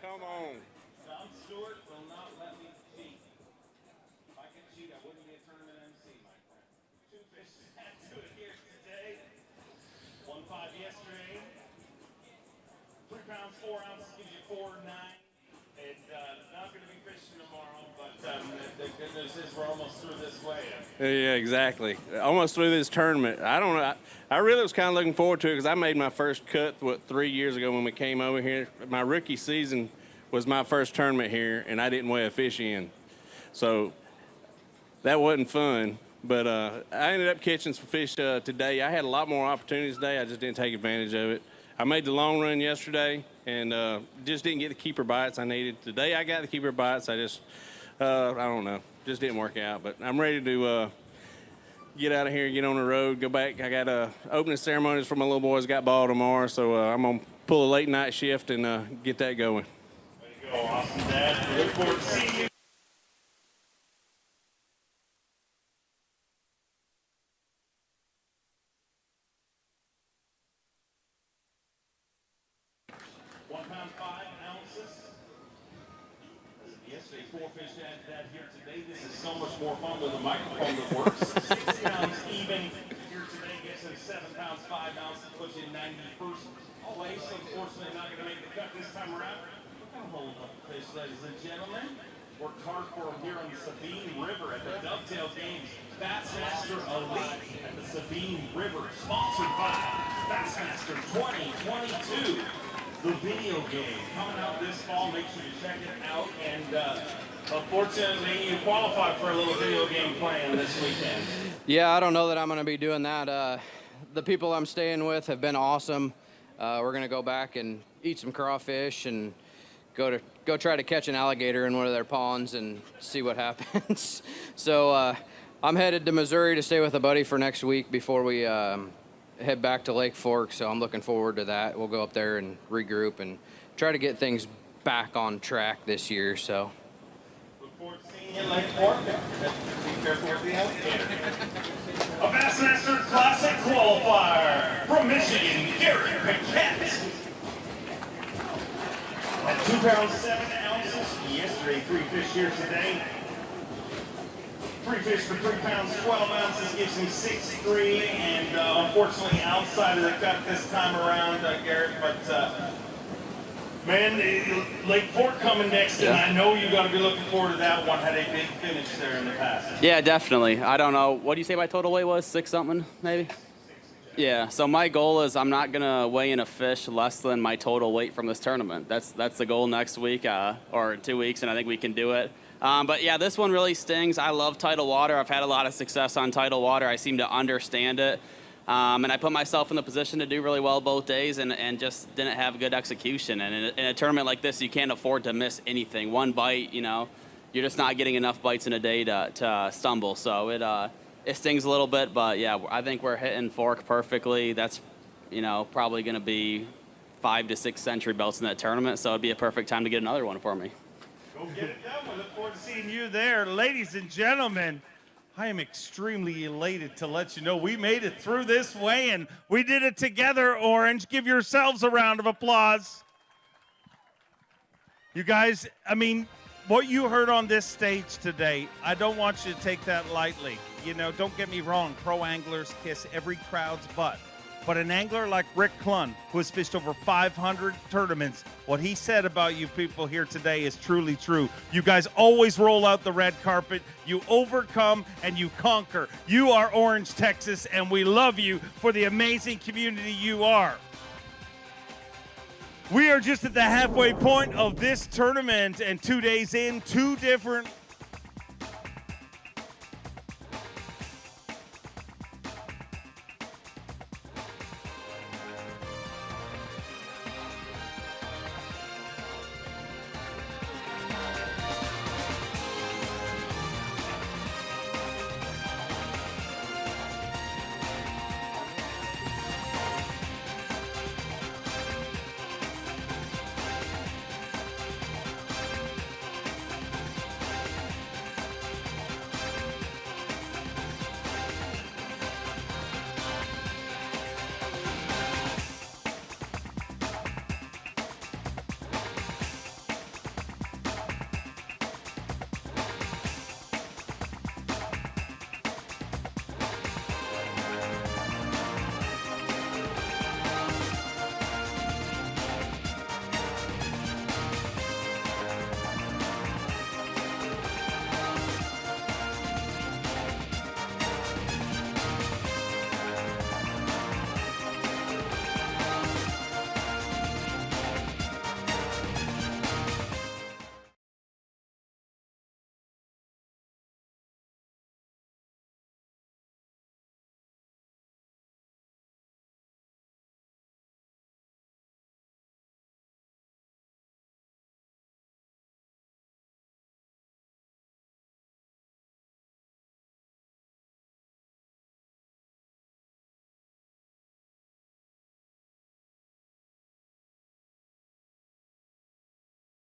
Come on. Tom Stewart will not let me cheat. If I could cheat, I wouldn't be a tournament MC, my friend. 2 fish had to it here today. 1.5 yesterday. 3 pounds, 4 ounces gives you 4.9. And not going to be fishing tomorrow, but the good news is we're almost through this way. Yeah, exactly. Almost through this tournament. I don't know. I really was kind of looking forward to it because I made my first cut, 3 years ago when we came over here. My rookie season was my first tournament here, and I didn't weigh a fish in. So that wasn't fun. But I ended up catching some fish today. I had a lot more opportunities today. I just didn't take advantage of it. I made the long run yesterday and just didn't get the keeper bites I needed. Today I got the keeper bites. I just, I don't know, just didn't work out. But I'm ready to get out of here, get on the road, go back. I got opening ceremonies for my little boys got ball tomorrow, so I'm going to pull a late night shift and get that going. Way to go, awesome, Dad. We look forward to seeing you. Yesterday, 4 fish had here today. This is so much more fun with a microphone that works. 6 pounds even here today gets him 7 pounds, 5 ounces, puts you in 91st place. Unfortunately, not going to make the cut this time around. We're going to hold up the fish, ladies and gentlemen. Worked hard for him here on the Sabine River at the Dovetail Games. Bassmaster Elite at the Sabine River, sponsored by Bassmaster 2022. The video game coming out this fall. Make sure you check it out. And unfortunately, you qualified for a little video game playing this weekend. Yeah, I don't know that I'm going to be doing that. The people I'm staying with have been awesome. We're going to go back and eat some crawfish and go try to catch an alligator in one of their ponds and see what happens. So I'm headed to Missouri to stay with a buddy for next week before we head back to Lake Fork, so I'm looking forward to that. We'll go up there and regroup and try to get things back on track this year. So. Look forward to seeing you in Lake Fork. Be careful with the alligator. A Bassmaster Classic qualifier from Michigan, Garrett Paquette. At 2 pounds, 7 ounces. Yesterday, 3 fish here today. 3 fish for 3 pounds, 12 ounces gives him 6.3, and unfortunately outside of the cut this time around, Garrett. But man, Lake Fork coming next, and I know you got to be looking forward to that one. Had a big finish there in the past. Yeah, definitely. I don't know. What do you say my total weight was? 6 something, maybe? Yeah. So my goal is I'm not gonna weigh in a fish less than my total weight from this tournament. That's the goal next week or 2 weeks, and I think we can do it. But yeah, this one really stings. I love tidal water. I've had a lot of success on tidal water. I seem to understand it. And I put myself in the position to do really well both days and just didn't have good execution. And in a tournament like this, you can't afford to miss anything. One bite, you're just not getting enough bites in a day to stumble. So it stings a little bit, but yeah, I think we're hitting fork perfectly. That's, probably going to be 5 to 6 century belts in that tournament, so it'd be a perfect time to get another one for me. Go get it done. We look forward to seeing you there. Ladies and gentlemen, I am extremely elated to let you know we made it through this weigh-in. We did it together, Orange. Give yourselves a round of applause. You guys, what you heard on this stage today, I don't want you to take that lightly. Don't get me wrong, pro anglers kiss every crowd's butt. But an angler like Rick Clunn, who has fished over 500 tournaments, what he said about you people here today is truly true. You guys always roll out the red carpet. You overcome and you conquer. You are Orange, Texas, and we love you for the amazing community you are. We are just at the halfway point of this tournament, and 2 days in, 2 different